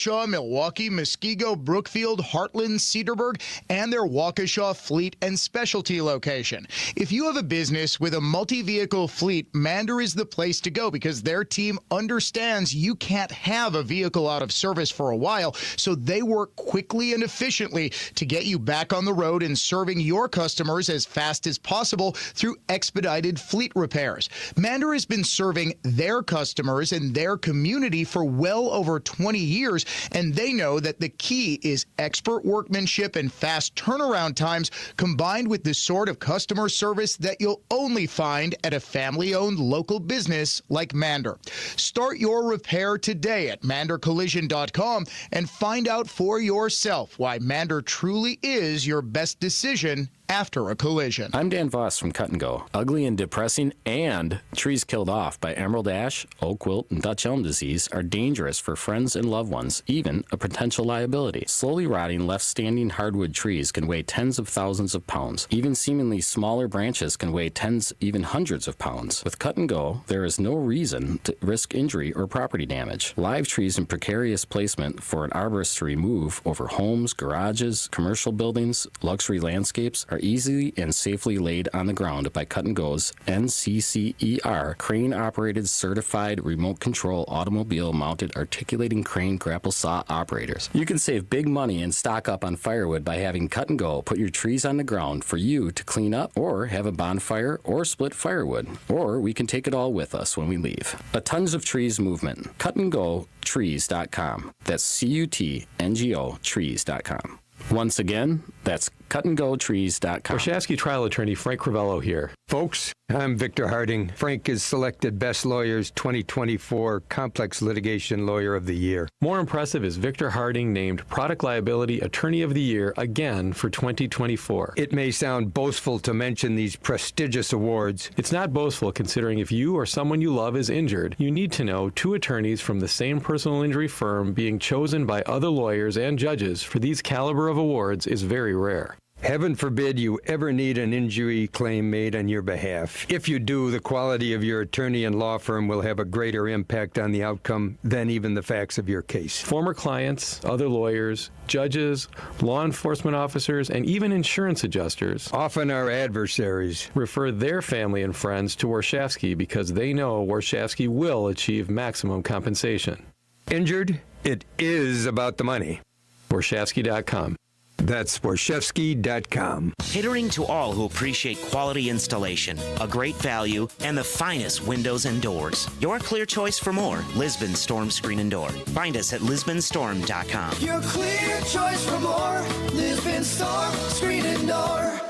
Shaw, Milwaukee, Muskego, Brookfield, Heartland, Cedarburg, and their Waukesha fleet and specialty location. If you have a business with a multi-vehicle fleet, Mander is the place to go because their team understands you can't have a vehicle out of service for a while, so they work quickly and efficiently to get you back on the road and serving your customers as fast as possible through expedited fleet repairs. Mander has been serving their customers and their community for well over 20 years, and they know that the key is expert workmanship and fast turnaround times combined with the sort of customer service that you'll only find at a family-owned local business like Mander. Start your repair today at mandercollision.com and find out for yourself why Mander truly is your best decision after a collision. I'm Dan Voss from Cut & Go. Ugly and depressing and trees killed off by emerald ash, oak wilt, and Dutch elm disease are dangerous for friends and loved ones, even a potential liability. Slowly rotting, left-standing hardwood trees can weigh tens of thousands of pounds. Even seemingly smaller branches can weigh tens, even hundreds of pounds. With Cut & Go, there is no reason to risk injury or property damage. Live trees in precarious placement for an arborist to remove over homes, garages, commercial buildings, luxury landscapes are easily and safely laid on the ground by Cut & Go's NCCER crane-operated certified remote control automobile-mounted articulating crane grapple saw operators. You can save big money and stock up on firewood by having Cut & Go put your trees on the ground for you to clean up or have a bonfire or split firewood, or we can take it all with us when we leave. A Tons of Trees movement. CutandGoTrees.com. That's CUTNGO trees.com. Once again, that's cutandgotrees.com. Warshawski trial attorney Frank Crivello here. Folks, I'm Victor Harding. Frank is selected Best Lawyers 2024 Complex Litigation Lawyer of the Year. More impressive is Victor Harding named Product Liability Attorney of the Year again for 2024. It may sound boastful to mention these prestigious awards. It's not boastful considering if you or someone you love is injured, you need to know two attorneys from the same personal injury firm being chosen by other lawyers and judges for these caliber of awards is very rare. Heaven forbid you ever need an injury claim made on your behalf. If you do, the quality of your attorney and law firm will have a greater impact on the outcome than even the facts of your case. Former clients, other lawyers, judges, law enforcement officers, and even insurance adjusters, often our adversaries, refer their family and friends to Warshawski because they know Warshawski will achieve maximum compensation. Injured? It is about the money. Warshawski.com. That's Warshawski.com. Catering to all who appreciate quality installation, a great value, and the finest windows and doors. Your clear choice for more, Lisbon Storm Screen and Door. Find us at lisbonstorm.com. Your clear choice for more, Lisbon Storm Screen and Door.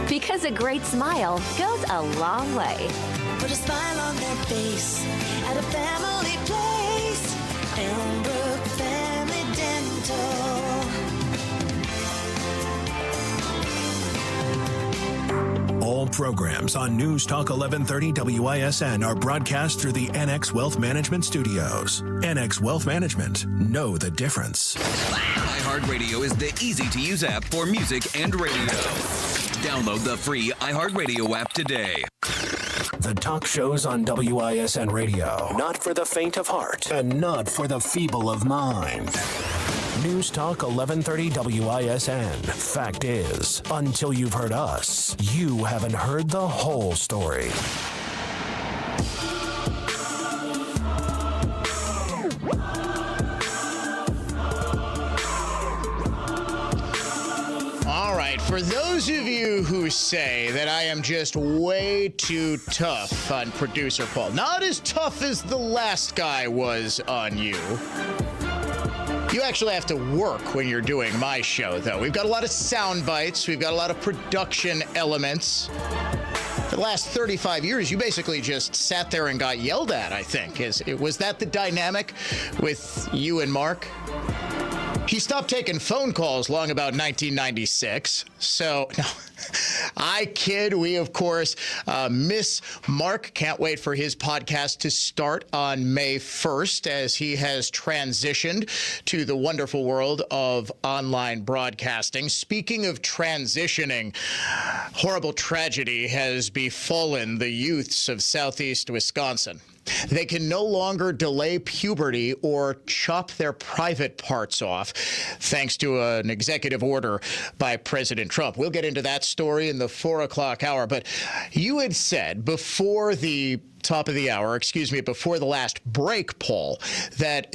Because a great smile goes a long way. Put a smile on their face at a family place. Elmbrook Family Dental. All programs on News Talk 1130 WISN are broadcast through the NX Wealth Management Studios. NX Wealth Management. Know the difference. iHeartRadio is the easy-to-use app for music and radio. Download the free iHeartRadio app today. The talk shows on WISN Radio. Not for the faint of heart and not for the feeble of mind. News Talk 1130 WISN. Fact is, until you've heard us, you haven't heard the whole story. All right, for those of you who say that I am just way too tough on producer Paul, not as tough as the last guy was on you. You actually have to work when you're doing my show, though. We've got a lot of sound bites. We've got a lot of production elements. For the last 35 years, you basically just sat there and got yelled at, I think. Was that the dynamic with you and Mark? He stopped taking phone calls long about 1996. So, no, I kid. We, of course, miss Mark. Can't wait for his podcast to start on May 1st as he has transitioned to the wonderful world of online broadcasting. Speaking of transitioning, horrible tragedy has befallen the youths of southeast Wisconsin. They can no longer delay puberty or chop their private parts off, thanks to an executive order by President Trump. We'll get into that story in the 4 o'clock hour. But you had said before the top of the hour, before the last break, Paul, that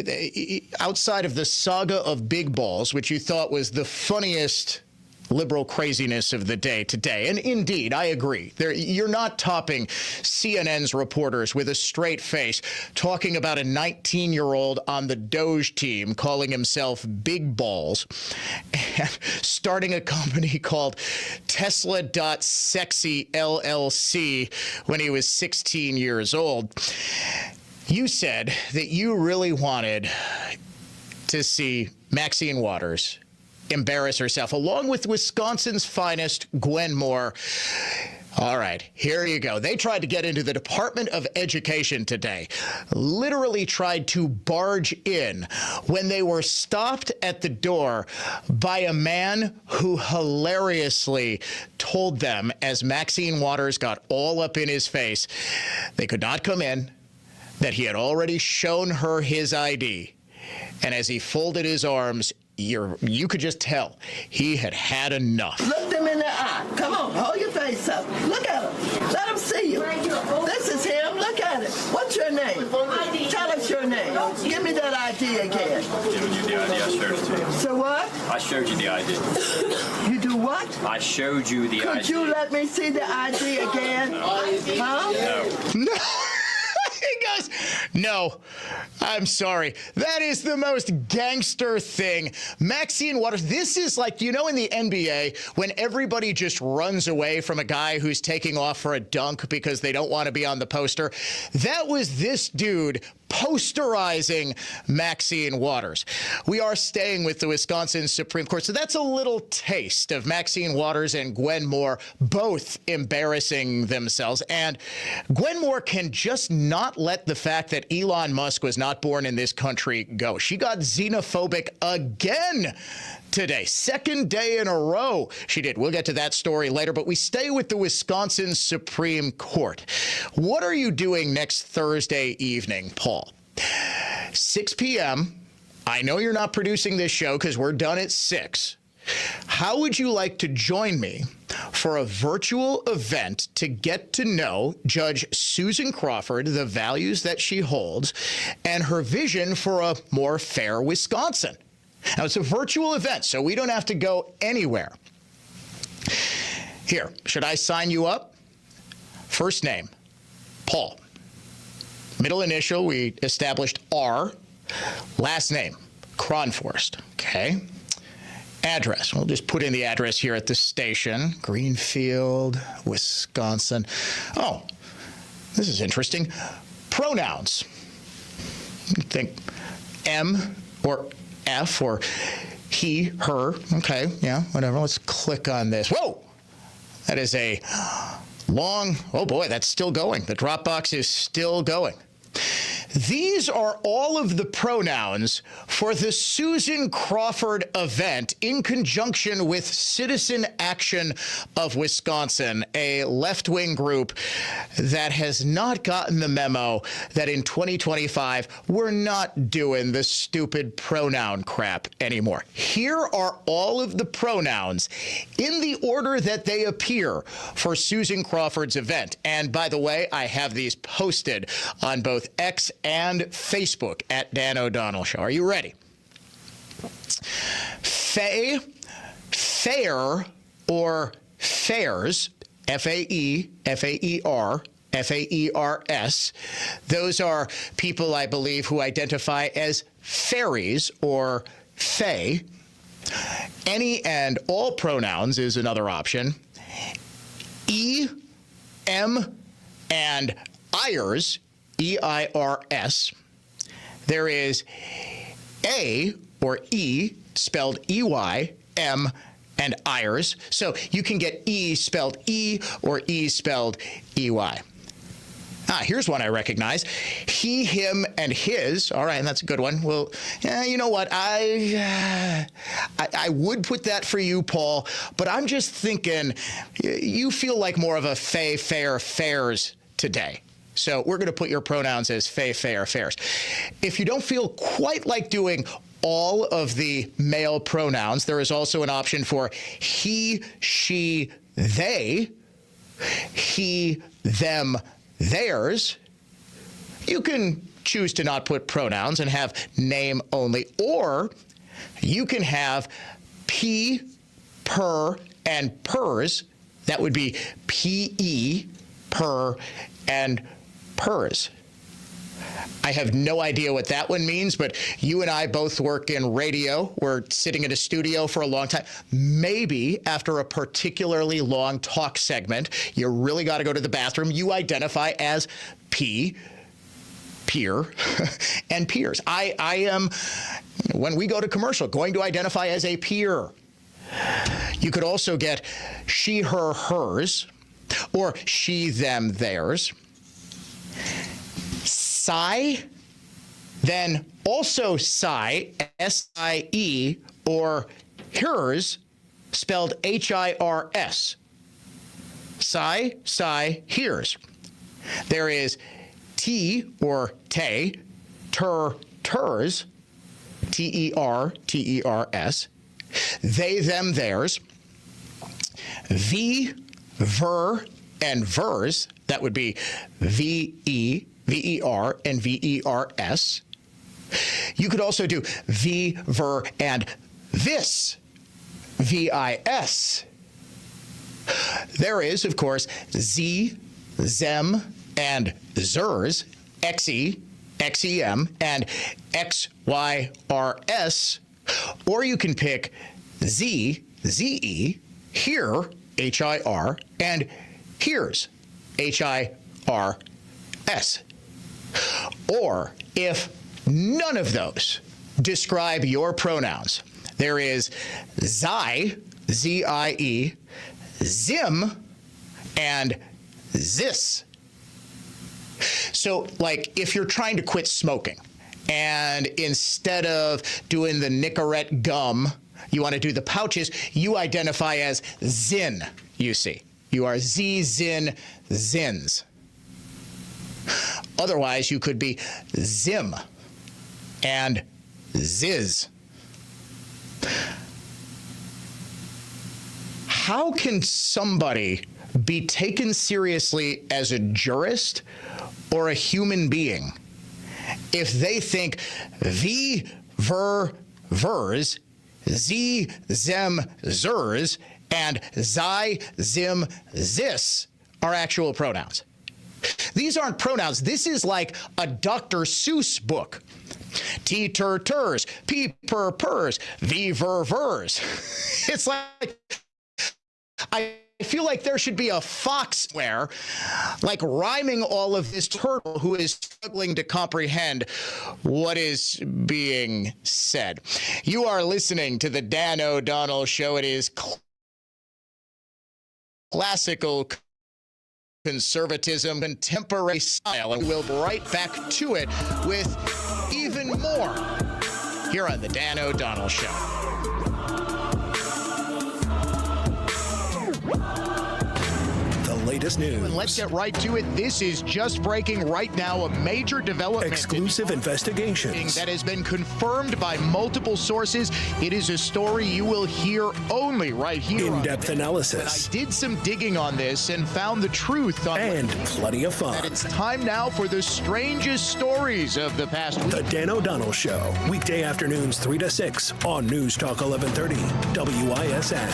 outside of the saga of big balls, which you thought was the funniest liberal craziness of the day today. And indeed, I agree. You're not topping CNN's reporters with a straight face talking about a 19-year-old on the Doge team calling himself Big Balls and starting a company called Tesla.Sexy LLC when he was 16 years old. You said that you really wanted to see Maxine Waters embarrass herself, along with Wisconsin's finest, Gwen Moore. All right, here you go. They tried to get into the Department of Education today, literally tried to barge in when they were stopped at the door by a man who hilariously told them, as Maxine Waters got all up in his face, they could not come in, that he had already shown her his ID. And as he folded his arms, you could just tell he had had enough. Look them in the eye. Come on, hold your face up. Look at him. Let him see you. This is him. Look at it. What's your name? Tell us your name. Give me that ID again. Giving you the ID I showed it to you. So what? I showed you the ID. You do what? I showed you the ID. Could you let me see the ID again? Huh? No. He goes, no, I'm sorry. That is the most gangster thing. Maxine Waters, this is like, in the NBA, when everybody just runs away from a guy who's taking off for a dunk because they don't want to be on the poster. That was this dude posterizing Maxine Waters. We are staying with the Wisconsin Supreme Court, so that's a little taste of Maxine Waters and Gwen Moore both embarrassing themselves. And Gwen Moore can just not let the fact that Elon Musk was not born in this country go. She got xenophobic again today. Second day in a row she did. We'll get to that story later, but we stay with the Wisconsin Supreme Court. What are you doing next Thursday evening, Paul? 6 p.m. I know you're not producing this show because we're done at 6. How would you like to join me for a virtual event to get to know Judge Susan Crawford, the values that she holds, and her vision for a more fair Wisconsin? Now, it's a virtual event, so we don't have to go anywhere. Here, should I sign you up? First name, Paul. Middle initial, we established R. Last name, Cronforst. Okay. Address, we'll just put in the address here at the station. Greenfield, Wisconsin. Oh, this is interesting. Pronouns. Think M or F or he, her. Okay, yeah, whatever. Let's click on this. Whoa! That is a long, oh boy, that's still going. The Dropbox is still going. These are all of the pronouns for the Susan Crawford event in conjunction with Citizen Action of Wisconsin, a left-wing group that has not gotten the memo that in 2025, we're not doing the stupid pronoun crap anymore. Here are all of the pronouns in the order that they appear for Susan Crawford's event. And by the way, I have these posted on both X and Facebook at Dan O'Donnell Show. Are you ready? Fae, fair, or fairs, F-A-E, F-A-E-R, F-A-E-R-S. Those are people, I believe, who identify as fairies or fae. Any and all pronouns is another option. E, M, and Irs, E-I-R-S. There is A or E spelled E-Y, M, and Irs. So you can get E spelled E or E spelled E-Y. Here's one I recognize. He, him, and his. All right, that's a good one. Well, you know what? I would put that for you, Paul, but I'm just thinking you feel like more of a fae, fair, fairs today. So we're going to put your pronouns as fey, fair, fairs. If you don't feel quite like doing all of the male pronouns, there is also an option for he, she, they, he, them, theirs. You can choose to not put pronouns and have name only, or you can have p, per, and pers. That would be pe, per, and pers. I have no idea what that one means, but you and I both work in radio. We're sitting in a studio for a long time. Maybe after a particularly long talk segment, you really got to go to the bathroom. You identify as P, peer, and peers. I am, when we go to commercial, going to identify as a peer. You could also get she, her, hers, or she, them, theirs. Sigh, then also sigh, S-I-E, or hers, spelled H-I-R-S. Sigh, sigh, hears. There is T, or te, ter, ters, T-E-R, T-E-R-S. They, them, theirs. V, ver, and vers. That would be V-E, V-E-R, and V-E-R-S. You could also do V, ver, and vis, V-I-S. There is, of course, Z, zem, and zers, X-E, X-E-M, and X-Y-R-S. Or you can pick Z, Z-E, here, H-I-R, and hears, H-I-R-S. Or if none of those describe your pronouns, there is Zi, Z-I-E, Zim, and Zis. So, like, if you're trying to quit smoking, and instead of doing the Nicorette gum, you want to do the pouches, you identify as Zin, you see. You are Z, Zin, Zins. Otherwise, you could be Zim and Ziz. How can somebody be taken seriously as a jurist or a human being if they think V, ver, vers, Z, zem, zers, and Zi, zim, zis are actual pronouns? These aren't pronouns. This is like a Dr. Seuss book. T, ter, ters, P, per, pers, V, ver, vers. It's like, I feel like there should be a fox where, like, rhyming all of this turtle who is struggling to comprehend what is being said. You are listening to the Dan O'Donnell Show. It is classical conservatism, contemporary style, and we'll be right back to it with even more here on the Dan O'Donnell Show. Latest news. And let's get right to it. This is just breaking right now, a major development. Exclusive investigations. That has been confirmed by multiple sources. It is a story you will hear only right here. In-depth analysis. And I did some digging on this and found the truth. And plenty of fun. That it's time now for the strangest stories of the past week. The Dan O'Donnell Show. Weekday afternoons 3 to 6 on News Talk 1130 WISN.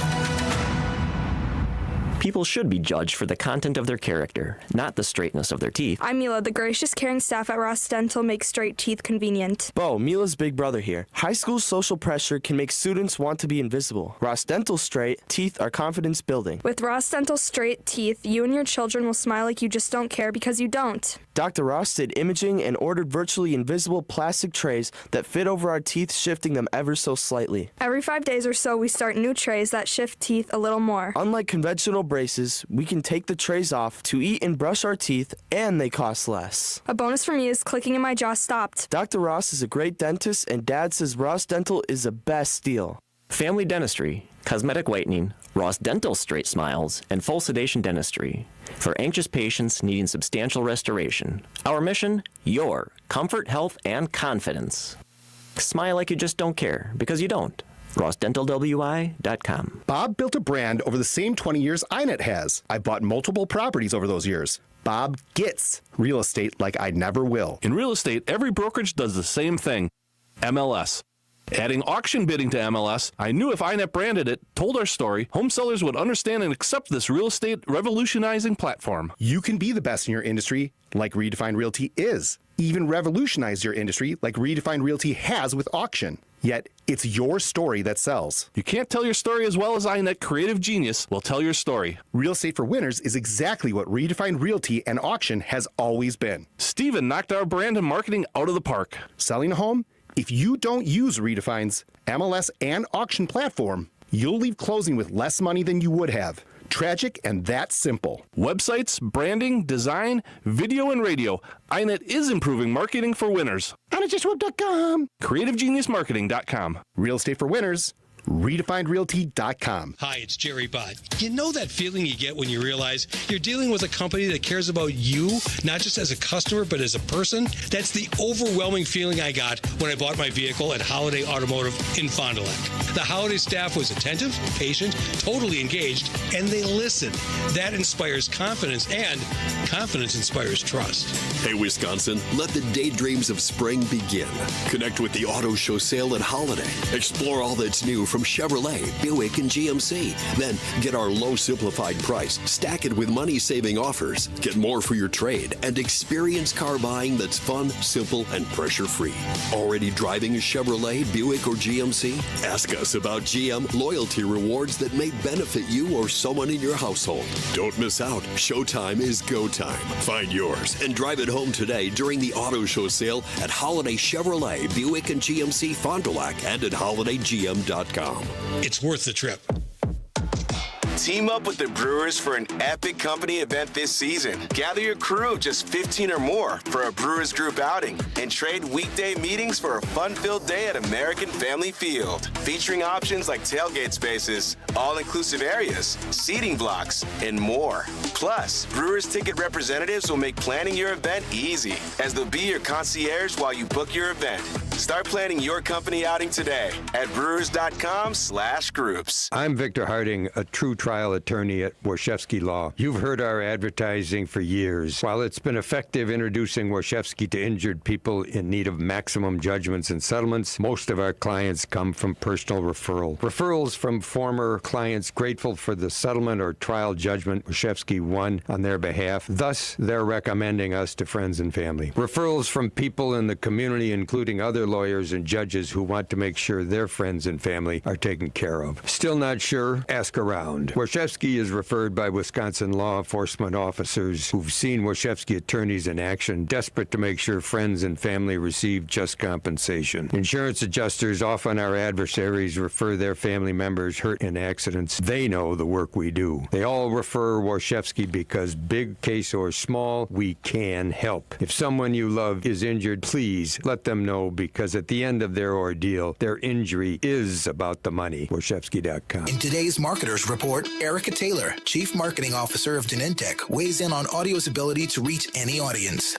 People should be judged for the content of their character, not the straightness of their teeth. I'm Mila. The gracious, caring staff at Ross Dental makes straight teeth convenient. Bo, Mila's big brother here. High school social pressure can make students want to be invisible. Ross Dental straight teeth are confidence building. With Ross Dental straight teeth, you and your children will smile like you just don't care because you don't. Dr. Ross did imaging and ordered virtually invisible plastic trays that fit over our teeth, shifting them ever so slightly. Every 5 days or so, we start new trays that shift teeth a little more. Unlike conventional braces, we can take the trays off to eat and brush our teeth, and they cost less. A bonus for me is clicking in my jaw stopped. Dr. Ross is a great dentist, and Dad says Ross Dental is the best deal. Family dentistry. cosmetic whitening, Ross Dental straight smiles, and full sedation dentistry for anxious patients needing substantial restoration. Our mission, your comfort, health, and confidence. Smile like you just don't care, because you don't. RossDentalWI.com. Bob built a brand over the same 20 years iNet has. I bought multiple properties over those years. Bob gets real estate like I never will. In real estate, every brokerage does the same thing. MLS. Adding auction bidding to MLS, I knew if iNet branded it, told our story, home sellers would understand and accept this real estate revolutionizing platform. You can be the best in your industry like Redefined Realty is. Even revolutionize your industry like Redefined Realty has with auction. Yet, it's your story that sells. You can't tell your story as well as iNet Creative Genius will tell your story. Real Estate for Winners is exactly what Redefined Realty and auction has always been. Steven knocked our brand and marketing out of the park. Selling a home? If you don't use Redefine's MLS and auction platform, you'll leave closing with less money than you would have. Tragic and that simple. Websites, branding, design, video, and radio. iNet is improving marketing for winners. iNetJustWeb.com. CreativeGeniusMarketing.com. Real Estate for Winners. RedefinedRealty.com. Hi, it's Jerry Bott. You know that feeling you get when you realize you're dealing with a company that cares about you, not just as a customer, but as a person? That's the overwhelming feeling I got when I bought my vehicle at Holiday Automotive in Fond du Lac. The Holiday staff was attentive, patient, totally engaged, and they listened. That inspires confidence, and confidence inspires trust. Hey, Wisconsin, let the daydreams of spring begin. Connect with the Auto Show sale at Holiday. Explore all that's new from Chevrolet, Buick, and GMC. Then get our low simplified price. Stack it with money-saving offers. Get more for your trade and experience car buying that's fun, simple, and pressure-free. Already driving a Chevrolet, Buick, or GMC? Ask us about GM loyalty rewards that may benefit you or someone in your household. Don't miss out. Showtime is go time. Find yours and drive it home today during the Auto Show sale at Holiday Chevrolet, Buick, and GMC Fond du Lac and at holidaygm.com. It's worth the trip. Team up with the Brewers for an epic company event this season. Gather your crew of just 15 or more for a Brewers group outing and trade weekday meetings for a fun-filled day at American Family Field. Featuring options like tailgate spaces, all-inclusive areas, seating blocks, and more. Plus, Brewers ticket representatives will make planning your event easy, as they'll be your concierge while you book your event. Start planning your company outing today at brewers.com/groups. I'm Victor Harding, a true trial attorney at Warshevsky Law. You've heard our advertising for years. While it's been effective introducing Warshevsky to injured people in need of maximum judgments and settlements, most of our clients come from personal referral. Referrals from former clients grateful for the settlement or trial judgment Warshevsky won on their behalf. Thus, they're recommending us to friends and family. Referrals from people in the community, including other lawyers and judges who want to make sure their friends and family are taken care of. Still not sure? Ask around. Warshevsky is referred by Wisconsin law enforcement officers who've seen Warshevsky attorneys in action, desperate to make sure friends and family receive just compensation. Insurance adjusters, often our adversaries, refer their family members hurt in accidents. They know the work we do. They all refer Warshevsky because, big case or small, we can help. If someone you love is injured, please let them know, because at the end of their ordeal, their injury is about the money. Warshevsky.com. In today's Marketers Report, Erica Taylor, Chief Marketing Officer of Genentech, weighs in on audio's ability to reach any audience.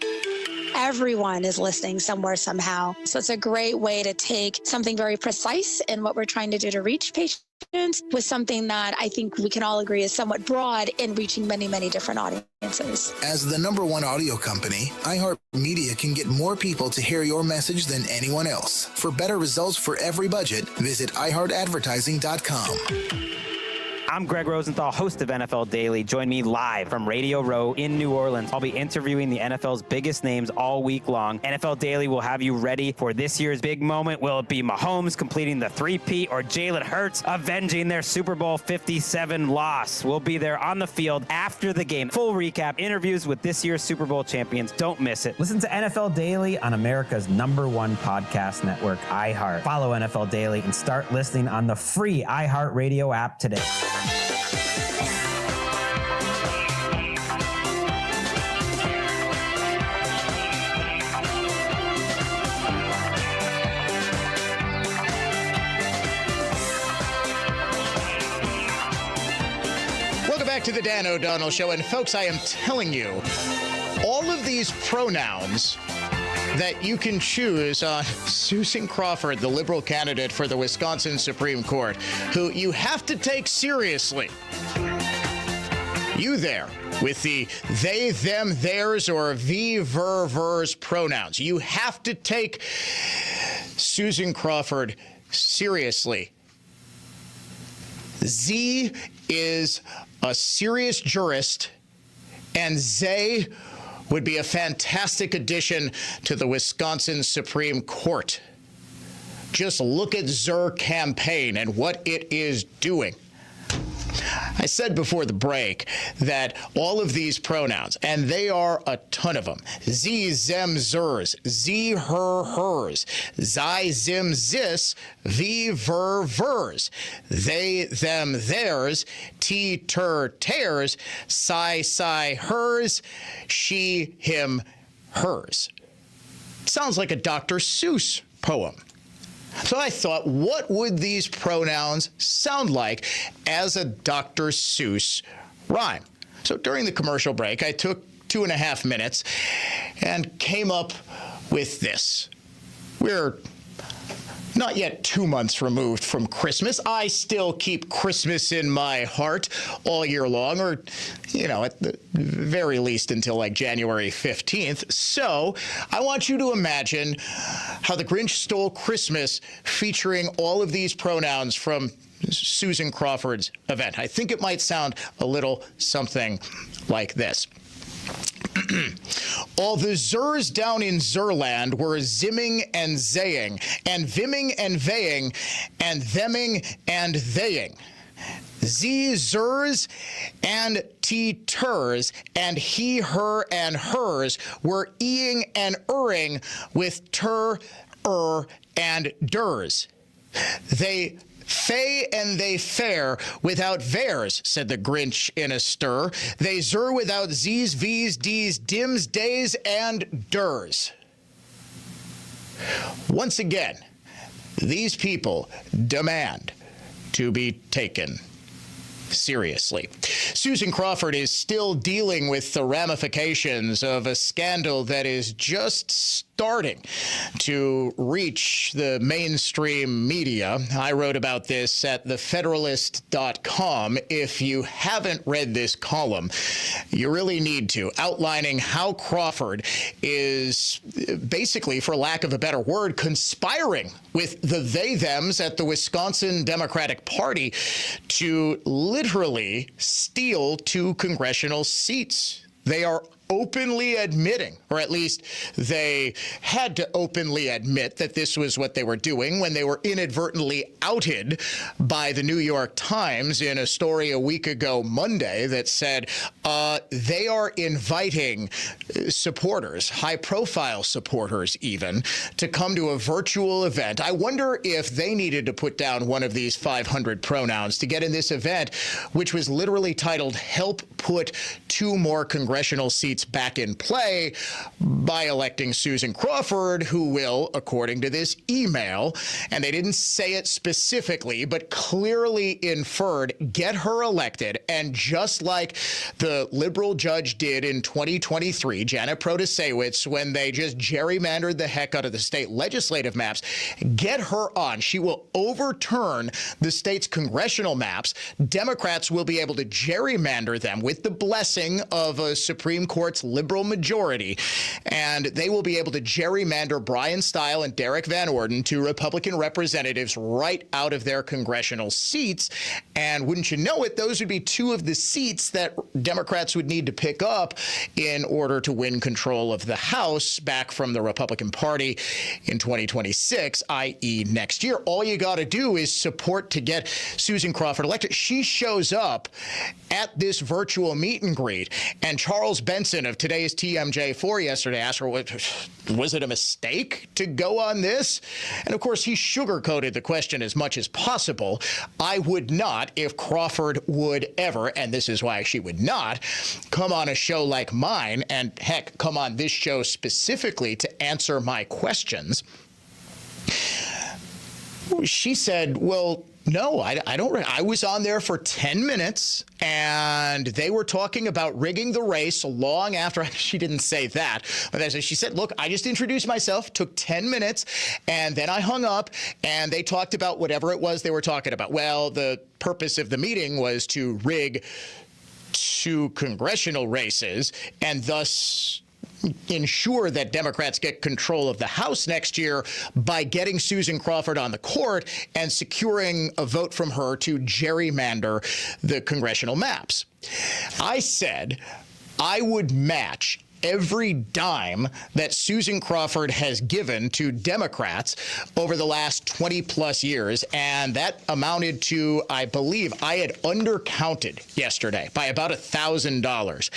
Everyone is listening somewhere, somehow. So it's a great way to take something very precise in what we're trying to do to reach patients with something that I think we can all agree is somewhat broad in reaching many, many different audiences. As the #1 audio company, iHeartMedia can get more people to hear your message than anyone else. For better results for every budget, visit iHeartAdvertising.com. I'm Greg Rosenthal, host of NFL Daily. Join me live from Radio Row in New Orleans. I'll be interviewing the NFL's biggest names all week long. NFL Daily will have you ready for this year's big moment. Will it be Mahomes completing the three-peat or Jalen Hurts avenging their Super Bowl 57 loss? We'll be there on the field after the game. Full recap, interviews with this year's Super Bowl champions. Don't miss it. Listen to NFL Daily on America's #1 podcast network, iHeart. Follow NFL Daily and start listening on the free iHeartRadio app today. back to the Dan O'Donnell Show. And folks, I am telling you, all of these pronouns that you can choose on Susan Crawford, the liberal candidate for the Wisconsin Supreme Court, who you have to take seriously. You there with the they, them, theirs, or v, ver, vers pronouns. You have to take Susan Crawford seriously. Z is a serious jurist, and they would be a fantastic addition to the Wisconsin Supreme Court. Just look at Zur campaign and what it is doing. I said before the break that all of these pronouns, and they are a ton of them, sie, them, zers, sie, her, hers, sei, zim, zis, vi, ver, vers, they, them, theirs, ti, ter, ters, si, hers, she, him, hers. Sounds like a Dr. Seuss poem. So I thought, what would these pronouns sound like as a Dr. Seuss rhyme? So during the commercial break, I took 2.5 minutes and came up with this. We're not yet 2 months removed from Christmas. I still keep Christmas in my heart all year long, or, at the very least until like January 15th. So I want you to imagine how The Grinch Stole Christmas featuring all of these pronouns from Susan Crawford's event. I think it might sound a little something like this. All the Zers down in Zerland were zimming and zaying, and vimming and veying, and theming and theying. Z, Zers, and T, Ters, and he, her, and hers were eing and erring with ter, and ders. They fey and they fare without theirs, said the Grinch in a stir. They zer without z's, v's, d's, dims, days, and ders. Once again, these people demand to be taken seriously. Susan Crawford is still dealing with the ramifications of a scandal that is just starting to reach the mainstream media. I wrote about this at thefederalist.com. If you haven't read this column, you really need to, outlining how Crawford is basically, for lack of a better word, conspiring with the they-thems at the Wisconsin Democratic Party to literally steal 2 congressional seats. They are openly admitting, or at least they had to openly admit that this was what they were doing when they were inadvertently outed by the New York Times in a story a week ago Monday that said they are inviting supporters, high-profile supporters even, to come to a virtual event. I wonder if they needed to put down one of these 500 pronouns to get in this event, which was literally titled "Help Put 2 More Congressional Seats Back in Play" by electing Susan Crawford, who will, according to this email, and they didn't say it specifically, but clearly inferred, get her elected. And just like the liberal judge did in 2023, Janet Protasewicz, when they just gerrymandered the heck out of the state legislative maps, get her on. She will overturn the state's congressional maps. Democrats will be able to gerrymander them with the blessing of a Supreme Court's liberal majority, and they will be able to gerrymander Brian Steil and Derek Van Orden to Republican representatives right out of their congressional seats. And wouldn't you know it, those would be 2 of the seats that Democrats would need to pick up in order to win control of the House back from the Republican Party in 2026, i.e. next year. All you got to do is support to get Susan Crawford elected. She shows up at this virtual meet and greet, and Charles Benson of today's TMJ4 yesterday asked her, was it a mistake to go on this? And of course, he sugarcoated the question as much as possible. I would not, if Crawford would ever, and this is why she would not, come on a show like mine, and heck, come on this show specifically to answer my questions. She said, well, no, I don't. I was on there for 10 minutes, and they were talking about rigging the race long after. She didn't say that, but she said, look, I just introduced myself, took 10 minutes, and then I hung up, and they talked about whatever it was they were talking about. Well, the purpose of the meeting was to rig 2 congressional races, and thus ensure that Democrats get control of the House next year by getting Susan Crawford on the court and securing a vote from her to gerrymander the congressional maps. I said I would match every dime that Susan Crawford has given to Democrats over the last 20 plus years. And that amounted to, I believe, I had undercounted yesterday by about $1,000.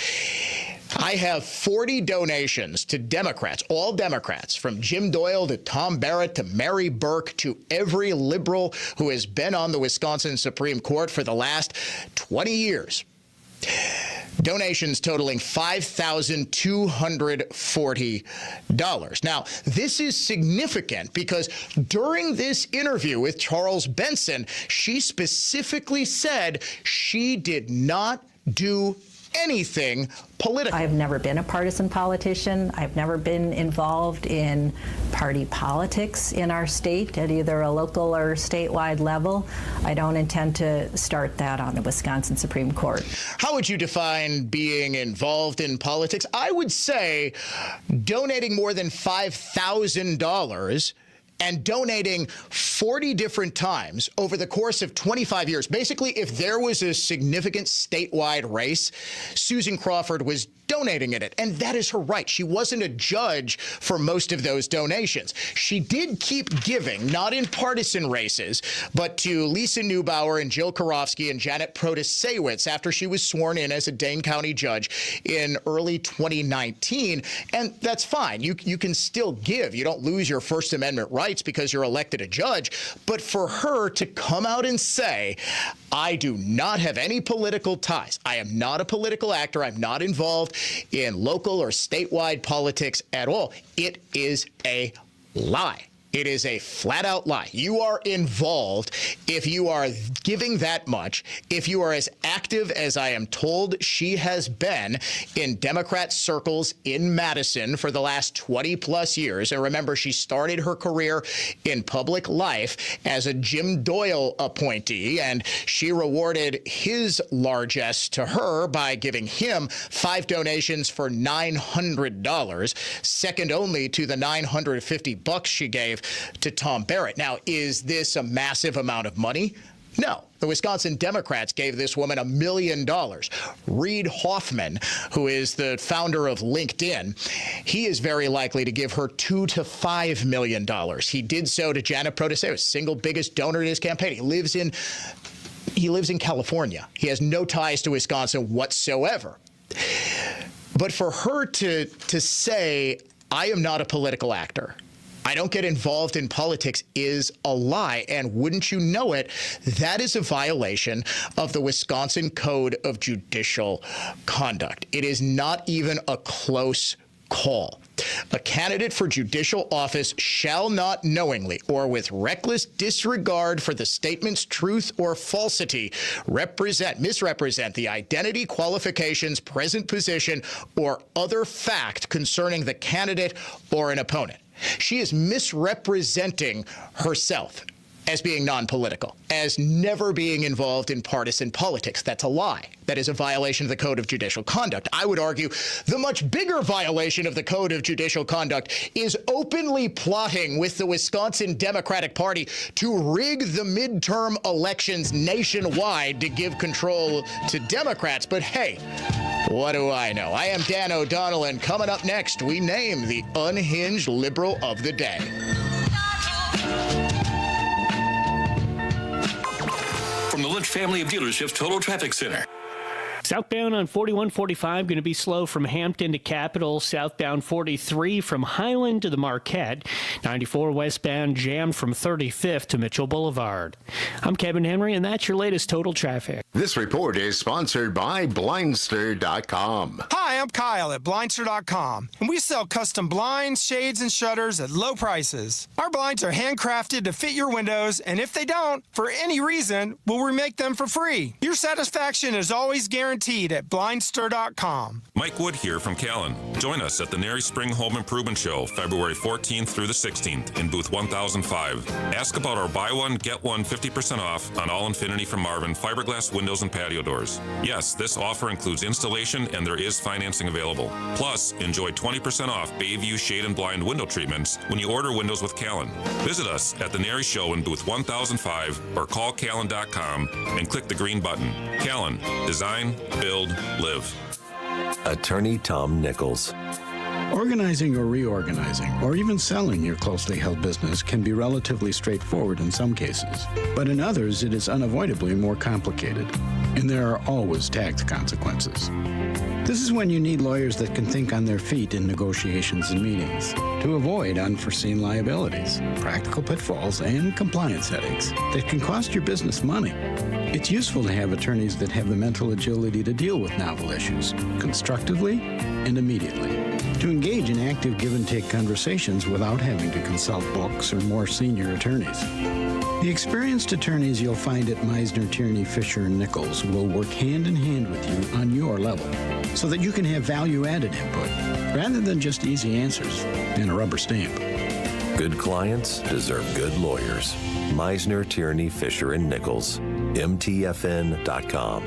I have 40 donations to Democrats, all Democrats, from Jim Doyle to Tom Barrett to Mary Burke to every liberal who has been on the Wisconsin Supreme Court for the last 20 years. Donations totaling $5,240. Now, this is significant because during this interview with Charles Benson, she specifically said she did not do anything political. I've never been a partisan politician. I've never been involved in party politics in our state at either a local or statewide level. I don't intend to start that on the Wisconsin Supreme Court. How would you define being involved in politics? I would say donating more than $5,000 and donating 40 different times over the course of 25 years. Basically, if there was a significant statewide race, Susan Crawford was donating in it. And that is her right. She wasn't a judge for most of those donations. She did keep giving, not in partisan races, but to Lisa Neubauer and Jill Karofsky and Janet Protasewicz after she was sworn in as a Dane County judge in early 2019. And that's fine. You can still give. You don't lose your First Amendment rights because you're elected a judge. But for her to come out and say, I do not have any political ties. I am not a political actor. I'm not involved in local or statewide politics at all. It is a lie. It is a flat-out lie. You are involved if you are giving that much, if you are as active as I am told she has been in Democrat circles in Madison for the last 20-plus years. And remember, she started her career in public life as a Jim Doyle appointee, and she rewarded his largesse to her by giving him 5 donations for $900, second only to the $950 she gave to Tom Barrett. Now, is this a massive amount of money? No. The Wisconsin Democrats gave this woman $1 million. Reid Hoffman, who is the founder of LinkedIn, he is very likely to give her $2 to $5 million. He did so to Janet Protasewicz, single biggest donor in his campaign. He lives in California. He has no ties to Wisconsin whatsoever. But for her to say, I am not a political actor, I don't get involved in politics, is a lie. And wouldn't you know it, that is a violation of the Wisconsin Code of Judicial Conduct. It is not even a close call. A candidate for judicial office shall not knowingly or with reckless disregard for the statement's truth or falsity misrepresent the identity, qualifications, present position, or other fact concerning the candidate or an opponent. She is misrepresenting herself as being non-political, as never being involved in partisan politics. That's a lie. That is a violation of the Code of Judicial Conduct. I would argue the much bigger violation of the Code of Judicial Conduct is openly plotting with the Wisconsin Democratic Party to rig the midterm elections nationwide to give control to Democrats. But hey, what do I know? I am Dan O'Donnell, and coming up next, we name the unhinged liberal of the day. From the Lynch family of dealerships Total Traffic Center. Southbound on 4145 going to be slow from Hampton to Capitol. Southbound 43 from Highland to the Marquette. 94 westbound jammed from 35th to Mitchell Boulevard. I'm Kevin Henry, and that's your latest total traffic. This report is sponsored by Blindster.com. Hi, I'm Kyle at Blindster.com, and we sell custom blinds, shades, and shutters at low prices. Our blinds are handcrafted to fit your windows, and if they don't, for any reason, we'll remake them for free. Your satisfaction is always guaranteed at Blindster.com. Mike Wood here from Callan. Join us at the Nary Spring Home Improvement Show, February 14th through the 16th in booth 1005. Ask about our buy one, get one 50% off on all Infinity from Marvin fiberglass windows and patio doors. Yes, this offer includes installation and there is financing available. Plus, enjoy 20% off Bayview shade and blind window treatments when you order windows with Callan. Visit us at the Nary Show in booth 1005 or call Callan.com and click the green button. Callan, design, build, live. Attorney Tom Nichols. Organizing or reorganizing, or even selling your closely held business can be relatively straightforward in some cases, but in others it is unavoidably more complicated, and there are always tax consequences. This is when you need lawyers that can think on their feet in negotiations and meetings to avoid unforeseen liabilities, practical pitfalls, and compliance headaches that can cost your business money. It's useful to have attorneys that have the mental agility to deal with novel issues constructively and immediately, to engage in active give-and-take conversations without having to consult books or more senior attorneys. The experienced attorneys you'll find at Meisner, Tierney, Fisher, and Nichols will work hand in hand with you on your level so that you can have value-added input rather than just easy answers and a rubber stamp. Good clients deserve good lawyers. Meisner, Tierney, Fisher, and Nichols. MTFN.com.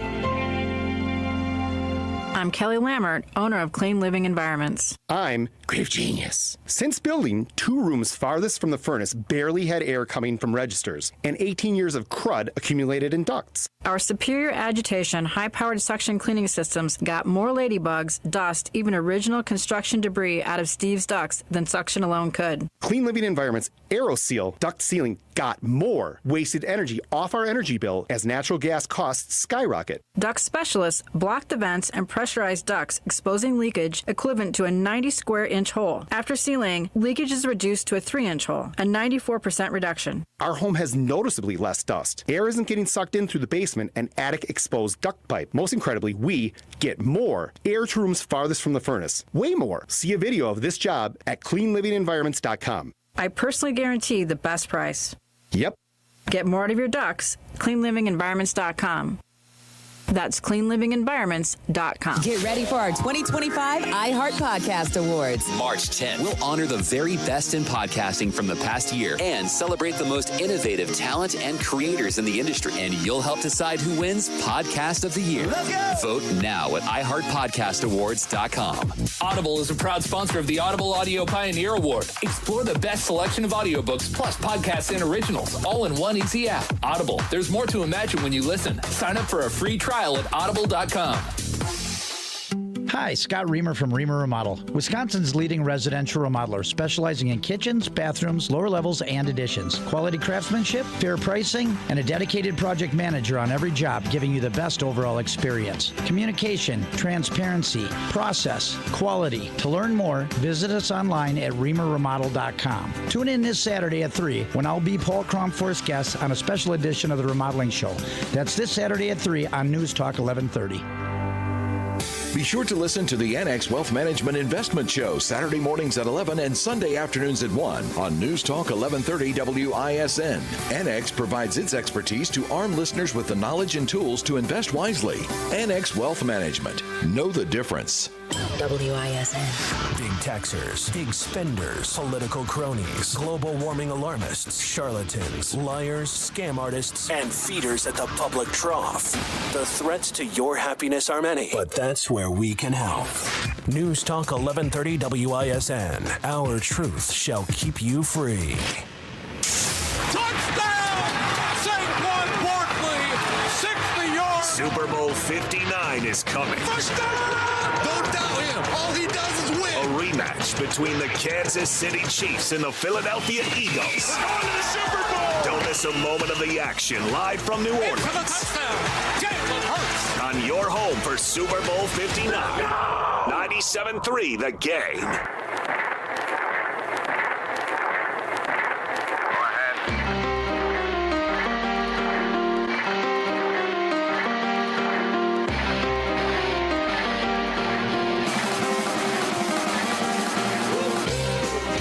I'm Kelly Lammert, owner of Clean Living Environments. I'm Grave Genius. Since building 2 rooms farthest from the furnace barely had air coming from registers, and 18 years of crud accumulated in ducts. Our superior agitation, high-powered suction cleaning systems got more ladybugs, dust, even original construction debris out of Steve's ducts than suction alone could. Clean Living Environments AeroSeal duct sealing got more wasted energy off our energy bill as natural gas costs skyrocket. Duct specialists block the vents and pressurize ducts, exposing leakage equivalent to a 90-square-inch hole. After sealing, leakage is reduced to a 3-inch hole, a 94% reduction. Our home has noticeably less dust. Air isn't getting sucked in through the basement and attic exposed duct pipe. Most incredibly, we get more air to rooms farthest from the furnace. Way more. See a video of this job at cleanlivingenvironments.com. I personally guarantee the best price. Yep. Get more out of your ducts, cleanlivingenvironments.com. That's cleanlivingenvironments.com. Get ready for our 2025 iHeart Podcast Awards. March 10th, we'll honor the very best in podcasting from the past year and celebrate the most innovative talent and creators in the industry. And you'll help decide who wins Podcast of the Year. Let's go! Vote now at iHeartPodcastAwards.com. Audible is a proud sponsor of the Audible Audio Pioneer Award. Explore the best selection of audiobooks plus podcasts and originals, all in one easy app. Audible, there's more to imagine when you listen. Sign up for a free trial at audible.com. Hi, Scott Reamer from Reamer Remodel, Wisconsin's leading residential remodeler, specializing in kitchens, bathrooms, lower levels, and additions. Quality craftsmanship, fair pricing, and a dedicated project manager on every job, giving you the best overall experience. Communication, transparency, process, quality. To learn more, visit us online at reamerremodel.com. Tune in this Saturday at 3 when I'll be Paul Kromforth's guest on a special edition of The Remodeling Show. That's this Saturday at 3 on News Talk 1130. Be sure to listen to the Annex Wealth Management Investment Show Saturday mornings at 11 and Sunday afternoons at 1 on News Talk 1130 WISN. Annex provides its expertise to arm listeners with the knowledge and tools to invest wisely. Annex Wealth Management. Know the difference. WISN. Big taxers, big spenders, political cronies, global warming alarmists, charlatans, liars, scam artists, and feeders at the public trough. The threats to your happiness are many, but that's where we can help. News Talk 1130 WISN. Our truth shall keep you free. Touchdown! Saquon Barkley, 60 yards. Super Bowl 59 is coming. First down! Don't doubt him. All he does is win. A rematch between the Kansas City Chiefs and the Philadelphia Eagles. We're going to the Super Bowl. Don't miss a moment of the action live from New Orleans. On your home for Super Bowl 59. 97.3 The Game.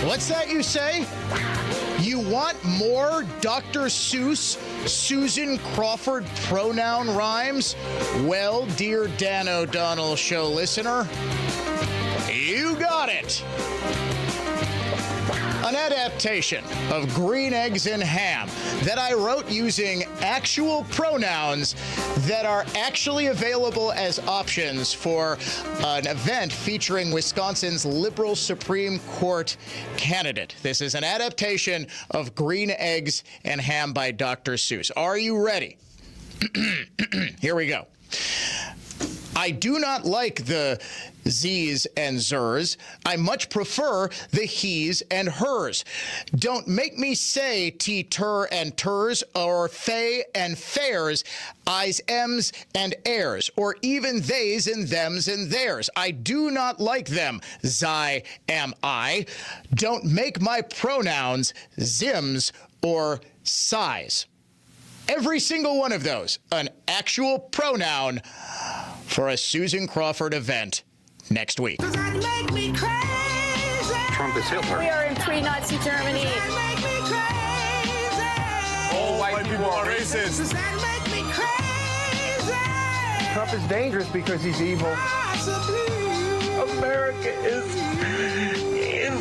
What's that you say? You want more Dr. Seuss, Susan Crawford pronoun rhymes? Well, dear Dan O'Donnell Show listener, you got it. An adaptation of Green Eggs and Ham that I wrote using actual pronouns that are actually available as options for an event featuring Wisconsin's liberal Supreme Court candidate. This is an adaptation of Green Eggs and Ham by Dr. Seuss. Are you ready? Here we go. I do not like the Z's and Zers. I much prefer the he's and hers. Don't make me say ter and ters, or fey and fairs, I's, M's, and airs, or even theys and thems and theirs. I do not like them. Zi am I. Don't make my pronouns zims or size. Every single one of those, an actual pronoun for a Susan Crawford event next week. Does that make me crazy? Trump is Hitler. We are in pre-Nazi Germany. Does that make me crazy? All white people are racist. Does that make me crazy? Trump is dangerous because he's evil. America is in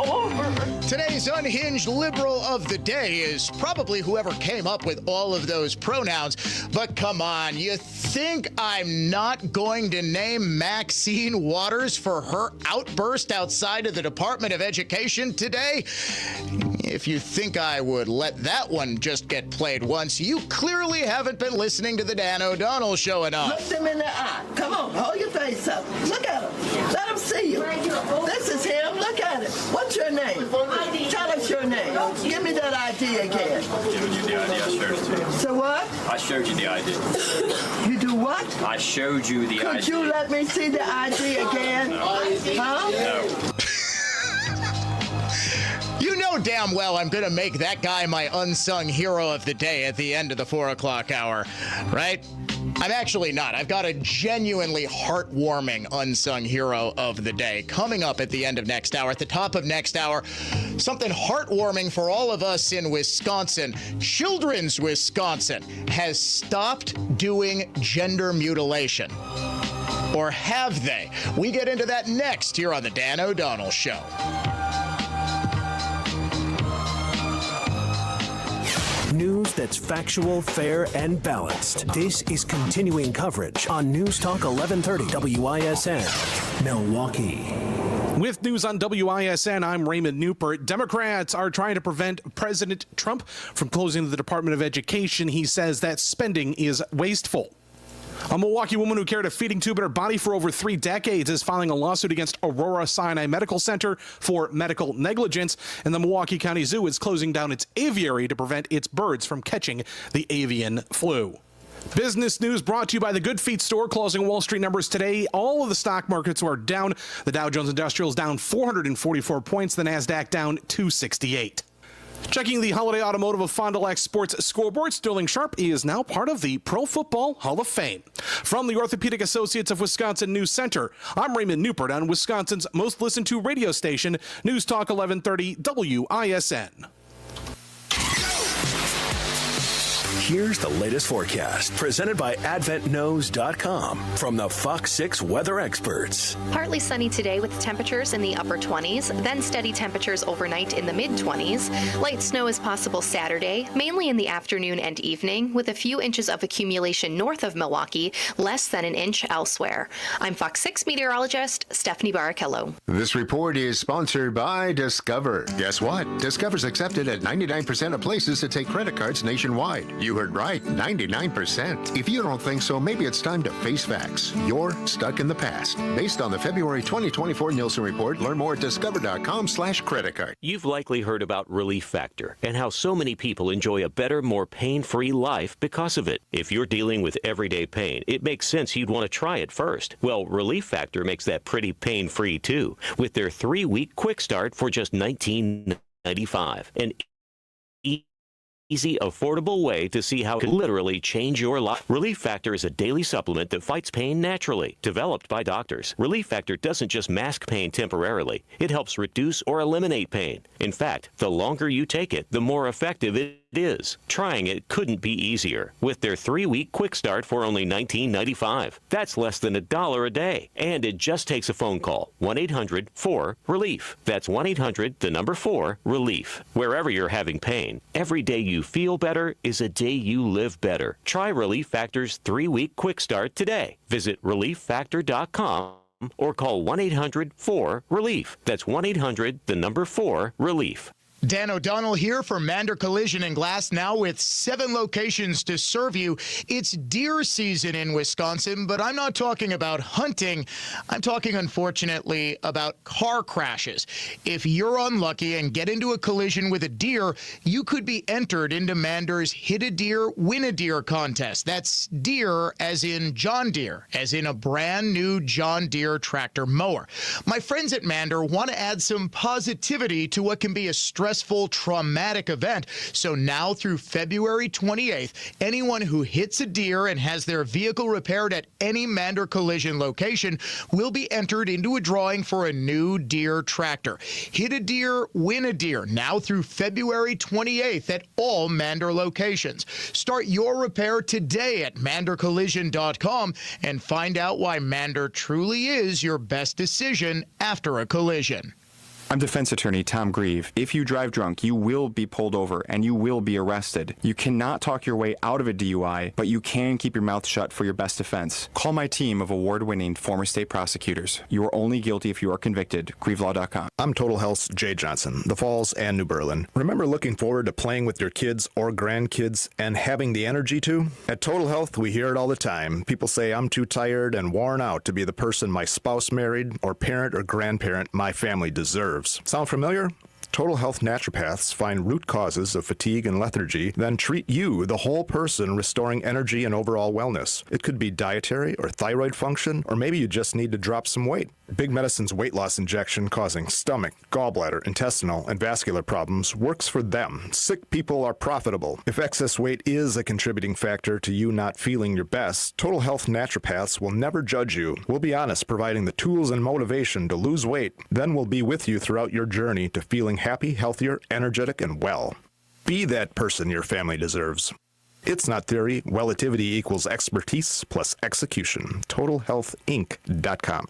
over. Today's unhinged liberal of the day is probably whoever came up with all of those pronouns. But come on, you think I'm not going to name Maxine Waters for her outburst outside of the Department of Education today? If you think I would let that one just get played once, you clearly haven't been listening to the Dan O'Donnell Show enough. Look them in the eye. Come on, hold your face up. Look at him. Let him see you. This is him. Look at it. What's your name? Tell us your name. Give me that ID again. So what? I showed you the ID. You do what? I showed you the ID. Could you let me see the ID again? Huh? No. You know damn well I'm going to make that guy my unsung hero of the day at the end of the 4 o'clock hour, right? I'm actually not. I've got a genuinely heartwarming unsung hero of the day coming up at the end of next hour. At the top of next hour, something heartwarming for all of us in Wisconsin. Children's Wisconsin has stopped doing gender mutilation. Or have they? We get into that next here on the Dan O'Donnell Show. News that's factual, fair, and balanced. This is continuing coverage on News Talk 1130 WISN, Milwaukee. With news on WISN, I'm Raymond Newport. Democrats are trying to prevent President Trump from closing the Department of Education. He says that spending is wasteful. A Milwaukee woman who carried a feeding tube in her body for over 3 decades is filing a lawsuit against Aurora Sinai Medical Center for medical negligence, and the Milwaukee County Zoo is closing down its aviary to prevent its birds from catching the avian flu. Business news brought to you by the Good Feet store, closing Wall Street numbers today. All of the stock markets are down. The Dow Jones Industrial is down 444 points, the NASDAQ down 268. Checking the Holiday Automotive of Fond du Lac Sports scoreboard, Sterling Sharp is now part of the Pro Football Hall of Fame. From the Orthopedic Associates of Wisconsin News Center, I'm Raymond Newport on Wisconsin's most listened to radio station, News Talk 1130 WISN. Here's the latest forecast presented by AdventKnows.com from the Fox 6 weather experts. Partly sunny today with temperatures in the upper 20s, then steady temperatures overnight in the mid-20s. Light snow is possible Saturday, mainly in the afternoon and evening, with a few inches of accumulation north of Milwaukee, less than an inch elsewhere. I'm Fox 6 meteorologist Stephanie Barrichello. This report is sponsored by Discover. Guess what? Discover's accepted at 99% of places to take credit cards nationwide. You You heard right, 99%. If you don't think so, maybe it's time to face facts. You're stuck in the past. Based on the February 2024 Nielsen report, learn more at discover.com/credit card. You've likely heard about Relief Factor and how so many people enjoy a better, more pain-free life because of it. If you're dealing with everyday pain, it makes sense you'd want to try it first. Well, Relief Factor makes that pretty pain-free too, with their 3-week quick start for just $19.95. An easy, affordable way to see how it can literally change your life. Relief Factor is a daily supplement that fights pain naturally, developed by doctors. Relief Factor doesn't just mask pain temporarily. It helps reduce or eliminate pain. In fact, the longer you take it, the more effective it is. Trying it couldn't be easier. With their 3-week quick start for only $19.95. That's less than $1 a day. And it just takes a phone call. 1-800-4-RELIEF. That's 1-800-4-RELIEF. Wherever you're having pain, every day you feel better is a day you live better. Try Relief Factor's 3-week quick start today. Visit ReliefFactor.com or call 1-800-4-RELIEF. That's 1-800-4-RELIEF. Dan O'Donnell here for Mander Collision and Glass, now with 7 locations to serve you. It's deer season in Wisconsin, but I'm not talking about hunting. I'm talking, unfortunately, about car crashes. If you're unlucky and get into a collision with a deer, you could be entered into Mander's Hit a Deer, Win a Deer contest. That's deer as in John Deere, as in a brand new John Deere tractor mower. My friends at Mander want to add some positivity to what can be a stressful, traumatic event. So now through February 28th, anyone who hits a deer and has their vehicle repaired at any Mander Collision location will be entered into a drawing for a new Deere tractor. Hit a Deer, Win a Deer, now through February 28th at all Mander locations. Start your repair today at mandercollision.com and find out why Mander truly is your best decision after a collision. I'm defense attorney Tom Grieve. If you drive drunk, you will be pulled over and you will be arrested. You cannot talk your way out of a DUI, but you can keep your mouth shut for your best defense. Call my team of award-winning former state prosecutors. You are only guilty if you are convicted. GrieveLaw.com. I'm Total Health's Jay Johnson, The Falls and New Berlin. Remember looking forward to playing with your kids or grandkids and having the energy to? At Total Health, we hear it all the time. People say I'm too tired and worn out to be the person my spouse married or parent or grandparent my family deserves. Sound familiar? Total Health naturopaths find root causes of fatigue and lethargy, then treat you, the whole person, restoring energy and overall wellness. It could be dietary or thyroid function, or maybe you just need to drop some weight. Big Medicine's weight loss injection causing stomach, gallbladder, intestinal, and vascular problems works for them. Sick people are profitable. If excess weight is a contributing factor to you not feeling your best, Total Health naturopaths will never judge you. We'll be honest, providing the tools and motivation to lose weight. Then we'll be with you throughout your journey to feeling happy, healthier, energetic, and well. Be that person your family deserves. It's not theory. Relativity equals expertise plus execution. TotalHealthInc.com.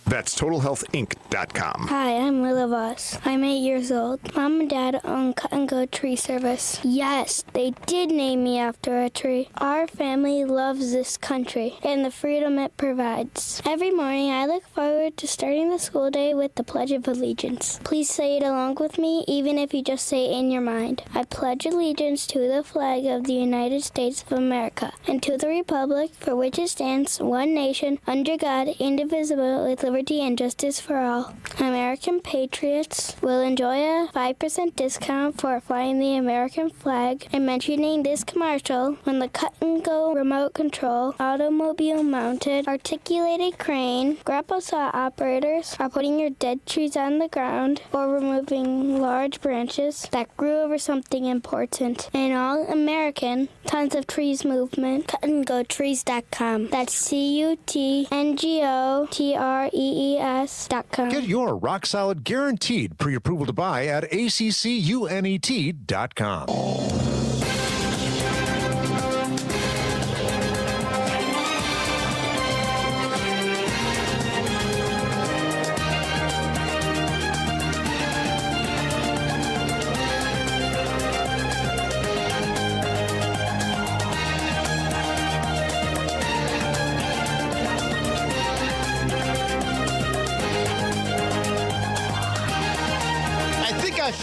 That's TotalHealthInc.com. Hi, I'm Willa Voss. I'm 8 years old. Mom and Dad own Cut and Go Tree Service. Yes, they did name me after a tree. Our family loves this country and the freedom it provides. Every morning, I look forward to starting the school day with the Pledge of Allegiance. Please say it along with me, even if you just say it in your mind. I pledge allegiance to the flag of the United States of America and to the republic for which it stands, one nation, under God, indivisible, with liberty and justice for all. American patriots will enjoy a 5% discount for flying the American flag and mentioning this commercial when the Cut and Go remote control, automobile mounted, articulated crane, grapple saw operators are putting your dead trees on the ground or removing large branches that grew over something important. An all-American Tons of Trees movement. CutandGoTrees.com. That's CutandGoTrees.com. Get your rock solid guaranteed pre-approval to buy at ACCUNET.com.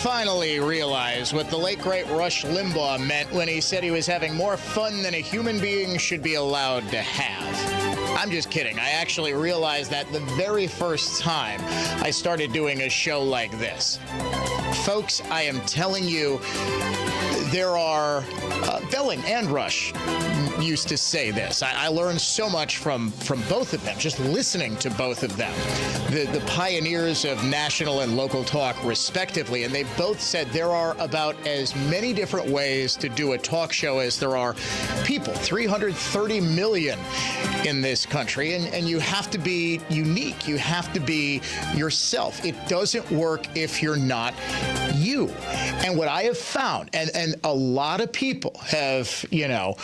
finally realize what the late, great Rush Limbaugh meant when he said he was having more fun than a human being should be allowed to have. I'm just kidding. I actually realized that the very first time I started doing a show like this. Folks, I am telling you, there are Belling and Rush used to say this. I learned so much from both of them, just listening to both of them, the pioneers of national and local talk, respectively. And they both said there are about as many different ways to do a talk show as there are people, 330 million in this country. And you have to be unique. You have to be yourself. It doesn't work if you're not you. And what I have found, and a lot of people have, you know,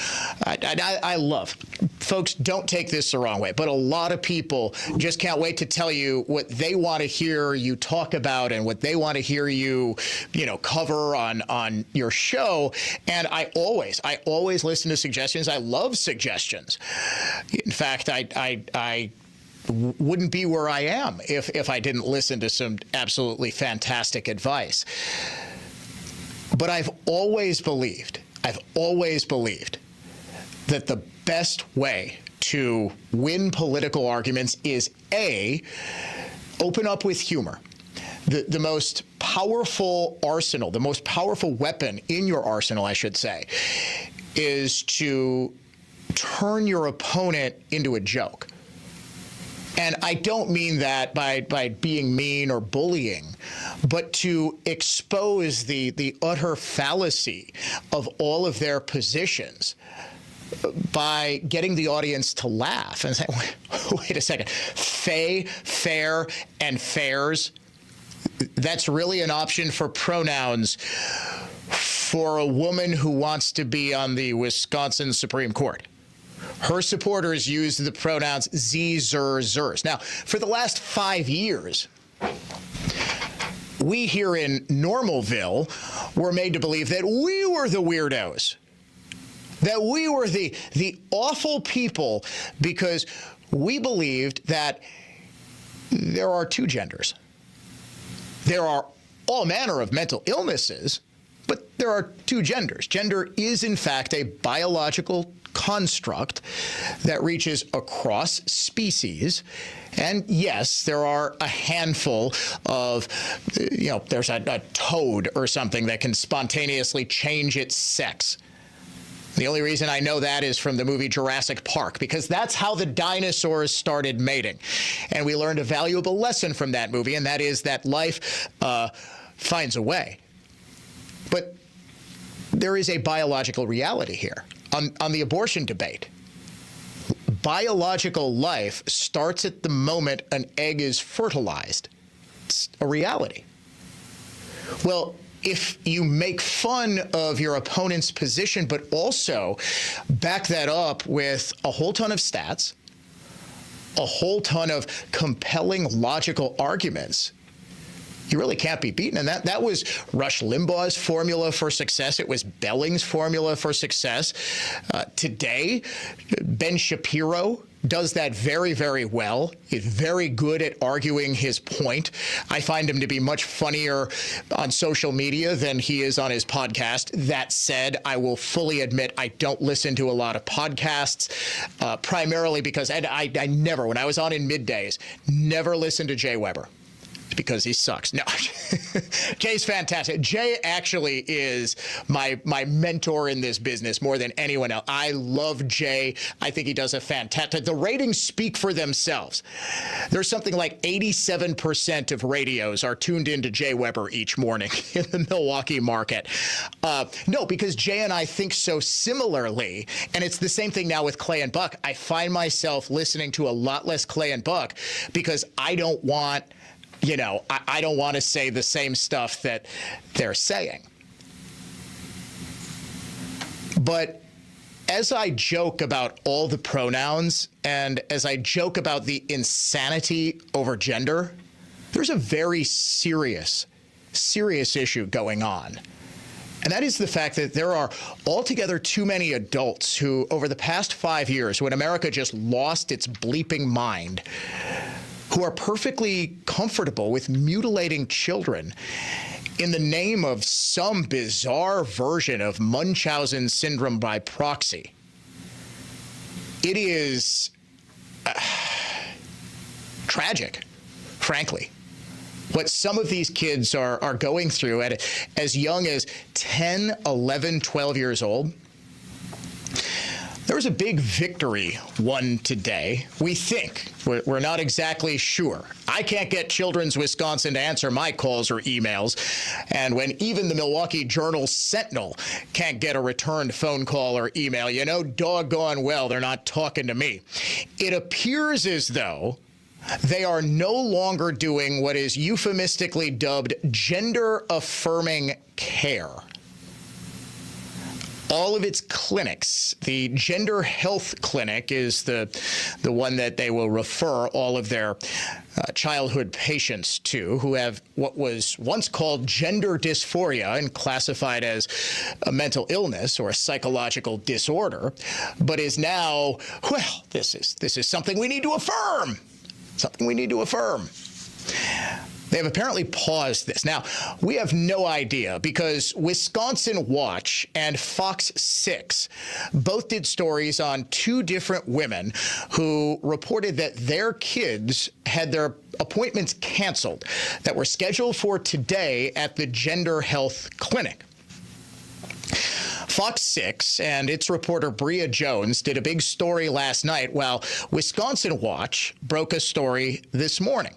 I love, folks, don't take this the wrong way, but a lot of people just can't wait to tell you what they want to hear you talk about and what they want to hear you, you know, cover on your show. And I always listen to suggestions. I love suggestions. In fact, I wouldn't be where I am if I didn't listen to some absolutely fantastic advice. But I've always believed that the best way to win political arguments is A, open up with humor. The most powerful arsenal, the most powerful weapon in your arsenal, I should say, is to turn your opponent into a joke. And I don't mean that by being mean or bullying, but to expose the utter fallacy of all of their positions by getting the audience to laugh and say, wait a second, fair, and fairs, that's really an option for pronouns for a woman who wants to be on the Wisconsin Supreme Court. Her supporters use the pronouns ze, zer, zers. Now, for the last 5 years, we here in Normalville were made to believe that we were the weirdos, that we were the awful people, because we believed that there are two genders. There are all manner of mental illnesses, but there are two genders. Gender is, in fact, a biological construct that reaches across species. And yes, there are a handful of, you know, there's a toad or something that can spontaneously change its sex. The only reason I know that is from the movie Jurassic Park, because that's how the dinosaurs started mating. And we learned a valuable lesson from that movie, and that is that life finds a way. But there is a biological reality here. On the abortion debate, biological life starts at the moment an egg is fertilized. It's a reality. Well, if you make fun of your opponent's position, but also back that up with a whole ton of stats, a whole ton of compelling logical arguments, you really can't be beaten. And that was Rush Limbaugh's formula for success. It was Belling's formula for success. Today, Ben Shapiro does that very, very well. He's very good at arguing his point. I find him to be much funnier on social media than he is on his podcast. That said, I will fully admit I don't listen to a lot of podcasts, primarily because I never, when I was on in middays, never listened to Jay Weber. Because he sucks. No, Jay's fantastic. Jay actually is my mentor in this business more than anyone else. I love Jay. I think he does a fantastic. The ratings speak for themselves. There's something like 87% of radios are tuned into Jay Weber each morning in the Milwaukee market. No, because Jay and I think so similarly, and it's the same thing now with Clay and Buck. I find myself listening to a lot less Clay and Buck because I don't want, you know, I don't want to say the same stuff that they're saying. But as I joke about all the pronouns and as I joke about the insanity over gender, there's a very serious issue going on. And that is the fact that there are altogether too many adults who, over the past 5 years, when America just lost its bleeping mind, who are perfectly comfortable with mutilating children in the name of some bizarre version of Munchausen syndrome by proxy. It is tragic, frankly, what some of these kids are going through at as young as 10, 11, 12 years old. There was a big victory won today, we think. We're not exactly sure. I can't get Children's Wisconsin to answer my calls or emails. And when even the Milwaukee Journal-Sentinel can't get a returned phone call or email, you know doggone well they're not talking to me. It appears as though they are no longer doing what is euphemistically dubbed gender-affirming care. All of its clinics, the Gender Health Clinic is the one that they will refer all of their childhood patients to, who have what was once called gender dysphoria and classified as a mental illness or a psychological disorder, but is now, well, this is something we need to affirm. Something we need to affirm. They have apparently paused this. Now, we have no idea because Wisconsin Watch and Fox 6 both did stories on two different women who reported that their kids had their appointments canceled that were scheduled for today at the Gender Health Clinic. Fox 6 and its reporter Bria Jones did a big story last night, while Wisconsin Watch broke a story this morning.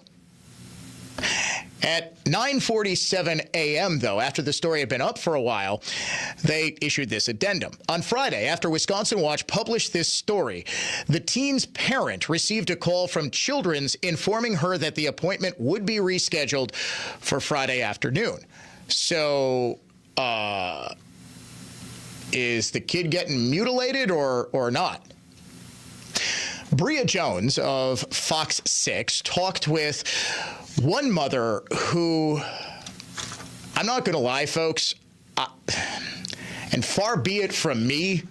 At 9:47 a.m., though, after the story had been up for a while, they issued this addendum. On Friday, after Wisconsin Watch published this story, the teen's parent received a call from Children's informing her that the appointment would be rescheduled for Friday afternoon. So, is the kid getting mutilated or not? Bria Jones of Fox 6 talked with one mother who, I'm not going to lie, folks, and far be it from me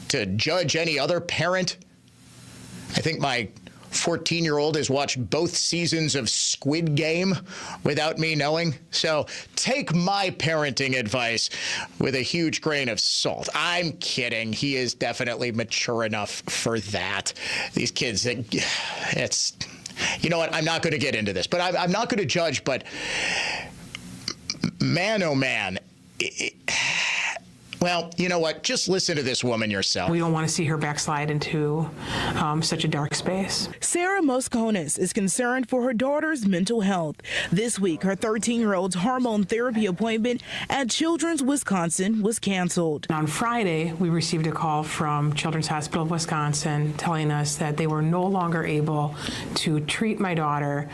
to judge any other parent. I think my 14-year-old has watched both seasons of Squid Game without me knowing. So take my parenting advice with a huge grain of salt. I'm kidding. He is definitely mature enough for that. These kids, it's, you know what? I'm not going to get into this, but I'm not going to judge, but man, oh man. Well, you know what? Just listen to this woman yourself. We don't want to see her backslide into such a dark space. Sarah Mosconis is concerned for her daughter's mental health. This week, her 13-year-old's hormone therapy appointment at Children's Wisconsin was canceled. On Friday, we received a call from Children's Hospital of Wisconsin telling us that they were no longer able to treat my daughter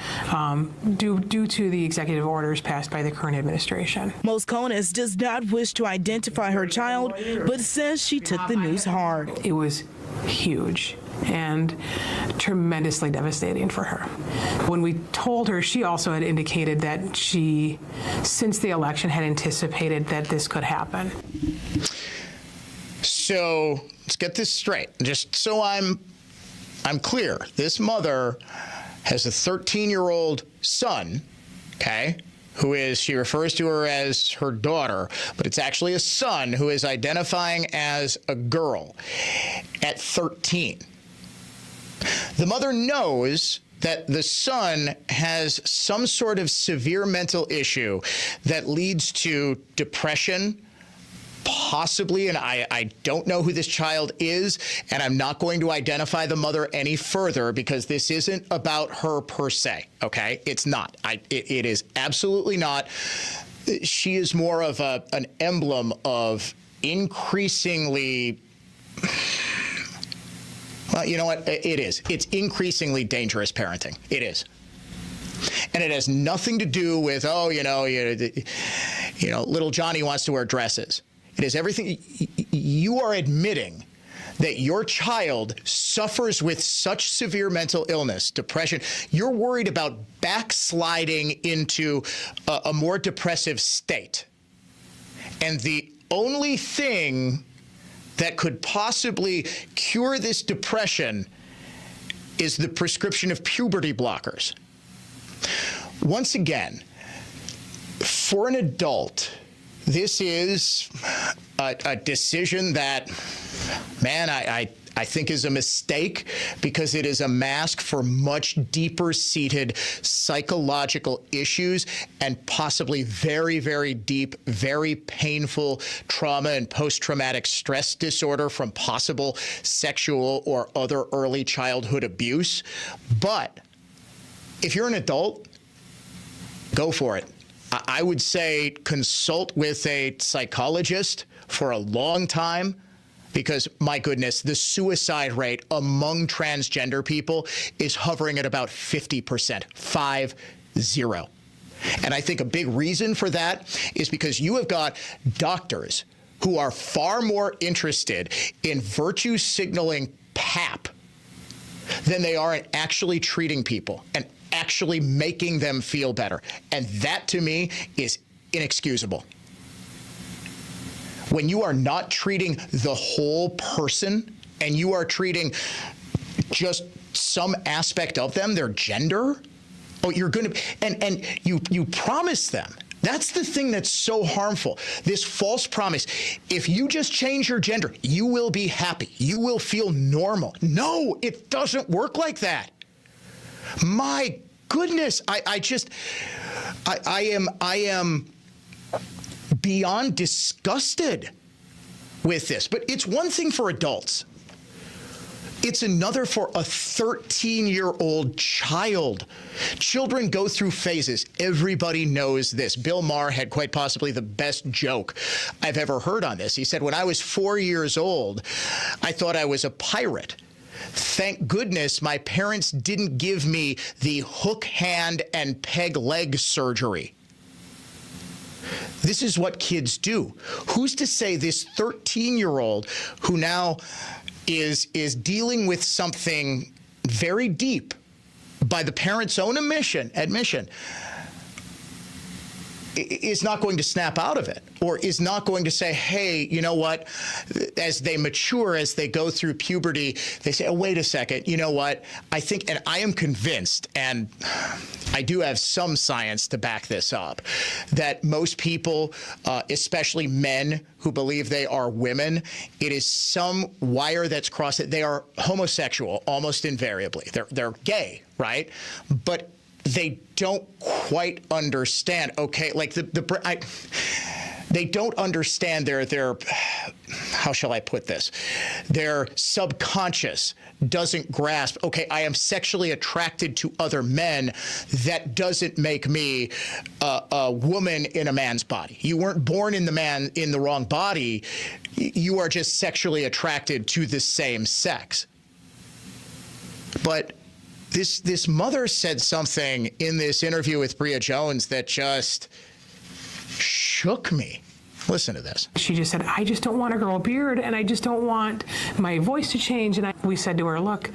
due to the executive orders passed by the current administration. Mosconis does not wish to identify her child, but says she took the news hard. It was huge and tremendously devastating for her. When we told her, she also had indicated that she, since the election, had anticipated that this could happen. So let's get this straight. Just so I'm clear, this mother has a 13-year-old son, okay, who is, she refers to her as her daughter, but it's actually a son who is identifying as a girl at 13. The mother knows that the son has some sort of severe mental issue that leads to depression, possibly, and I don't know who this child is, and I'm not going to identify the mother any further because this isn't about her per se, okay? It's not. It is absolutely not. She is more of an emblem of increasingly, well, you know what? It is. It's increasingly dangerous parenting. It is. And it has nothing to do with, little Johnny wants to wear dresses. It is everything. You are admitting that your child suffers with such severe mental illness, depression. You're worried about backsliding into a more depressive state. And the only thing that could possibly cure this depression is the prescription of puberty blockers. Once again, For an adult, this is a decision that, man, I think is a mistake because it is a mask for much deeper-seated psychological issues and possibly very, very deep, very painful trauma and post-traumatic stress disorder from possible sexual or other early childhood abuse. But if you're an adult, go for it. I would say consult with a psychologist for a long time. Because, my goodness, the suicide rate among transgender people is hovering at about 50%, 50. And I think a big reason for that is because you have got doctors who are far more interested in virtue signaling pap than they are in actually treating people and actually making them feel better. And that, to me, is inexcusable. When you are not treating the whole person and you are treating just some aspect of them, their gender, you're going to, and you promise them. That's the thing that's so harmful. This false promise. If you just change your gender, you will be happy. You will feel normal. No, it doesn't work like that. My goodness, I am beyond disgusted with this. But it's one thing for adults. It's another for a 13-year-old child. Children go through phases. Everybody knows this. Bill Maher had quite possibly the best joke I've ever heard on this. He said, when I was 4 years old, I thought I was a pirate. Thank goodness my parents didn't give me the hook hand and peg leg surgery. This is what kids do. Who's to say this 13-year-old who now is dealing with something very deep by the parents' own admission, is not going to snap out of it or is not going to say, hey, you know what, as they mature, as they go through puberty, they say, oh, wait a second, you know what, I think, and I am convinced, and I do have some science to back this up, that most people, especially men who believe they are women, it is some wire that's crossed it. They are homosexual almost invariably. They're gay, right? But they don't quite understand. Okay, like they don't understand their how shall I put this? Their subconscious doesn't grasp. Okay, I am sexually attracted to other men. That doesn't make me a woman in a man's body. You weren't born in the wrong body. You are just sexually attracted to the same sex. But this mother said something in this interview with Bria Jones that just shook me. Listen to this. She just said, I just don't want to grow a beard and I just don't want my voice to change. And we said to her, look,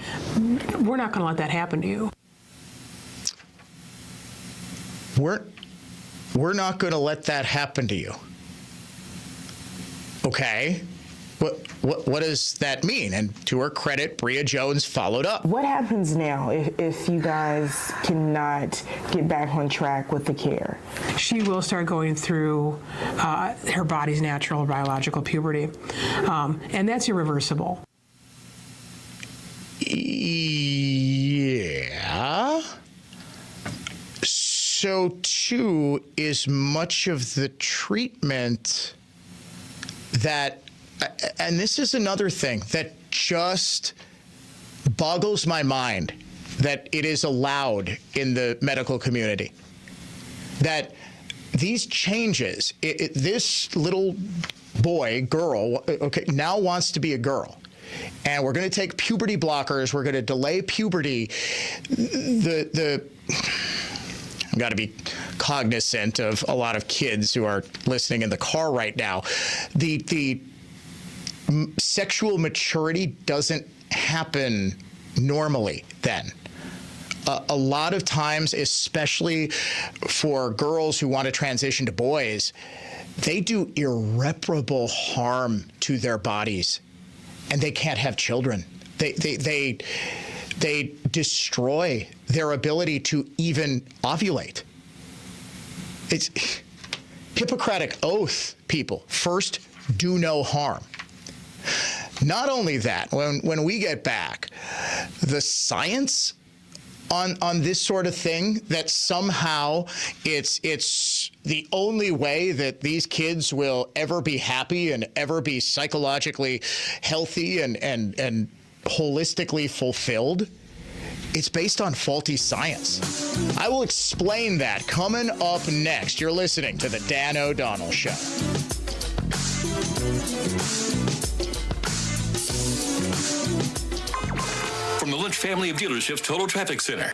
we're not going to let that happen to you. We're not going to let that happen to you. Okay. What does that mean? And to her credit, Bria Jones followed up. What happens now if you guys cannot get back on track with the care? She will start going through her body's natural biological puberty, and that's irreversible. Yeah. So, too, is much of the treatment that, and this is another thing that just boggles my mind, that it is allowed in the medical community, that these changes, this little boy, girl, okay, now wants to be a girl. And we're going to take puberty blockers. We're going to delay puberty. I've got to be cognizant of a lot of kids who are listening in the car right now. The sexual maturity doesn't happen normally then. A lot of times, especially for girls who want to transition to boys, they do irreparable harm to their bodies, and they can't have children. They destroy their ability to even ovulate. Hippocratic oath, people. First, do no harm. Not only that, when we get back, the science on this sort of thing, that somehow it's the only way that these kids will ever be happy and ever be psychologically healthy and holistically fulfilled. It's based on faulty science. I will explain that coming up next. You're listening to The Dan O'Donnell Show. From the Lynch family of dealerships Total Traffic Center.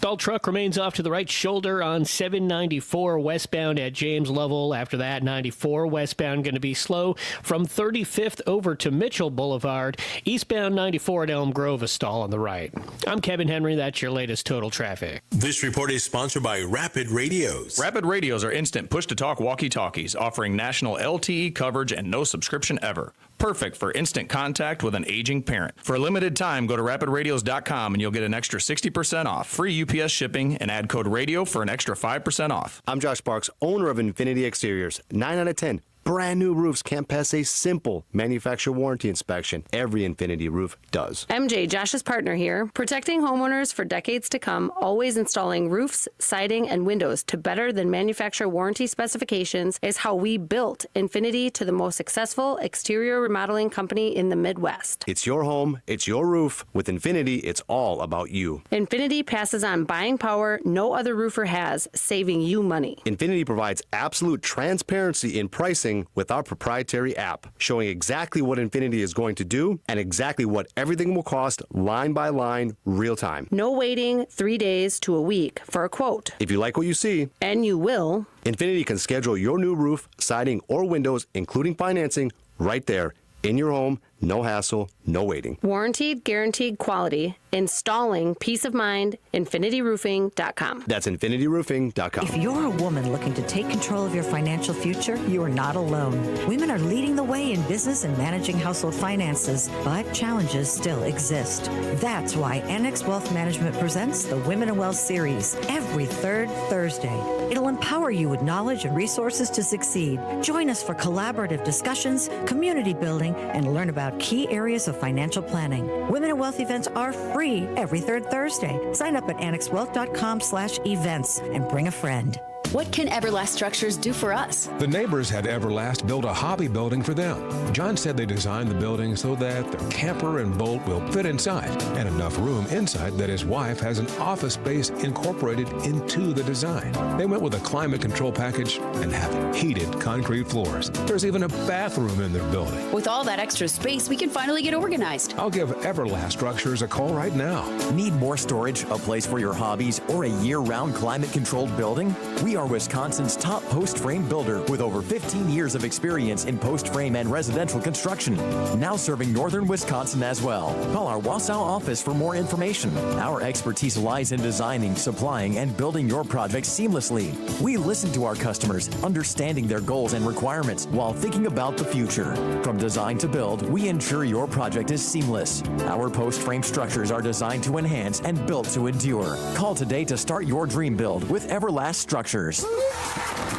Bell truck remains off to the right shoulder on 794 westbound at James Lovell. After that, 94 westbound going to be slow from 35th over to Mitchell Boulevard. Eastbound 94 at Elm Grove, a stall on the right. I'm Kevin Henry. That's your latest Total Traffic. This report is sponsored by Rapid Radios. Rapid Radios are instant push-to-talk walkie-talkies offering national LTE coverage and no subscription ever. Perfect for instant contact with an aging parent. For a limited time, go to rapidradios.com and you'll get an extra 60% off. Free UPS shipping and add code radio for an extra 5% off. I'm Josh Sparks, owner of Infinity Exteriors. 9 out of 10. Brand new roofs can't pass a simple manufacturer warranty inspection. Every Infinity roof does. MJ, Josh's partner here, protecting homeowners for decades to come, always installing roofs, siding, and windows to better than manufacturer warranty specifications is how we built Infinity to the most successful exterior remodeling company in the Midwest. It's your home, it's your roof. With Infinity, it's all about you. Infinity passes on buying power no other roofer has, saving you money. Infinity provides absolute transparency in pricing with our proprietary app, showing exactly what Infinity is going to do and exactly what everything will cost line by line, real time. No waiting 3 days to a week for a quote. If you like what you see, and you will, Infinity can schedule your new roof, siding, or windows, including financing, right there in your home. No hassle, no waiting. Warranted, guaranteed quality. Installing peace of mind. InfinityRoofing.com. That's InfinityRoofing.com. If you're a woman looking to take control of your financial future, you are not alone. Women are leading the way in business and managing household finances, but challenges still exist. That's why Annex Wealth Management presents the Women in Wealth series every third Thursday. It'll empower you with knowledge and resources to succeed. Join us for collaborative discussions, community building, and learn about key areas of financial planning. Women in Wealth events are free every third Thursday. Sign up at annexwealth.com/events and bring a friend. What can Everlast Structures do for us? The neighbors had Everlast build a hobby building for them. John said they designed the building so that the camper and boat will fit inside, and enough room inside that his wife has an office space incorporated into the design. They went with a climate control package and have heated concrete floors. There's even a bathroom in their building. With all that extra space, we can finally get organized. I'll give Everlast Structures a call right now. Need more storage, a place for your hobbies, or a year-round climate-controlled building? We are Wisconsin's top post-frame builder with over 15 years of experience in post-frame and residential construction. Now serving northern Wisconsin as well. Call our Wausau office for more information. Our expertise lies in designing, supplying, and building your projects seamlessly. We listen to our customers, understanding their goals and requirements while thinking about the future. From design to build, we ensure your project is seamless. Our post-frame structures are designed to enhance and built to endure. Call today to start your dream build with Everlast Structures.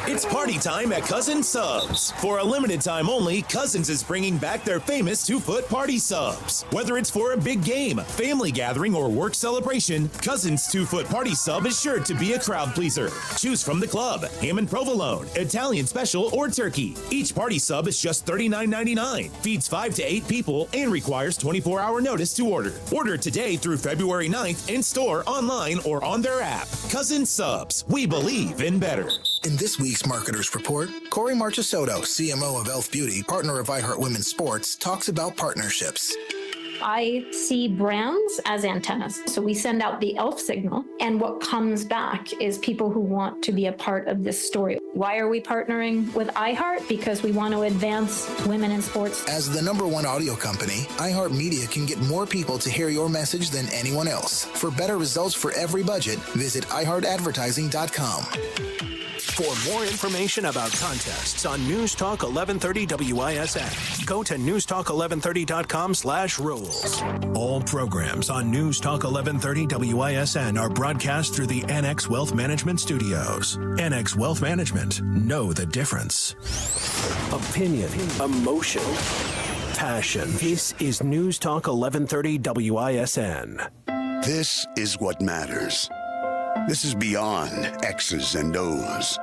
It's party time at Cousins Subs. For a limited time only, Cousins is bringing back their famous 2-foot party subs. Whether it's for a big game, family gathering, or work celebration, Cousins 2-foot party sub is sure to be a crowd pleaser. Choose from the club, ham and provolone, Italian special, or turkey. Each party sub is just $39.99, feeds 5 to 8 people, and requires 24-hour notice to order. Order today through February 9th in store, online, or on their app. Cousins Subs. We believe in better. In this week's Marketers Report, Corey Marchesotto, CMO of Elf Beauty, partner of iHeart Women's Sports, talks about partnerships. I see brands as antennas. So we send out the ELF signal, and what comes back is people who want to be a part of this story. Why are we partnering with iHeart? Because we want to advance women in sports. As the #1 audio company, iHeart Media can get more people to hear your message than anyone else. For better results for every budget, visit iHeartAdvertising.com. For more information about contests on News Talk 1130 WISN, go to newstalk1130.com/rules. All programs on News Talk 1130 WISN are broadcast through the NX Wealth Management Studios. NX Wealth Management. Know the difference. Opinion, emotion, passion. This is News Talk 1130 WISN. This is what matters. This is beyond X's and O's.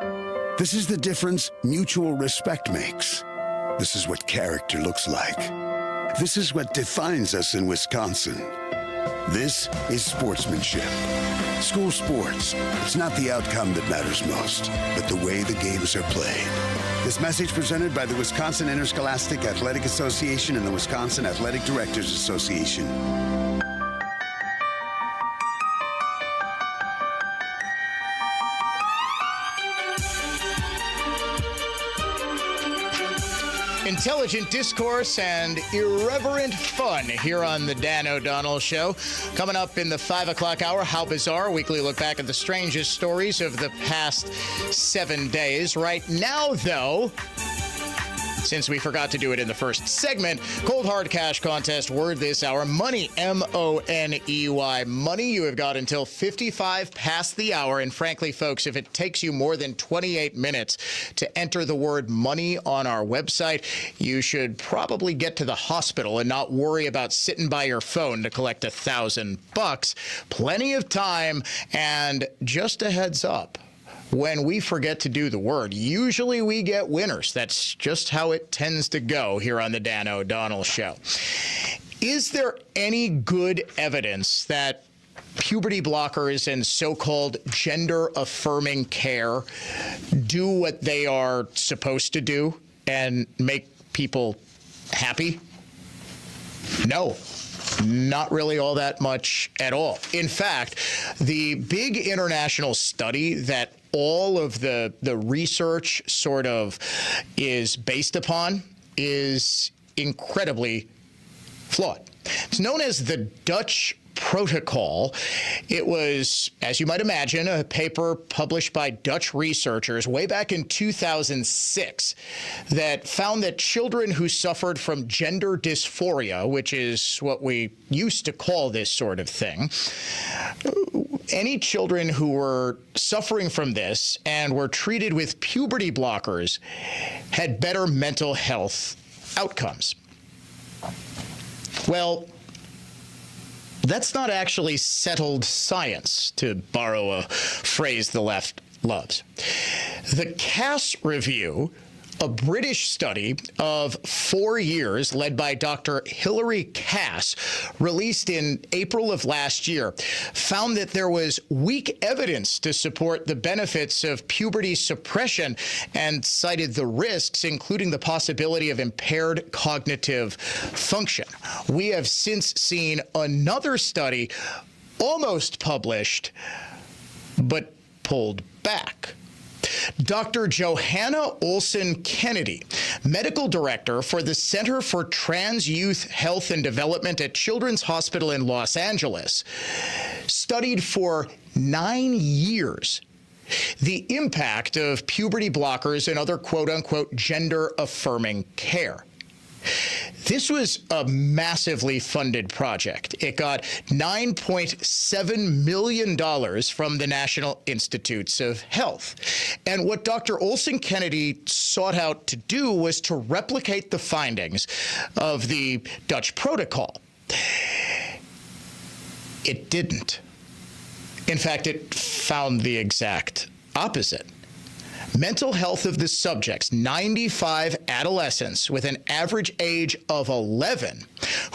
This is the difference mutual respect makes. This is what character looks like. This is what defines us in Wisconsin. This is sportsmanship. School sports. It's not the outcome that matters most, but the way the games are played. This message presented by the Wisconsin Interscholastic Athletic Association and the Wisconsin Athletic Directors Association. Intelligent discourse and irreverent fun here on the Dan O'Donnell Show. Coming up in the 5 o'clock hour, How Bizarre, a weekly look back at the strangest stories of the past 7 days. Right now, though, since we forgot to do it in the first segment, cold hard cash contest word this hour, money, M-O-N-E-Y, money. You have got until 55 past the hour. And frankly, folks, if it takes you more than 28 minutes to enter the word money on our website, you should probably get to the hospital and not worry about sitting by your phone to collect $1,000. Plenty of time. And just a heads up, when we forget to do the word, usually we get winners. That's just how it tends to go here on the Dan O'Donnell Show. Is there any good evidence that puberty blockers and so-called gender-affirming care do what they are supposed to do and make people happy? No. Not really all that much at all. In fact, the big international study that all of the research sort of is based upon is incredibly flawed. It's known as the Dutch Protocol. It was, as you might imagine, a paper published by Dutch researchers way back in 2006 that found that children who suffered from gender dysphoria, which is what we used to call this sort of thing, any children who were suffering from this and were treated with puberty blockers had better mental health outcomes. Well, that's not actually settled science, to borrow a phrase the left loves. The Cass Review, a British study of 4 years led by Dr. Hilary Cass, released in April of last year, found that there was weak evidence to support the benefits of puberty suppression and cited the risks, including the possibility of impaired cognitive function. We have since seen another study almost published, but pulled back. Dr. Johanna Olson-Kennedy, medical director for the Center for Trans Youth Health and Development at Children's Hospital in Los Angeles, studied for 9 years the impact of puberty blockers and other quote-unquote gender-affirming care. This was a massively funded project. It got $9.7 million from the National Institutes of Health. And what Dr. Olson-Kennedy sought out to do was to replicate the findings of the Dutch Protocol. It didn't. In fact, it found the exact opposite. Mental health of the subjects, 95 adolescents with an average age of 11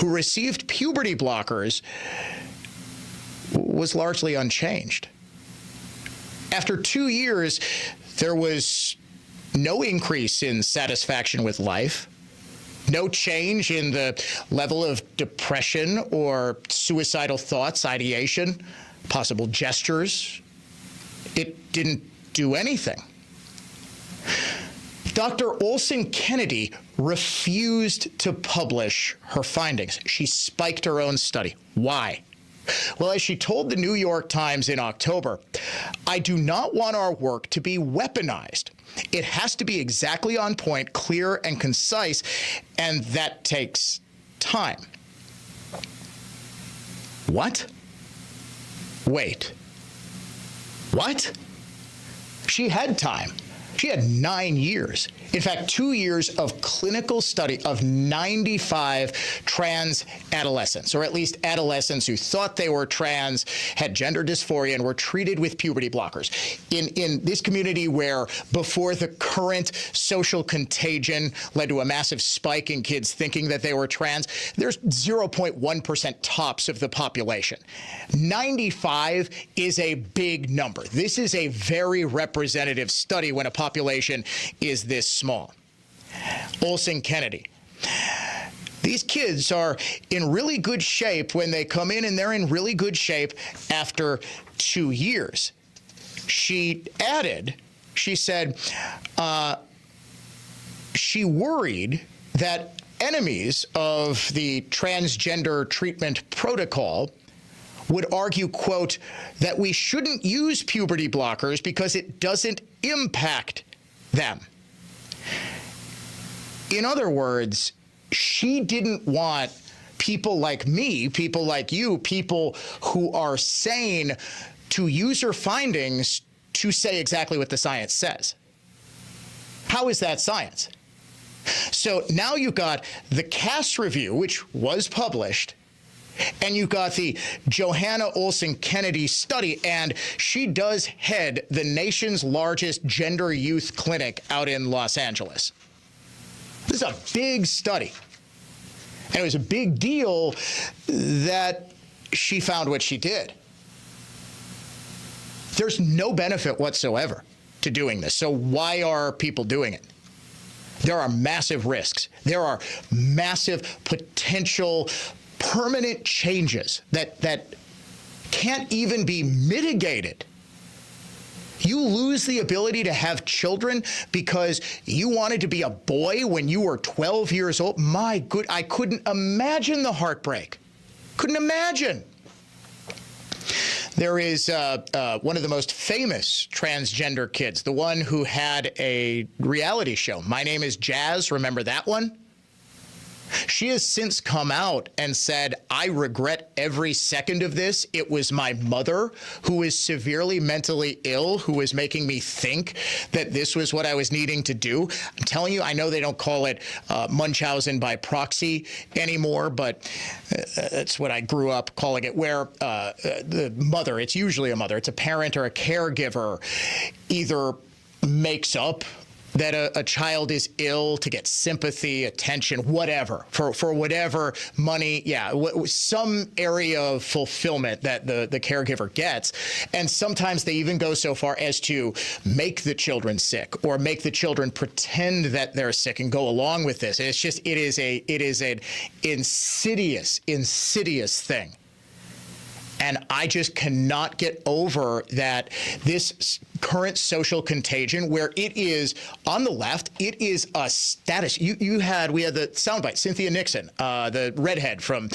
who received puberty blockers, was largely unchanged. After 2 years, there was no increase in satisfaction with life, no change in the level of depression or suicidal thoughts, ideation, possible gestures. It didn't do anything. Dr. Olson-Kennedy refused to publish her findings. She spiked her own study. Why? Well, as she told the New York Times in October, I do not want our work to be weaponized. It has to be exactly on point, clear, and concise, and that takes time. What? Wait. What? She had time. She had 9 years. In fact, 2 years of clinical study of 95 trans adolescents, or at least adolescents who thought they were trans, had gender dysphoria, and were treated with puberty blockers. In this community where before the current social contagion led to a massive spike in kids thinking that they were trans, there's 0.1% tops of the population. 95 is a big number. This is a very representative study when a population is this small. Olson Kennedy. These kids are in really good shape when they come in, and they're in really good shape after 2 years. She added, she said, she worried that enemies of the transgender treatment protocol would argue, quote, that we shouldn't use puberty blockers because it doesn't impact them. In other words, she didn't want people like me, people like you, people who are sane to use her findings to say exactly what the science says. How is that science? So now you've got the Cass review, which was published, and you've got the Johanna Olson Kennedy study, and she does head the nation's largest gender youth clinic out in Los Angeles. This is a big study. And it was a big deal that she found what she did. There's no benefit whatsoever to doing this. So why are people doing it? There are massive risks. There are massive potential permanent changes that can't even be mitigated. You lose the ability to have children because you wanted to be a boy when you were 12 years old. My good, I couldn't imagine the heartbreak. Couldn't imagine. There is one of the most famous transgender kids, the one who had a reality show. My Name is Jazz. Remember that one? She has since come out and said, I regret every second of this. It was my mother, who is severely mentally ill, who was making me think that this was what I was needing to do. I'm telling you, I know they don't call it Munchausen by proxy anymore, but that's what I grew up calling it, where the mother, it's usually a mother, it's a parent or a caregiver, either makes up that a child is ill to get sympathy, attention, whatever, for whatever money, some area of fulfillment that the caregiver gets. And sometimes they even go so far as to make the children sick or make the children pretend that they're sick and go along with this. And it's just, it is an insidious thing. And I just cannot get over that this current social contagion, where it is on the left, it is a status. We had the soundbite, Cynthia Nixon, the redhead from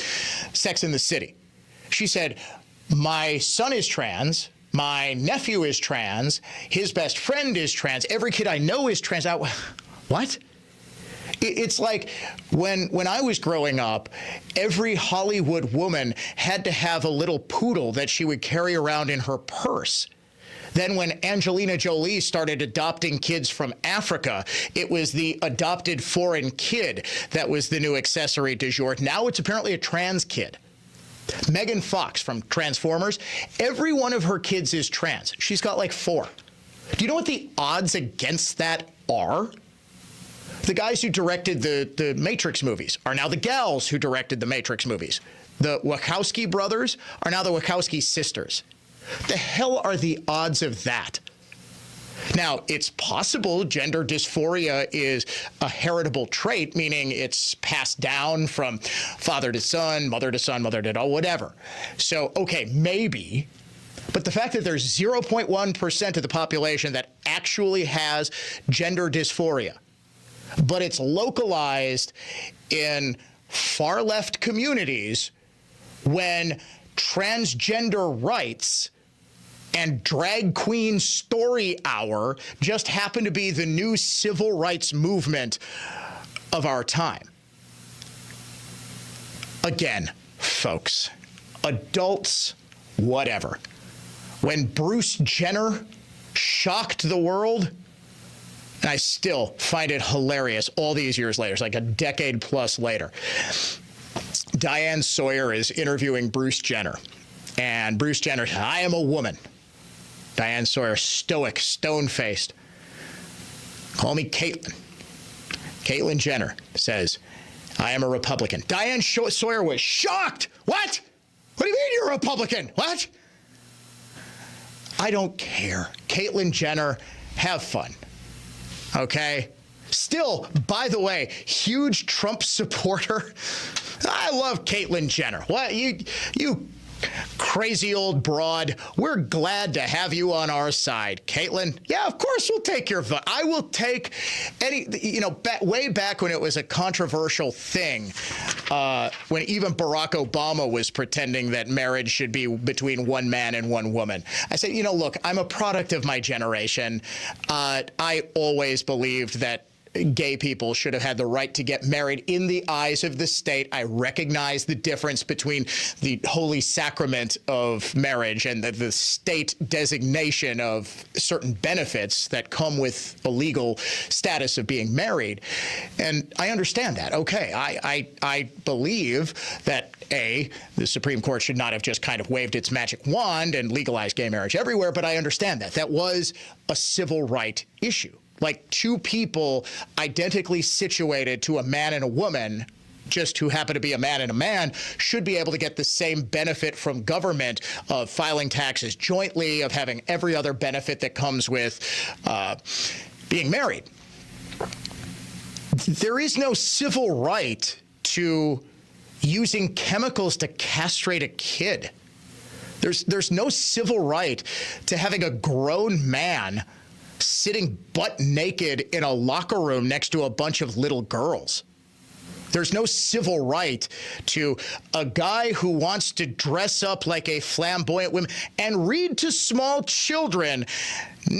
Sex and the City. She said, my son is trans, my nephew is trans, his best friend is trans, every kid I know is trans. What? It's like when I was growing up, every Hollywood woman had to have a little poodle that she would carry around in her purse. Then when Angelina Jolie started adopting kids from Africa, it was the adopted foreign kid that was the new accessory du jour. Now it's apparently a trans kid. Megan Fox from Transformers, every one of her kids is trans. She's got like 4. Do you know what the odds against that are? The guys who directed the Matrix movies are now the gals who directed the Matrix movies. The Wachowski brothers are now the Wachowski sisters. The hell are the odds of that? Now, it's possible gender dysphoria is a heritable trait, meaning it's passed down from father to son, mother to son, mother to daughter, whatever. So, okay, maybe. But the fact that there's 0.1% of the population that actually has gender dysphoria, but it's localized in far left communities when transgender rights and drag queen story hour just happen to be the new civil rights movement of our time. Again, folks, adults, whatever. When Bruce Jenner shocked the world, and I still find it hilarious all these years later, it's like a decade plus later, Diane Sawyer is interviewing Bruce Jenner, and Bruce Jenner says, "I am a woman." Diane Sawyer, stoic, stone-faced. "Call me Caitlyn." Caitlyn Jenner says, "I am a Republican." Diane Sawyer was shocked. What? What do you mean you're a Republican? What? I don't care. Caitlyn Jenner, have fun. Okay? Still, by the way, huge Trump supporter. I love Caitlyn Jenner. What? You crazy old broad. We're glad to have you on our side. Caitlyn, yeah, of course we'll take your vote. I will take any, way back when it was a controversial thing, when even Barack Obama was pretending that marriage should be between one man and one woman. I said, look, I'm a product of my generation. I always believed that gay people should have had the right to get married in the eyes of the state. I recognize the difference between the holy sacrament of marriage and the state designation of certain benefits that come with a legal status of being married. And I understand that. Okay, I believe that the Supreme Court should not have just kind of waved its magic wand and legalized gay marriage everywhere, but I understand that. That was a civil right issue. Like two people identically situated to a man and a woman, just who happen to be a man and a man, should be able to get the same benefit from government of filing taxes jointly, of having every other benefit that comes with being married. There is no civil right to using chemicals to castrate a kid. There's no civil right to having a grown man sitting butt naked in a locker room next to a bunch of little girls. There's no civil right to a guy who wants to dress up like a flamboyant woman and read to small children.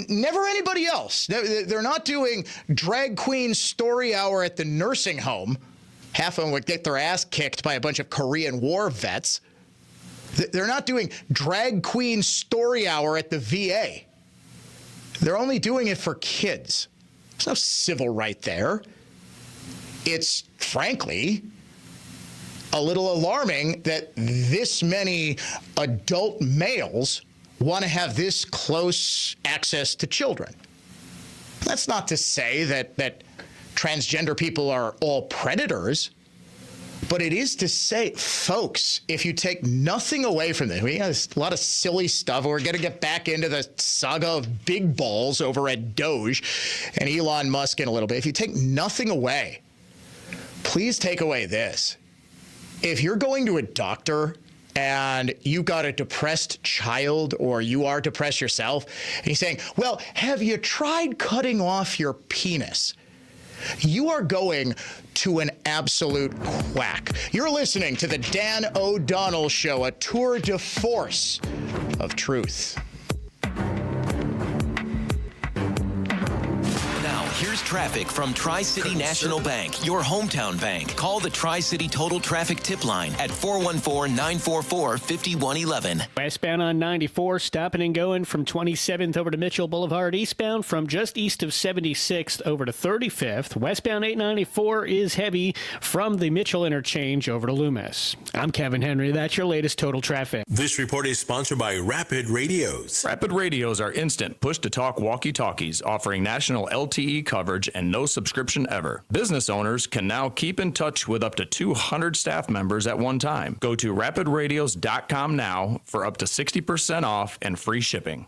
Never anybody else. They're not doing drag queen story hour at the nursing home. Half of them would get their ass kicked by a bunch of Korean War vets. They're not doing drag queen story hour at the VA. They're only doing it for kids. There's no civil right there. It's, frankly, a little alarming that this many adult males want to have this close access to children. That's not to say that transgender people are all predators, but it is to say, folks, if you take nothing away from this, we have a lot of silly stuff. We're going to get back into the saga of big balls over at Doge and Elon Musk in a little bit. If you take nothing away, please take away this. If you're going to a doctor and you got a depressed child or you are depressed yourself, and he's saying, well, have you tried cutting off your penis? You are going to an absolute quack. You're listening to the Dan O'Donnell Show, a tour de force of truth. Here's traffic from Tri-City National Bank, your hometown bank. Call the Tri-City Total Traffic Tip Line at 414-944-5111. Westbound on 94, stopping and going from 27th over to Mitchell Boulevard. Eastbound from just east of 76th over to 35th. Westbound 894 is heavy from the Mitchell interchange over to Loomis. I'm Kevin Henry. That's your latest total traffic. This report is sponsored by Rapid Radios. Rapid Radios are instant push-to-talk walkie-talkies offering national LTE coverage and no subscription ever. Business owners can now keep in touch with up to 200 staff members at one time. Go to rapidradios.com now for up to 60% off and free shipping.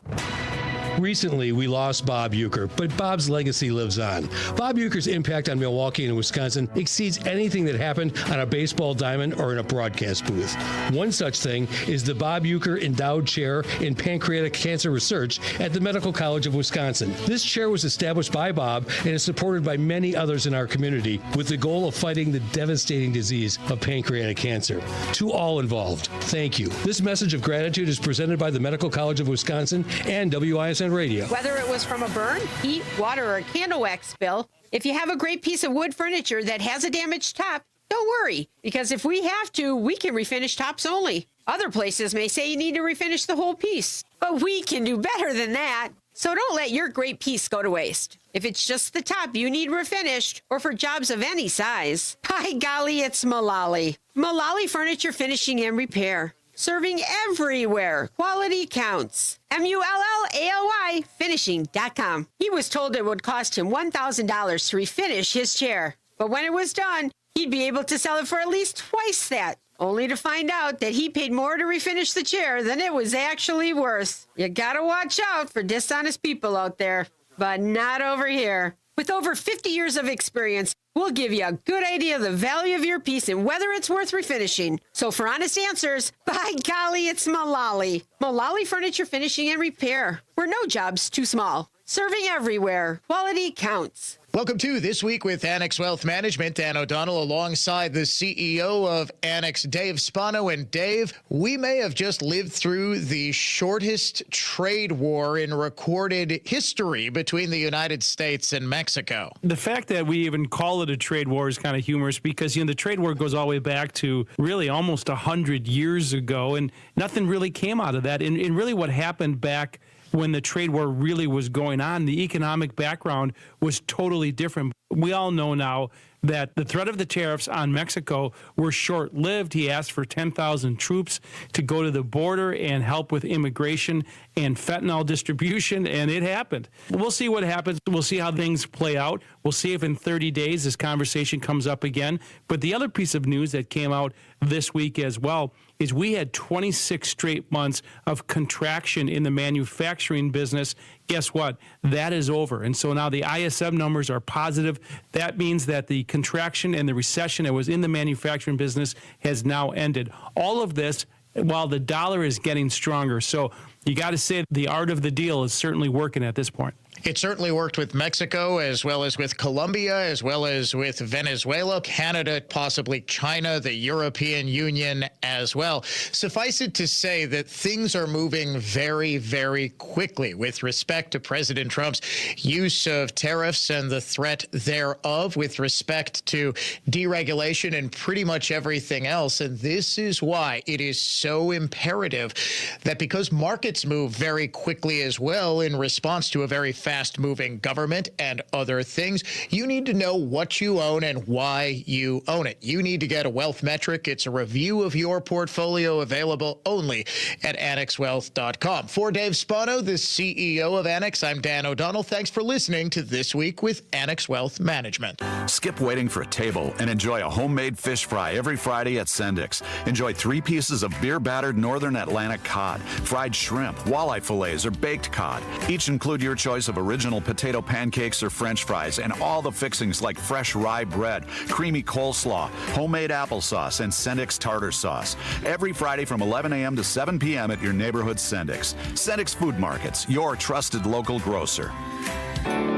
Recently, we lost Bob Uecker, but Bob's legacy lives on. Bob Uecker's impact on Milwaukee and Wisconsin exceeds anything that happened on a baseball diamond or in a broadcast booth. One such thing is the Bob Uecker Endowed Chair in Pancreatic Cancer Research at the Medical College of Wisconsin. This chair was established by Bob and is supported by many others in our community with the goal of fighting the devastating disease of pancreatic cancer. To all involved, thank you. This message of gratitude is presented by the Medical College of Wisconsin and WISN Radio. Whether it was from a burn, heat, water, or candle wax spill, if you have a great piece of wood furniture that has a damaged top, don't worry, because if we have to, we can refinish tops only. Other places may say you need to refinish the whole piece, but we can do better than that. So don't let your great piece go to waste. If it's just the top you need refinished, or for jobs of any size, by golly, it's Mullally. Mullally Furniture Finishing and Repair. Serving everywhere. Quality counts. MULLALY finishing.com. He was told it would cost him $1,000 to refinish his chair. But when it was done, he'd be able to sell it for at least twice that. Only to find out that he paid more to refinish the chair than it was actually worth. You gotta watch out for dishonest people out there. But not over here. With over 50 years of experience, we'll give you a good idea of the value of your piece and whether it's worth refinishing. So for honest answers, by golly, it's Mullally. Mullally Furniture Finishing and Repair. We're no job's too small. Serving everywhere. Quality counts. Welcome to This Week with Annex Wealth Management. Dan O'Donnell alongside the CEO of Annex, Dave Spano. And Dave, we may have just lived through the shortest trade war in recorded history between the United States and Mexico. The fact that we even call it a trade war is kind of humorous because, the trade war goes all the way back to really almost 100 years ago, and nothing really came out of that. And really what happened back when the trade war really was going on, the economic background was totally different. We all know now that the threat of the tariffs on Mexico were short-lived. He asked for 10,000 troops to go to the border and help with immigration and fentanyl distribution, and it happened. We'll see what happens. We'll see how things play out. We'll see if in 30 days this conversation comes up again. But the other piece of news that came out this week as well is we had 26 straight months of contraction in the manufacturing business. Guess what? That is over. And so now the ISM numbers are positive. That means that the contraction and the recession that was in the manufacturing business has now ended. All of this while the dollar is getting stronger. So you got to say the art of the deal is certainly working at this point. It certainly worked with Mexico, as well as with Colombia, as well as with Venezuela, Canada, possibly China, the European Union as well. Suffice it to say that things are moving very, very quickly with respect to President Trump's use of tariffs and the threat thereof with respect to deregulation and pretty much everything else. And this is why it is so imperative that because markets move very quickly as well in response to a very fast-moving government and other things, you need to know what you own and why you own it. You need to get a wealth metric. It's a review of your portfolio available only at annexwealth.com. For Dave Spano, the CEO of Annex, I'm Dan O'Donnell. Thanks for listening to This Week with Annex Wealth Management. Skip waiting for a table and enjoy a homemade fish fry every Friday at Sendik's. Enjoy 3 pieces of beer-battered Northern Atlantic cod, fried shrimp, walleye fillets, or baked cod. Each include your choice of original potato pancakes or French fries and all the fixings like fresh rye bread, creamy coleslaw, homemade applesauce, and Sendik's tartar sauce. Every Friday from 11 a.m. to 7 p.m. at your neighborhood Sendik's. Sendik's Food Markets, your trusted local grocer.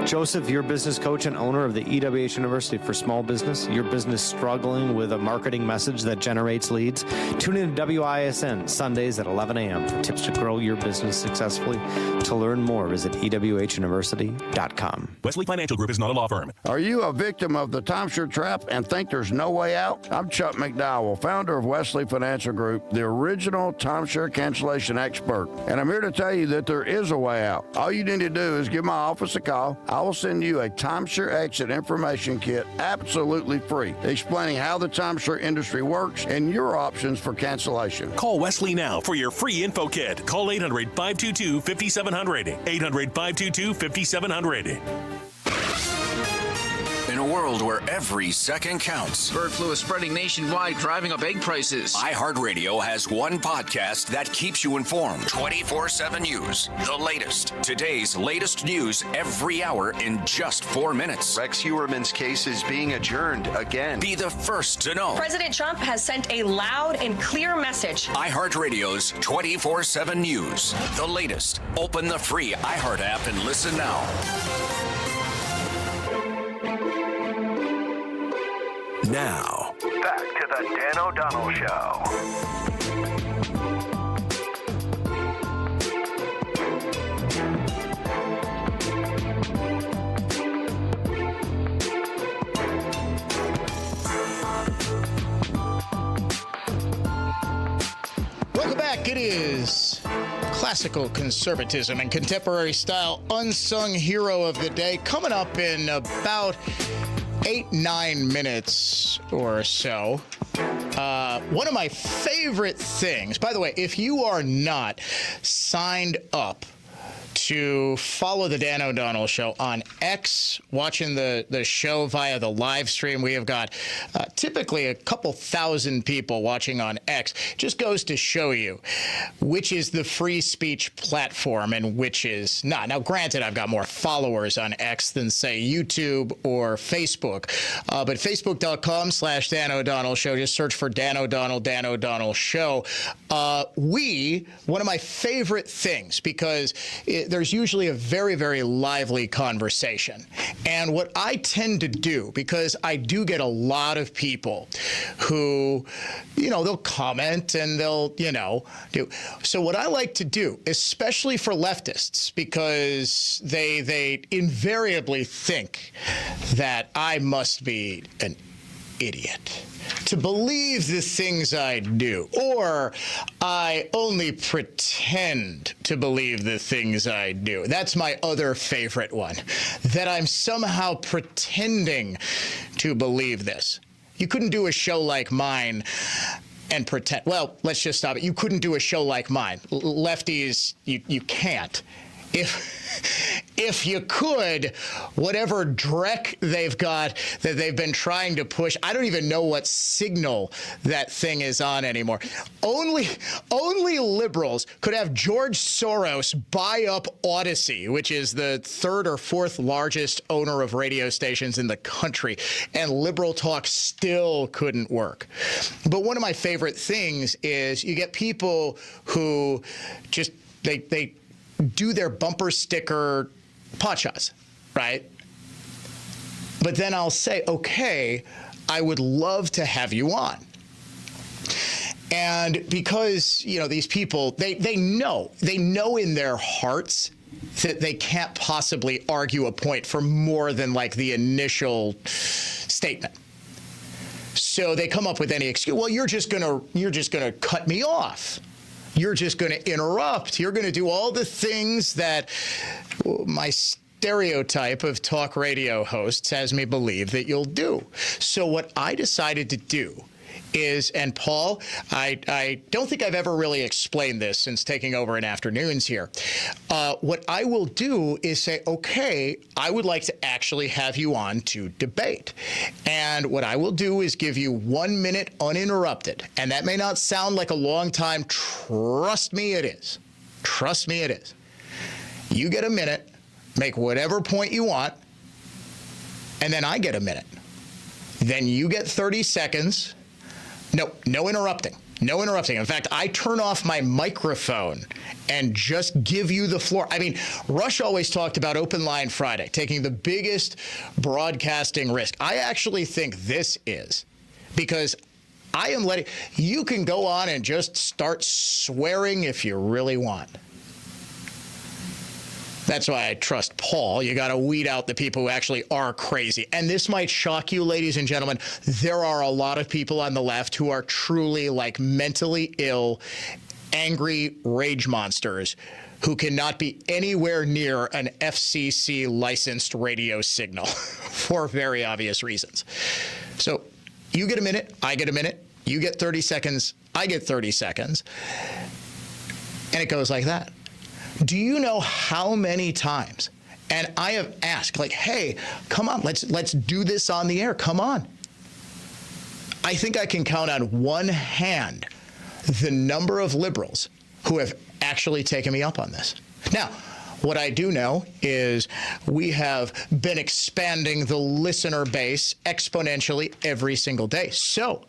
Joseph, your business coach and owner of the EWH University for Small Business. Your business struggling with a marketing message that generates leads? Tune in to WISN Sundays at 11 a.m. for tips to grow your business successfully. To learn more, visit EWHUniversity.com. Wesley Financial Group is not a law firm. Are you a victim of the timeshare trap and think there's no way out? I'm Chuck McDowell, founder of Wesley Financial Group, the original timeshare cancellation expert. And I'm here to tell you that there is a way out. All you need to do is give my office a call. I will send you a timeshare exit information kit absolutely free, explaining how the timeshare industry works and your options for cancellation. Call Wesley now for your free info kit. Call 800-522-5700. 800-522-5700. In a world where every second counts. Bird flu is spreading nationwide, driving up egg prices. iHeartRadio has one podcast that keeps you informed. 24/7 News. The latest. Today's latest news every hour in just 4 minutes. Rex Heuermann's case is being adjourned again. Be the first to know. President Trump has sent a loud and clear message. iHeartRadio's 24/7 News. The latest. Open the free iHeart app and listen now. Now, back to the Dan O'Donnell Show. Welcome back. It is classical conservatism and contemporary style unsung hero of the day coming up in about 8-9 minutes or so. One of my favorite things, by the way, if you are not signed up to follow the Dan O'Donnell Show on X, watching the show via the live stream. We have got typically a couple thousand people watching on X. Just goes to show you which is the free speech platform and which is not. Now, granted, I've got more followers on X than, say, YouTube or Facebook. But Facebook.com/Dan O'Donnell Show. Just search for Dan O'Donnell Show. One of my favorite things, because there's usually a very, very lively conversation. And what I tend to do, because I do get a lot of people who, they'll comment and they'll, do. So what I like to do, especially for leftists, because they invariably think that I must be an idiot to believe the things I do, or I only pretend to believe the things I do. That's my other favorite one, that I'm somehow pretending to believe this. You couldn't do a show like mine and pretend. Well, let's just stop it. You couldn't do a show like mine. Lefties, you can't. If you could, whatever dreck they've got that they've been trying to push, I don't even know what signal that thing is on anymore. Only liberals could have George Soros buy up Odyssey, which is the third or fourth largest owner of radio stations in the country, and liberal talk still couldn't work. But one of my favorite things is you get people who just, they do their bumper sticker pot shots, right? But then I'll say, okay, I would love to have you on. And because, these people, they know in their hearts that they can't possibly argue a point for more than like the initial statement. So they come up with any excuse. Well, you're just gonna cut me off. You're just going to interrupt. You're going to do all the things that my stereotype of talk radio hosts has me believe that you'll do. So what I decided to do is, and Paul, I don't think I've ever really explained this since taking over in afternoons here. What I will do is say, okay, I would like to actually have you on to debate. And what I will do is give you 1 minute uninterrupted. And that may not sound like a long time. Trust me, it is. Trust me, it is. You get a minute, make whatever point you want, and then I get a minute. Then you get 30 seconds. No interrupting. No interrupting. In fact, I turn off my microphone and just give you the floor. I mean, Rush always talked about Open Line Friday, taking the biggest broadcasting risk. I actually think this is, because I am letting, you can go on and just start swearing if you really want. That's why I trust Paul. You got to weed out the people who actually are crazy. And this might shock you, ladies and gentlemen. There are a lot of people on the left who are truly like mentally ill, angry rage monsters who cannot be anywhere near an FCC licensed radio signal for very obvious reasons. So you get a minute, I get a minute, you get 30 seconds, I get 30 seconds. And it goes like that. Do you know how many times, And I have asked, like, hey, come on, let's do this on the air. Come on. I think I can count on one hand the number of liberals who have actually taken me up on this. Now, what I do know is we have been expanding the listener base exponentially every single day. So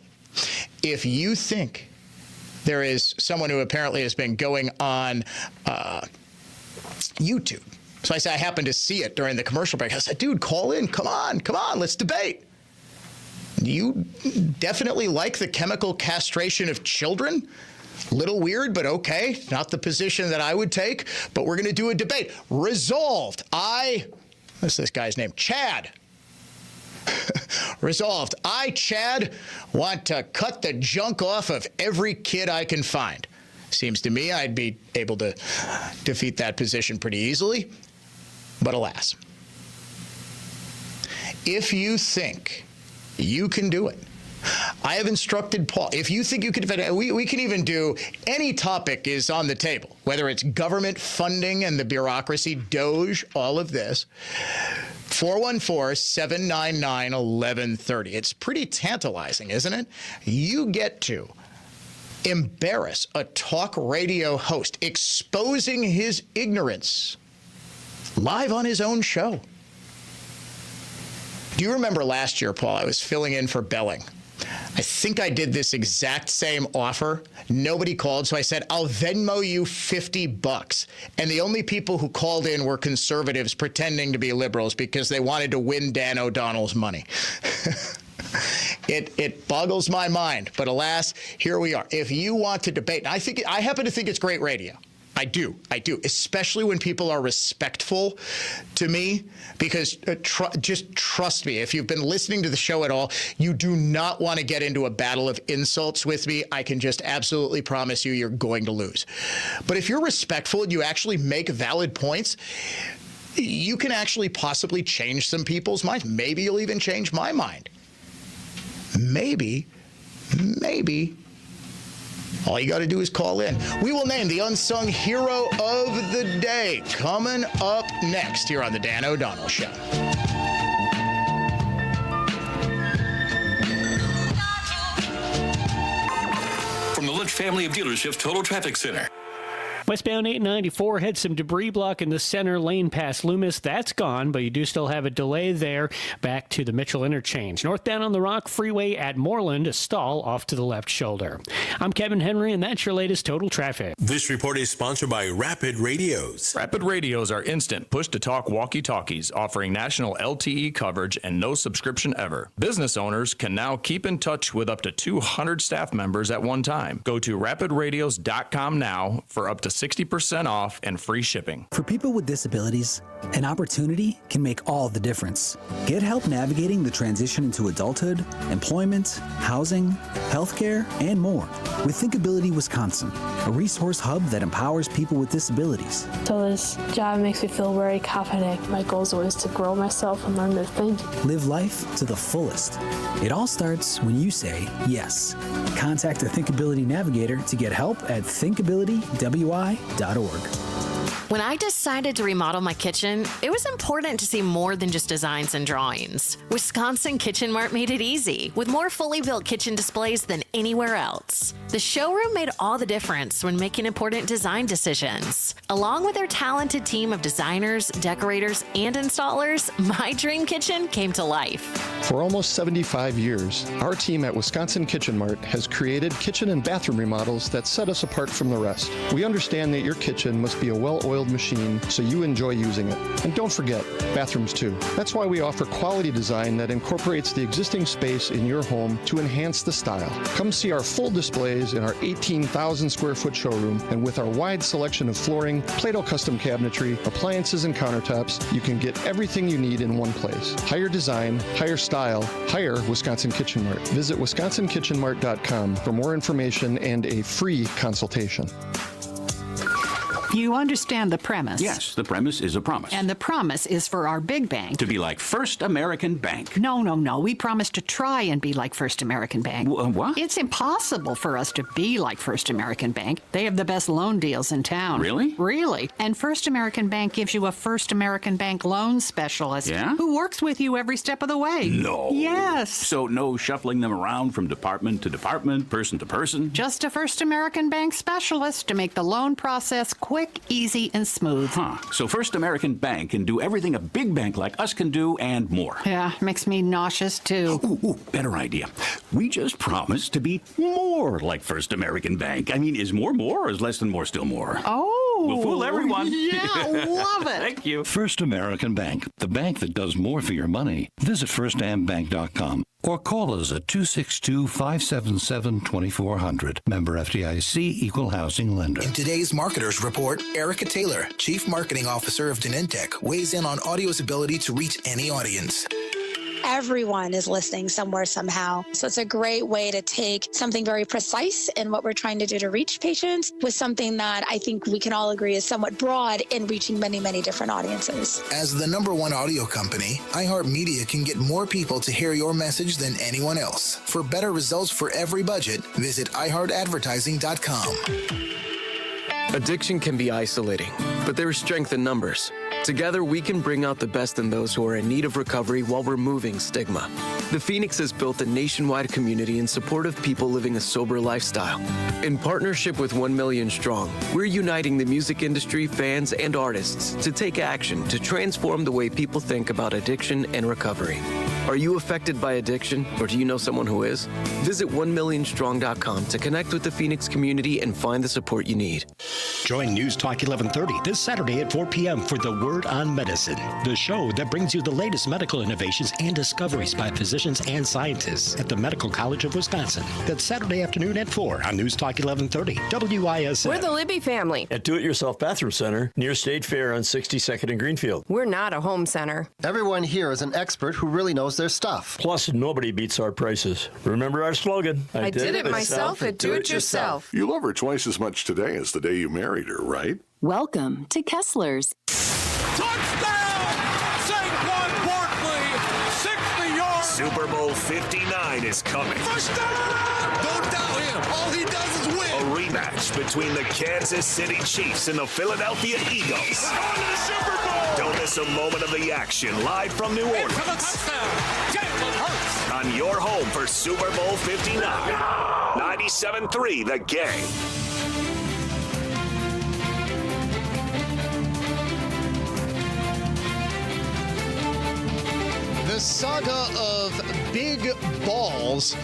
if you think there is someone who apparently has been going on YouTube. So I said, I happened to see it during the commercial break. I said, dude, call in. Come on, let's debate. You definitely like the chemical castration of children? Little weird, but okay. Not the position that I would take, but we're going to do a debate. Resolved. What's this guy's name? Chad. Resolved. I, Chad, want to cut the junk off of every kid I can find. Seems to me I'd be able to defeat that position pretty easily. But alas, if you think you can do it, I have instructed Paul, if you think you can defend it, we can even do any topic is on the table, whether it's government funding and the bureaucracy, DOGE, all of this. 414-799-1130. It's pretty tantalizing, isn't it? You get to embarrass a talk radio host, exposing his ignorance live on his own show. Do you remember last year, Paul, I was filling in for Belling. I think I did this exact same offer. Nobody called, so I said, I'll Venmo you $50. And the only people who called in were conservatives pretending to be liberals because they wanted to win Dan O'Donnell's money. It boggles my mind, but alas, here we are. If you want to debate, I happen to think it's great radio. I do, especially when people are respectful to me, because just trust me, if you've been listening to the show at all, you do not want to get into a battle of insults with me. I can just absolutely promise you you're going to lose. But if you're respectful and you actually make valid points, you can actually possibly change some people's minds. Maybe you'll even change my mind. Maybe. All you got to do is call in. We will name the unsung hero of the day coming up next here on the Dan O'Donnell Show. From the Lynch family of dealerships Total Traffic Center. Westbound 894 had some debris blocking the center lane past Loomis. That's gone, but you do still have a delay there back to the Mitchell interchange. Northbound on the Rock Freeway at Moreland, a stall off to the left shoulder. I'm Kevin Henry, and that's your latest Total Traffic. This report is sponsored by Rapid Radios. Rapid Radios are instant push-to-talk walkie-talkies offering national LTE coverage and no subscription ever. Business owners can now keep in touch with up to 200 staff members at one time. Go to rapidradios.com now for up to 60% off and free shipping. For people with disabilities, an opportunity can make all the difference. Get help navigating the transition into adulthood, employment, housing, healthcare, and more with Thinkability Wisconsin, a resource hub that empowers people with disabilities. So this job makes me feel very confident. My goal is always to grow myself and learn new things. Live life to the fullest. It all starts when you say yes. Contact a Thinkability Navigator to get help at thinkabilitywi.org. When I decided to remodel my kitchen, it was important to see more than just designs and drawings. Wisconsin Kitchen Mart made it easy, with more fully built kitchen displays than anywhere else. The showroom made all the difference when making important design decisions. Along with their talented team of designers, decorators, and installers, my dream kitchen came to life. For almost 75 years, our team at Wisconsin Kitchen Mart has created kitchen and bathroom remodels that set us apart from the rest. We understand that your kitchen must be a well-oiled machine so you enjoy using it. And don't forget, bathrooms too. That's why we offer quality design that incorporates the existing space in your home to enhance the style. Come see our full displays in our 18,000 square foot showroom, and with our wide selection of flooring, Play-Doh custom cabinetry, appliances, and countertops, you can get everything you need in one place. Higher design, higher style, higher Wisconsin Kitchen Mart. Visit wisconsinkitchenmart.com for more information and a free consultation. You understand the premise? Yes, the premise is a promise. And the promise is for our big bank to be like First American Bank. No. We promise to try and be like First American Bank. What? It's impossible for us to be like First American Bank. They have the best loan deals in town. Really? Really. And First American Bank gives you a First American Bank loan specialist who works with you every step of the way. No. Yes. So no shuffling them around from department to department, person to person? Just a First American Bank specialist to make the loan process quick, easy, and smooth. So First American Bank can do everything a big bank like us can do and more. Yeah, makes me nauseous too. Ooh, better idea. We just promise to be more like First American Bank. I mean, is more or is less than more still more? Oh. We'll fool everyone. Yeah, love it. Thank you. First American Bank, the bank that does more for your money. Visit firstambank.com or call us at 262-577-2400. Member FDIC, Equal Housing Lender. In today's Marketers Report, Erica Taylor, Chief Marketing Officer of Genentech, weighs in on audio's ability to reach any audience. Everyone is listening somewhere, somehow. So it's a great way to take something very precise in what we're trying to do to reach patients with something that I think we can all agree is somewhat broad in reaching many, many different audiences. As the #1 audio company, iHeartMedia can get more people to hear your message than anyone else. For better results for every budget, visit iHeartAdvertising.com. Addiction can be isolating, but there is strength in numbers. Together, we can bring out the best in those who are in need of recovery while removing stigma. The Phoenix has built a nationwide community in support of people living a sober lifestyle. In partnership with 1 Million Strong, we're uniting the music industry, fans, and artists to take action to transform the way people think about addiction and recovery. Are you affected by addiction, or do you know someone who is? Visit 1millionstrong.com to connect with the Phoenix community and find the support you need. Join News Talk 1130 this Saturday at 4 p.m. for The Word on Medicine, the show that brings you the latest medical innovations and discoveries by physicians and scientists at the Medical College of Wisconsin. That's Saturday afternoon at 4 on News Talk 1130, WISN. We're the Libby family. At Do-It-Yourself Bathroom Center near State Fair on 62nd and Greenfield. We're not a home center. Everyone here is an expert who really knows their stuff. Plus, nobody beats our prices. Remember our slogan, I did it myself at Do-It-Yourself. You love her twice as much today as the day you married her, right? Welcome to Kessler's. Touchdown! Saquon Barkley, 60 yards. Super Bowl 59 is coming. First down! Don't doubt him. All he does is win. A rematch between the Kansas City Chiefs and the Philadelphia Eagles. We're going to the Super Bowl. Don't miss a moment of the action live from New Orleans. For the touchdown, Jalen Hurts. On your home for Super Bowl 59. 97.3 The Game. The saga of big balls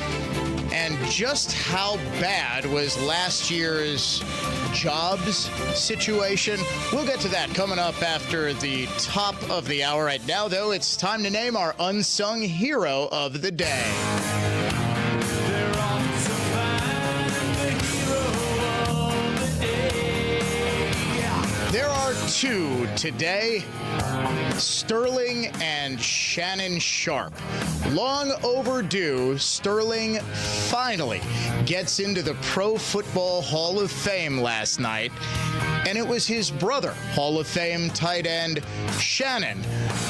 and just how bad was last year's jobs situation. We'll get to that coming up after the top of the hour. Right now, though, it's time to name our unsung hero of the day. There are two today, Sterling and Shannon Sharpe. Long overdue, Sterling finally gets into the Pro Football Hall of Fame last night, and it was his brother, Hall of Fame tight end Shannon,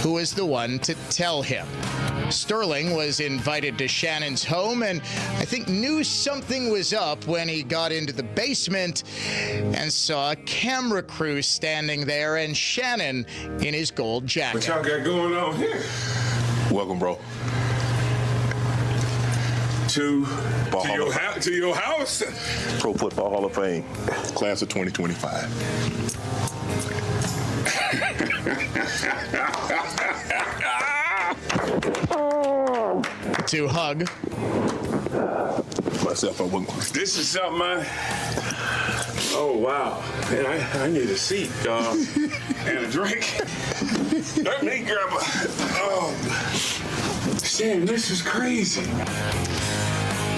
who was the one to tell him. Sterling was invited to Shannon's home and I think knew something was up when he got into the basement and saw a camera crew standing there and Shannon in his gold jacket. What y'all got going on here? Welcome, bro. To your house? Pro Football Hall of Fame, class of 2025. To hug. Myself, this is something oh, wow. Man, I need a seat and a drink. Let me grab Sam, this is crazy.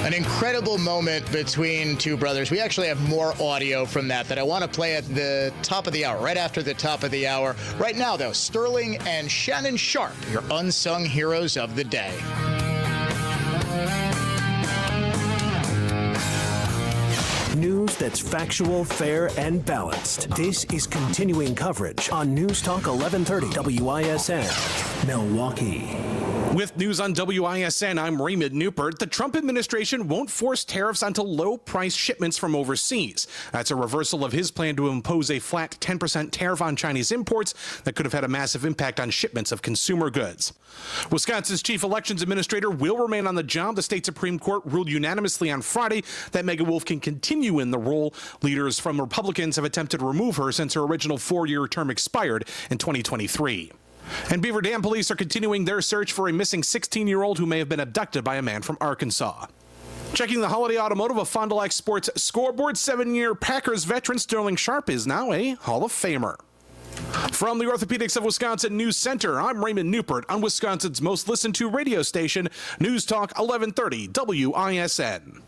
An incredible moment between two brothers. We actually have more audio from that I want to play at the top of the hour, right after the top of the hour. Right now, though, Sterling and Shannon Sharpe, your unsung heroes of the day. News that's factual, fair, and balanced. This is continuing coverage on News Talk 1130 WISN, Milwaukee. With news on WISN, I'm Raymond Newport. The Trump administration won't force tariffs onto low-price shipments from overseas. That's a reversal of his plan to impose a flat 10% tariff on Chinese imports that could have had a massive impact on shipments of consumer goods. Wisconsin's chief elections administrator will remain on the job. The state Supreme Court ruled unanimously on Friday that Megan Wolf can continue in the role. Leaders from Republicans have attempted to remove her since her original 4-year term expired in 2023. And Beaver Dam police are continuing their search for a missing 16-year-old who may have been abducted by a man from Arkansas. Checking the holiday automotive of Fond du Lac Sports scoreboard, 7-year Packers veteran Sterling Sharp is now a Hall of Famer. From the Orthopedics of Wisconsin News Center, I'm Raymond Newport on Wisconsin's most listened to radio station, News Talk 1130 WISN.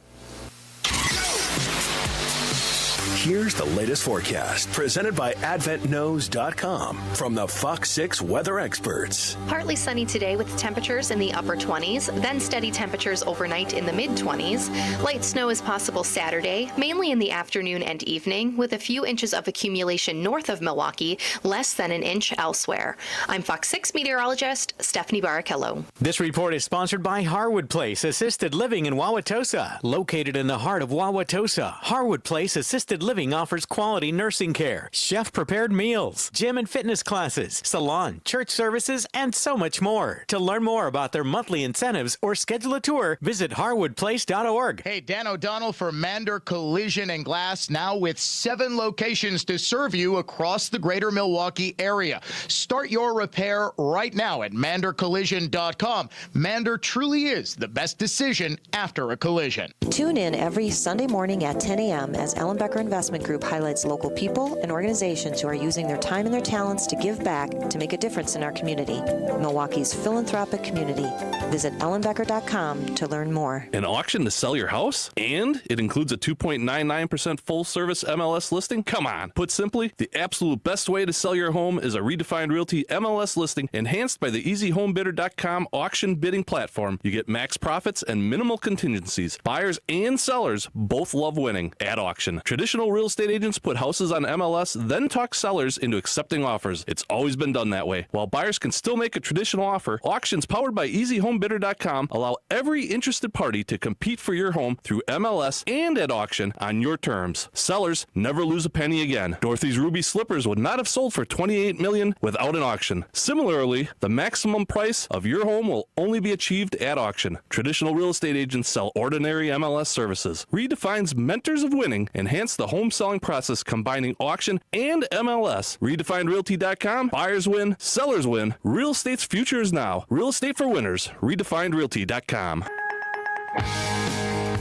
Here's the latest forecast presented by AdventKnows.com from the Fox 6 weather experts. Partly sunny today with temperatures in the upper 20s, then steady temperatures overnight in the mid-20s. Light snow is possible Saturday, mainly in the afternoon and evening, with a few inches of accumulation north of Milwaukee, less than an inch elsewhere. I'm Fox 6 meteorologist Stephanie Barrichello. This report is sponsored by Harwood Place Assisted Living in Wauwatosa. Located in the heart of Wauwatosa, Harwood Place Assisted Living offers quality nursing care, chef-prepared meals, gym and fitness classes, salon, church services, and so much more. To learn more about their monthly incentives or schedule a tour, visit harwoodplace.org. Hey, Dan O'Donnell for Mander Collision and Glass, now with 7 locations to serve you across the greater Milwaukee area. Start your repair right now at mandercollision.com. Mander truly is the best decision after a collision. Tune in every Sunday morning at 10 a.m. as Ellenbecker Investment Group highlights local people and organizations who are using their time and their talents to give back to make a difference in our community. Milwaukee's philanthropic community. Visit ellenbecker.com to learn more. An auction to sell your house? And it includes a 2.99% full-service MLS listing? Come on. Put simply, the absolute best way to sell your home is a Redefined Realty MLS listing enhanced by the EasyHomeBidder.com auction bidding platform. You get max profits and minimal contingencies. Buyers and sellers both love winning at auction. Traditional real estate agents put houses on MLS, then talk sellers into accepting offers. It's always been done that way. While buyers can still make a traditional offer, auctions powered by EasyHomeBidder.com allow every interested party to compete for your home through MLS and at auction on your terms. Sellers never lose a penny again. Dorothy's Ruby Slippers would not have sold for $28 million without an auction. Similarly, the maximum price of your home will only be achieved at auction. Traditional real estate agents sell ordinary MLS services. Redefines mentors of winning, enhance the home selling process combining auction and MLS. RedefinedRealty.com. Buyers win, sellers win. Real estate's future is now. Real estate for winners. RedefinedRealty.com.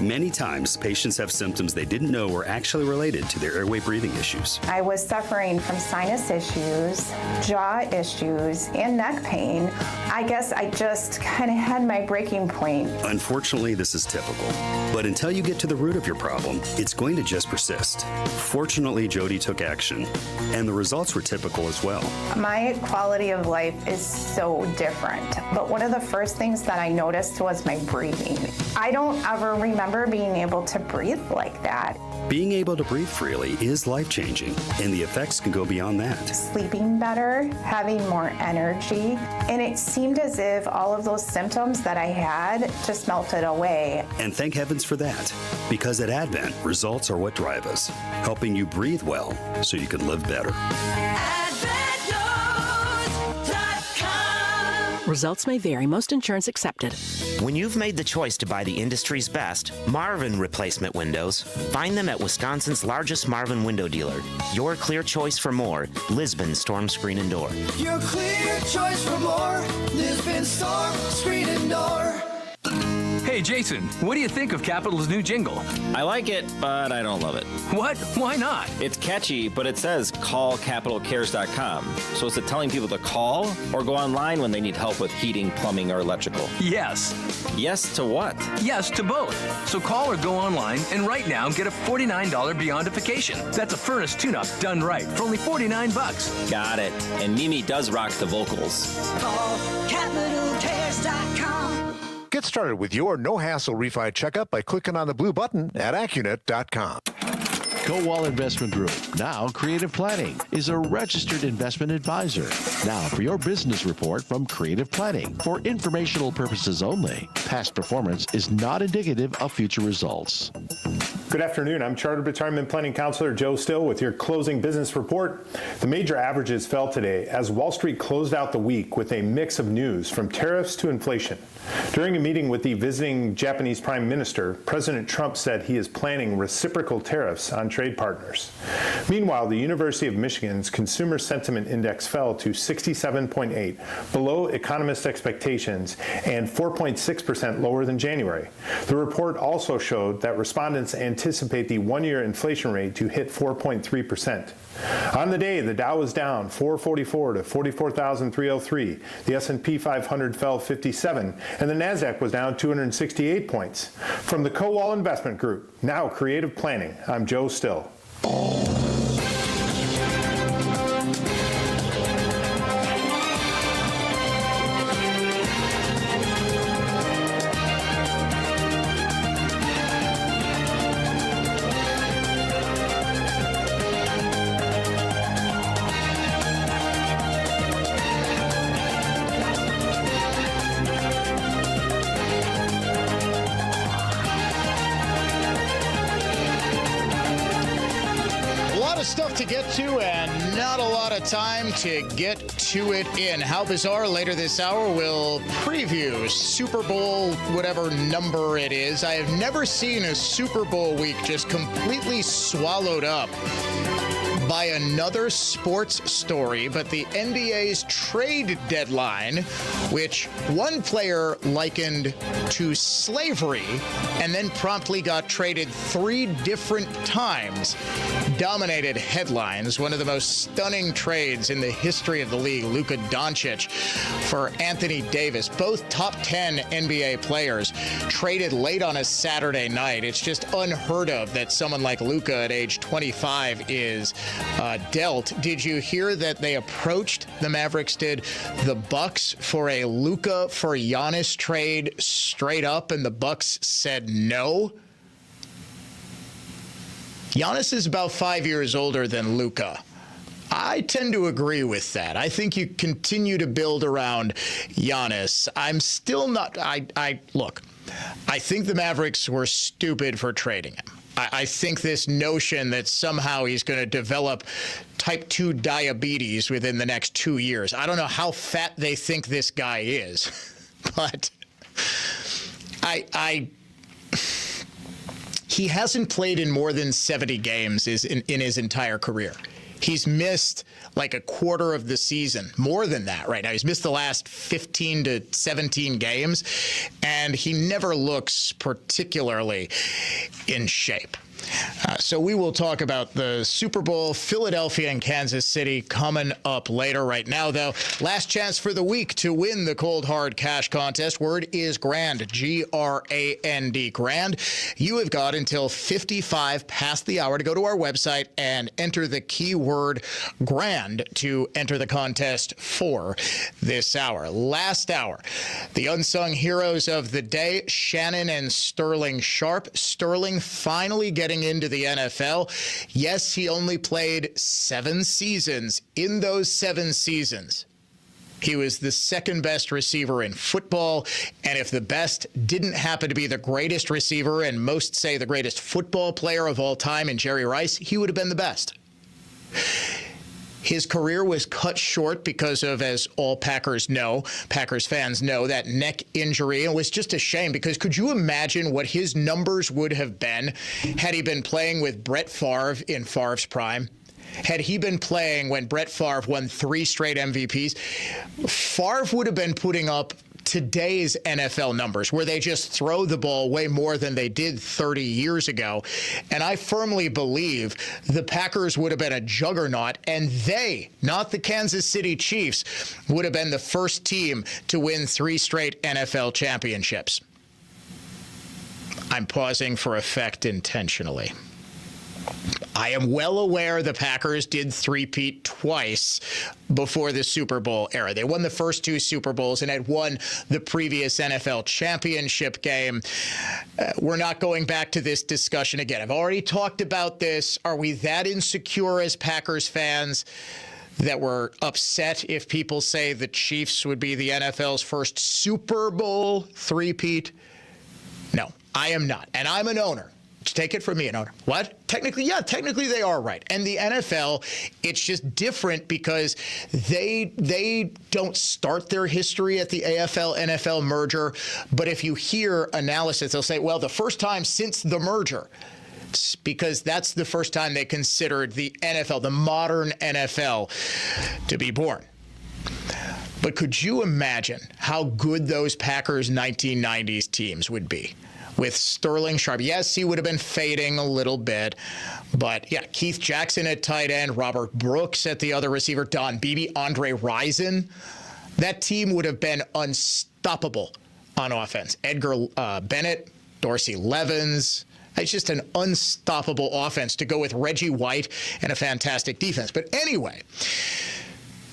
Many times, patients have symptoms they didn't know were actually related to their airway breathing issues. I was suffering from sinus issues, jaw issues, and neck pain. I guess I just kind of had my breaking point. Unfortunately, this is typical. But until you get to the root of your problem, it's going to just persist. Fortunately, Jody took action, and the results were typical as well. My quality of life is so different. But one of the first things that I noticed was my breathing. I don't ever remember being able to breathe like that. Being able to breathe freely is life-changing, and the effects can go beyond that. Sleeping better, having more energy, and it seemed as if all of those symptoms that I had just melted away. And thank heavens for that, because at Advent, results are what drive us, helping you breathe well so you can live better. Results may vary. Most insurance accepted. When you've made the choice to buy the industry's best, Marvin replacement windows, find them at Wisconsin's largest Marvin window dealer. Your clear choice for more, Lisbon Storm Screen and Door. Your clear choice for more, Lisbon Storm Screen and Door. Hey, Jason, what do you think of Capital's new jingle? I like it, but I don't love it. What? Why not? It's catchy, but it says call capitalcares.com. So is it telling people to call or go online when they need help with heating, plumbing, or electrical? Yes. Yes to what? Yes to both. So call or go online and right now get a $49 Beyondification. That's a furnace tune-up done right for only $49. Got it. And Mimi does rock the vocals. Call capitalcares.com. Get started with your no-hassle refi checkup by clicking on the blue button at Accunet.com. Cowall Investment Group, now Creative Planning, is a registered investment advisor. Now for your business report from Creative Planning. For informational purposes only, past performance is not indicative of future results. Good afternoon. I'm Chartered Retirement Planning Counselor Joe Still with your closing business report. The major averages fell today as Wall Street closed out the week with a mix of news from tariffs to inflation. During a meeting with the visiting Japanese Prime Minister, President Trump said he is planning reciprocal tariffs on trade partners. Meanwhile, the University of Michigan's Consumer Sentiment Index fell to 67.8, below economist expectations and 4.6% lower than January. The report also showed that respondents anticipate the one-year inflation rate to hit 4.3%. On the day, the Dow was down 444 to 44,303. The S&P 500 fell 57, and the Nasdaq was down 268 points. From the Cowall Investment Group, now Creative Planning, I'm Joe Still. Stuff to get to and not a lot of time to get to it in. How bizarre. Later this hour we'll preview Super Bowl whatever number it is. I have never seen a Super Bowl week just completely swallowed up by another sports story, but the NBA's trade deadline, which one player likened to slavery and then promptly got traded 3 different times, dominated headlines. One of the most stunning trades in the history of the league, Luka Doncic for Anthony Davis, both top 10 NBA players traded late on a Saturday night. It's just unheard of that someone like Luka at age 25 is dealt. Did you hear that they approached, the Mavericks did, the Bucks for a Luka for Giannis trade straight up, and the Bucks said no? Giannis is about 5 years older than Luka. I tend to agree with that. I think you continue to build around Giannis. I'm still not, look, I think the Mavericks were stupid for trading him. I think this notion that somehow he's going to develop type 2 diabetes within the next 2 years. I don't know how fat they think this guy is, but he hasn't played in more than 70 games in his entire career. He's missed like a quarter of the season, more than that right now. He's missed the last 15 to 17 games, and he never looks particularly in shape. So we will talk about the Super Bowl, Philadelphia and Kansas City coming up later. Right now, though, last chance for the week to win the Cold Hard Cash Contest. Word is GRAND, G-R-A-N-D, GRAND. You have got until 55 past the hour to go to our website and enter the keyword GRAND to enter the contest for this hour. Last hour, the unsung heroes of the day, Shannon and Sterling Sharp. Sterling finally getting into the NFL. Yes, he only played 7 seasons. In those 7 seasons, he was the second best receiver in football. And if the best didn't happen to be the greatest receiver, and most say the greatest football player of all time in Jerry Rice, he would have been the best. His career was cut short because of, as all Packers fans know, that neck injury. It was just a shame because could you imagine what his numbers would have been had he been playing with Brett Favre in Favre's prime? Had he been playing when Brett Favre won 3 straight MVPs, Favre would have been putting up today's NFL numbers, where they just throw the ball way more than they did 30 years ago. And I firmly believe the Packers would have been a juggernaut, and they, not the Kansas City Chiefs, would have been the first team to win 3 straight NFL championships. I'm pausing for effect intentionally. I am well aware the Packers did three-peat twice before the Super Bowl era. They won the first two Super Bowls and had won the previous NFL championship game. We're not going back to this discussion again. I've already talked about this. Are we that insecure as Packers fans that we're upset if people say the Chiefs would be the NFL's first Super Bowl three-peat? No, I am not. And I'm an owner. Take it from me, an owner. What? Technically they are right. And the NFL, it's just different because they don't start their history at the AFL-NFL merger. But if you hear analysis, they'll say, well, the first time since the merger, because that's the first time they considered the NFL, the modern NFL, to be born. But could you imagine how good those Packers 1990s teams would be? With Sterling Sharp. Yes, he would have been fading a little bit. But, yeah, Keith Jackson at tight end, Robert Brooks at the other receiver, Don Beebe, Andre Rison. That team would have been unstoppable on offense. Edgar Bennett, Dorsey Levens. It's just an unstoppable offense to go with Reggie White and a fantastic defense. But anyway,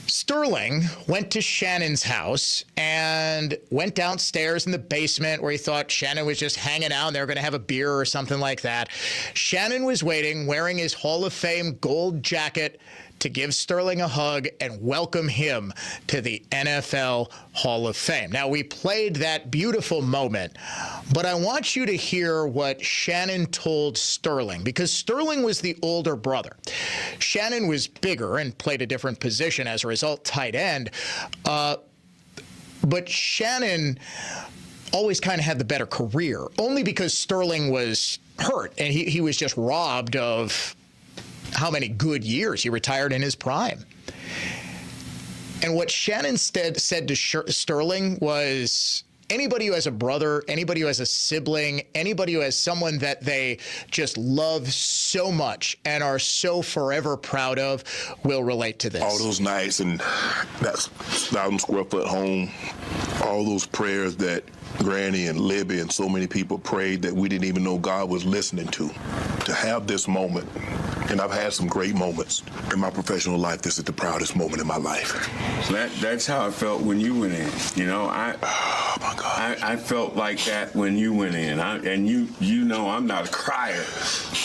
Sterling went to Shannon's house and went downstairs in the basement where he thought Shannon was just hanging out and they were going to have a beer or something like that. Shannon was waiting, wearing his Hall of Fame gold jacket to give Sterling a hug and welcome him to the NFL Hall of Fame. Now, we played that beautiful moment, but I want you to hear what Shannon told Sterling, because Sterling was the older brother. Shannon was bigger and played a different position as a result, tight end. But Shannon always kind of had the better career, only because Sterling was hurt and he was just robbed of how many good years. He retired in his prime. And what Shannon said to Sterling was, anybody who has a brother, anybody who has a sibling, anybody who has someone that they just love so much and are so forever proud of will relate to this. All those nights and that 1,000 square foot home, all those prayers that Granny and Libby and so many people prayed that we didn't even know God was listening to have this moment. And I've had some great moments in my professional life. This is the proudest moment in my life. That's how I felt when you went in. You know, oh my God. I felt like that when you went in. And you know I'm not a crier,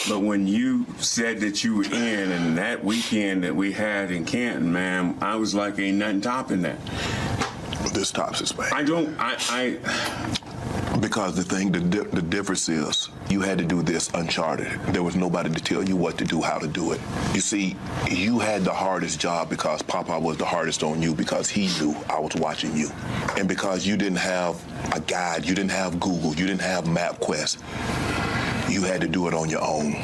but when you said that you were in, and that weekend that we had in Canton, man, I was like, ain't nothing topping that. This tops it, man. Because the difference is you had to do this uncharted. There was nobody to tell you what to do, how to do it. You see, you had the hardest job because Papa was the hardest on you because he knew I was watching you. And because you didn't have a guide, you didn't have Google, you didn't have MapQuest. You had to do it on your own.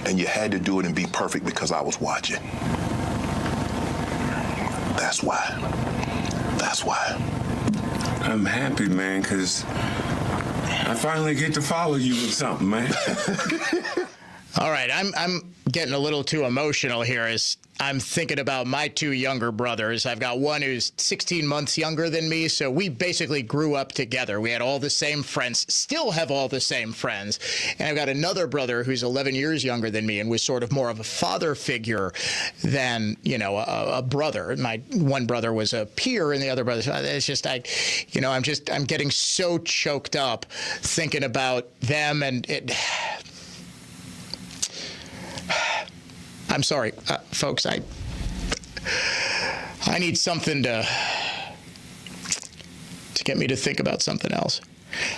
And you had to do it and be perfect because I was watching. That's why. That's why. I'm happy, man, because I finally get to follow you with something, man. All right, I'm getting a little too emotional here as I'm thinking about my two younger brothers. I've got one who's 16 months younger than me, so we basically grew up together. We had all the same friends, still have all the same friends. And I've got another brother who's 11 years younger than me and was sort of more of a father figure than, a brother. My one brother was a peer and the other brother, it's just, I'm getting so choked up thinking about them and it. I'm sorry, folks. I need something to get me to think about something else.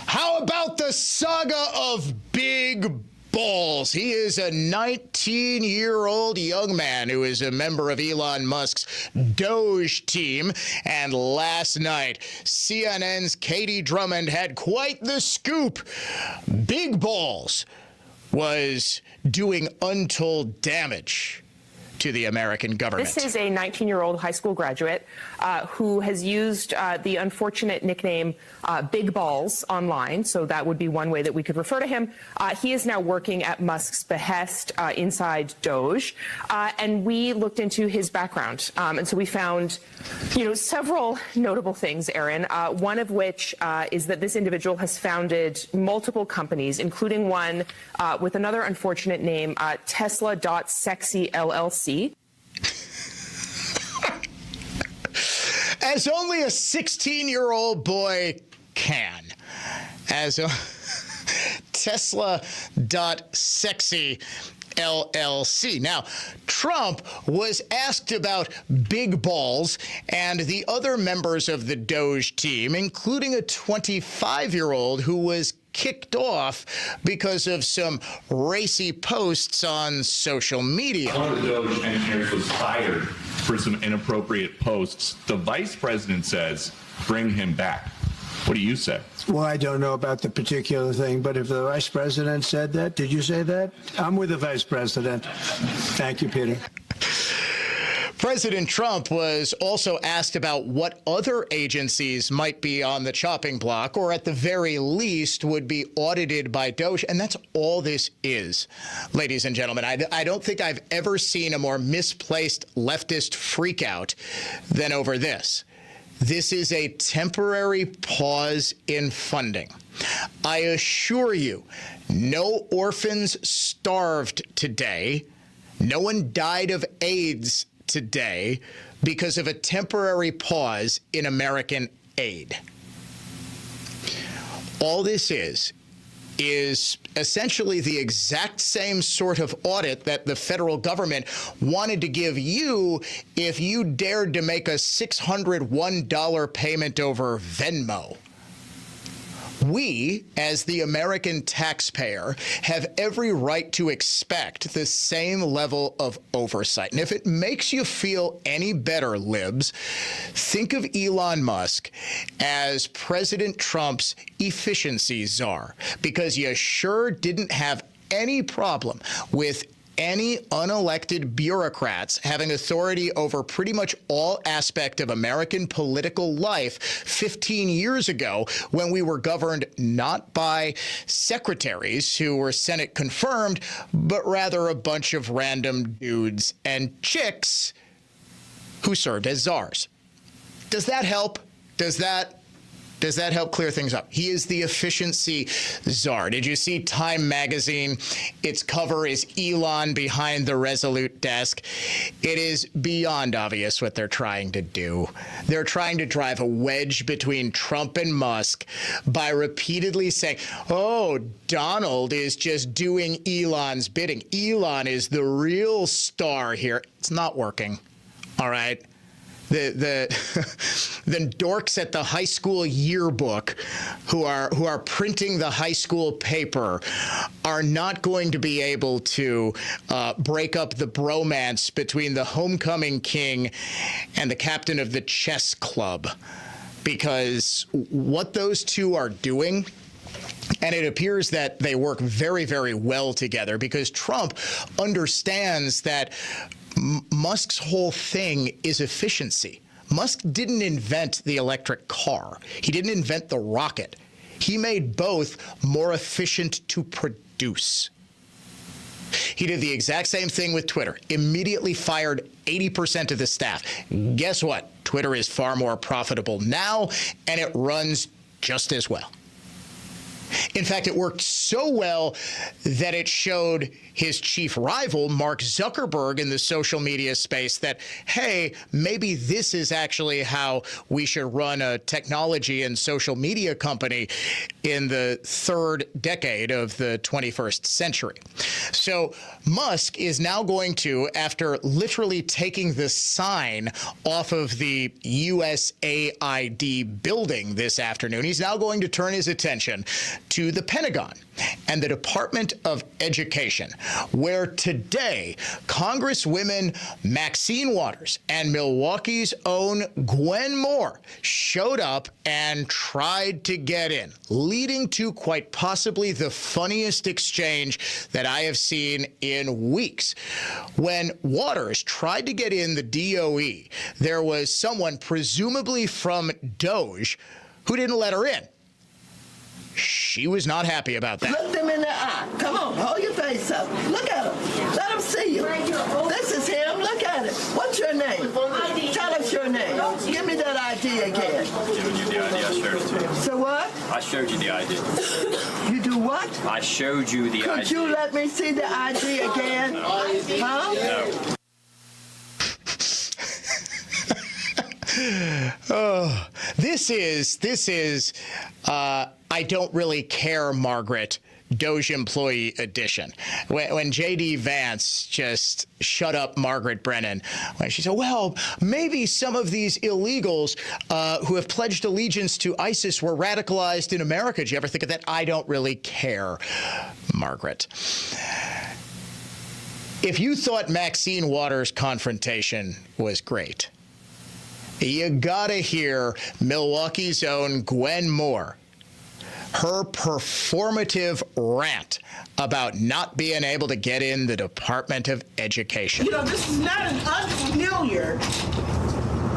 How about the saga of Big Balls? He is a 19-year-old young man who is a member of Elon Musk's Doge team. And last night, CNN's Katie Drummond had quite the scoop. Big Balls was doing untold damage to the American government. This is a 19-year-old high school graduate who has used the unfortunate nickname Big Balls online, so that would be one way that we could refer to him. He is now working at Musk's behest inside Doge, and we looked into his background, and so we found, several notable things, Aaron, one of which is that this individual has founded multiple companies, including one with another unfortunate name, Tesla.Sexy LLC. As only a 16-year-old boy can. As a Tesla.Sexy LLC. Now, Trump was asked about Big Balls and the other members of the Doge team, including a 25-year-old who was kicked off because of some racy posts on social media. One of the Doge engineers was fired for some inappropriate posts. The vice president says, bring him back. What do you say? Well, I don't know about the particular thing, but if the vice president said that, did you say that? I'm with the vice president. Thank you, Peter. President Trump was also asked about what other agencies might be on the chopping block, or at the very least would be audited by Doge. And that's all this is, ladies and gentlemen. I don't think I've ever seen a more misplaced leftist freakout than over this. This is a temporary pause in funding. I assure you, no orphans starved today. No one died of AIDS today because of a temporary pause in American aid. All this is essentially the exact same sort of audit that the federal government wanted to give you if you dared to make a $601 payment over Venmo. We, as the American taxpayer, have every right to expect the same level of oversight. And if it makes you feel any better, libs, think of Elon Musk as President Trump's efficiency czar, because you sure didn't have any problem with any unelected bureaucrats having authority over pretty much all aspect of American political life 15 years ago, when we were governed not by secretaries who were Senate confirmed, but rather a bunch of random dudes and chicks who served as czars. Does that help? Does that help clear things up? He is the efficiency czar. Did you see Time magazine? Its cover is Elon behind the Resolute desk. It is beyond obvious what they're trying to do. They're trying to drive a wedge between Trump and Musk by repeatedly saying, oh, Donald is just doing Elon's bidding. Elon is the real star here. It's not working. All right. The dorks at the high school yearbook who are printing the high school paper are not going to be able to break up the bromance between the homecoming king and the captain of the chess club, because what those two are doing, and it appears that they work very, very well together, because Trump understands that Musk's whole thing is efficiency. Musk didn't invent the electric car. He didn't invent the rocket. He made both more efficient to produce. He did the exact same thing with Twitter. Immediately fired 80% of the staff. Guess what? Twitter is far more profitable now, and it runs just as well. In fact, it worked so well that it showed his chief rival, Mark Zuckerberg, in the social media space that, hey, maybe this is actually how we should run a technology and social media company in the third decade of the 21st century. So Musk is now going to, after literally taking the sign off of the USAID building this afternoon, he's now going to turn his attention to the Pentagon and the Department of Education, where today Congresswomen Maxine Waters and Milwaukee's own Gwen Moore showed up and tried to get in, leading to quite possibly the funniest exchange that I have seen in weeks. When Waters tried to get in the DOE, there was someone, presumably from Doge, who didn't let her in. She was not happy about that. Look them in the eye. Come on, hold your face up. Look at him. Let him see you. This is him. Look at it. What's your name? Tell us your name. Give me that ID again. Showed you the ID. I showed it to you. So what? I showed you the ID. You do what? I showed you the ID. Could you let me see the ID again? Huh? No. Oh, this is I don't really care, Margaret, Doge employee edition. When J.D. Vance just shut up Margaret Brennan, when she said, well, maybe some of these illegals who have pledged allegiance to ISIS were radicalized in America. Did you ever think of that? I don't really care, Margaret. If you thought Maxine Waters' confrontation was great, you gotta hear Milwaukee's own Gwen Moore, her performative rant about not being able to get in the Department of Education. You know, this is not an unfamiliar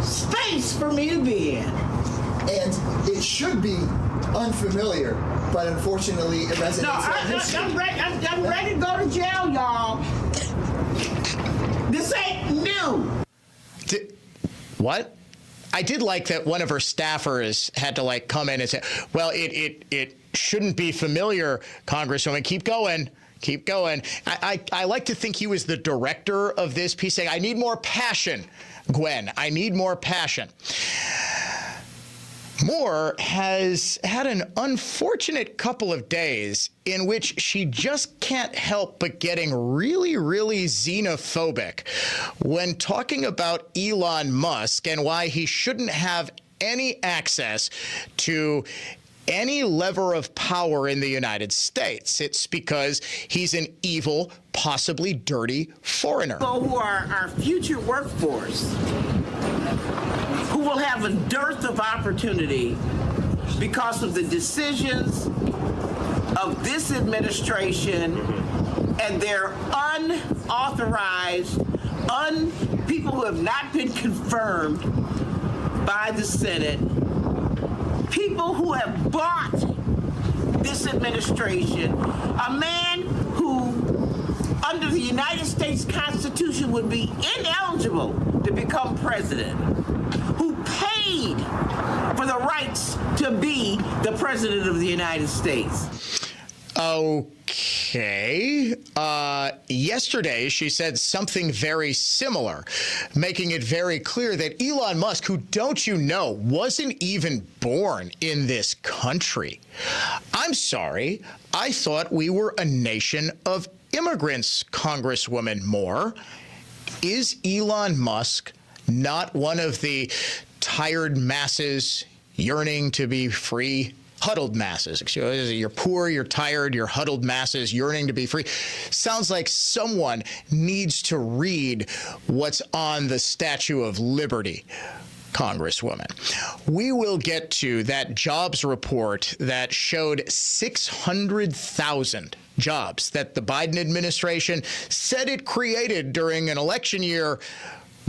space for me to be in. And it should be unfamiliar, but unfortunately it resonates. No, I'm ready to go to jail, y'all. This ain't new. What? I did like that one of her staffers had to come in and say, well, it shouldn't be familiar, Congresswoman. Keep going. Keep going. I like to think he was the director of this piece, saying, I need more passion, Gwen. I need more passion. Moore has had an unfortunate couple of days in which she just can't help but getting really, really xenophobic when talking about Elon Musk and why he shouldn't have any access to any lever of power in the United States. It's because he's an evil, possibly dirty foreigner. People who are our future workforce, who will have a dearth of opportunity because of the decisions of this administration and their unauthorized, people who have not been confirmed by the Senate, people who have bought this administration, a man who, under the United States Constitution, would be ineligible to become president, who paid for the rights to be the president of the United States. Okay. Yesterday, she said something very similar, making it very clear that Elon Musk, who, don't you know, wasn't even born in this country. I'm sorry. I thought we were a nation of immigrants, Congresswoman Moore. Is Elon Musk not one of the tired masses yearning to be free? Huddled masses. You're poor, you're tired, you're huddled masses yearning to be free. Sounds like someone needs to read what's on the Statue of Liberty, Congresswoman. We will get to that jobs report that showed 600,000 jobs that the Biden administration said it created during an election year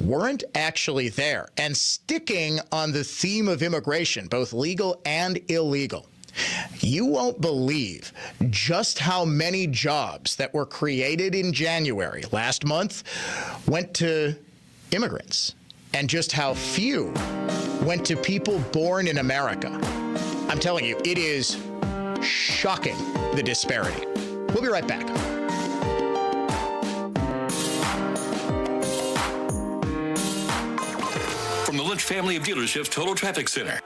weren't actually there. And sticking on the theme of immigration, both legal and illegal, you won't believe just how many jobs that were created in January last month went to immigrants, and just how few went to people born in America. I'm telling you, it is shocking, the disparity. We'll be right back. From the Lynch family of dealerships, Total Traffic Center.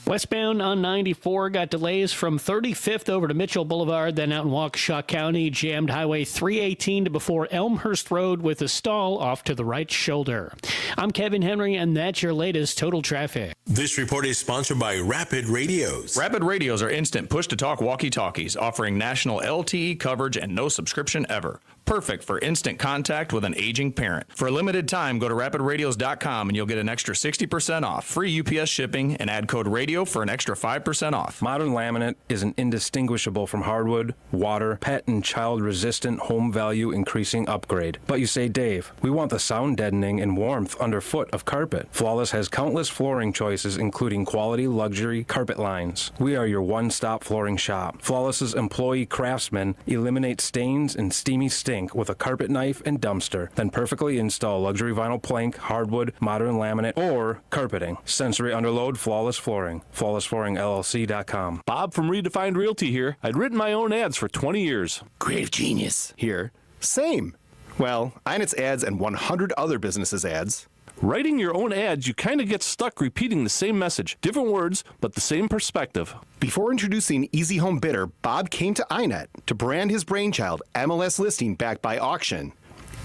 Westbound on 94 got delays from 35th over to Mitchell Boulevard, then out in Waukesha County, jammed Highway 318 to before Elmhurst Road with a stall off to the right shoulder. I'm Kevin Henry, and that's your latest Total Traffic. This report is sponsored by Rapid Radios. Rapid Radios are instant push-to-talk walkie-talkies offering national LTE coverage and no subscription ever. Perfect for instant contact with an aging parent. For a limited time, go to rapidradios.com and you'll get an extra 60% off, free UPS shipping, and add code RADIO for an extra 5% off. Modern laminate is an indistinguishable from hardwood, water, pet, and child-resistant home value increasing upgrade. But you say, Dave, we want the sound deadening and warmth underfoot of carpet. Flawless has countless flooring choices, including quality luxury carpet lines. We are your one-stop flooring shop. Flawless's employee craftsmen eliminate stains and steamy stink with a carpet knife and dumpster, then perfectly install luxury vinyl plank, hardwood, modern laminate, or carpeting. Sensory underload, Flawless Flooring. FlawlessFlooringLLC.com. Bob from Redefined Realty here. I'd written my own ads for 20 years. Creative genius. Here. Same. Well, Inet's ads and 100 other businesses' ads. Writing your own ads, you kind of get stuck repeating the same message. Different words, but the same perspective. Before introducing Easy Home Bidder, Bob came to Inet to brand his brainchild, MLS Listing Backed by Auction.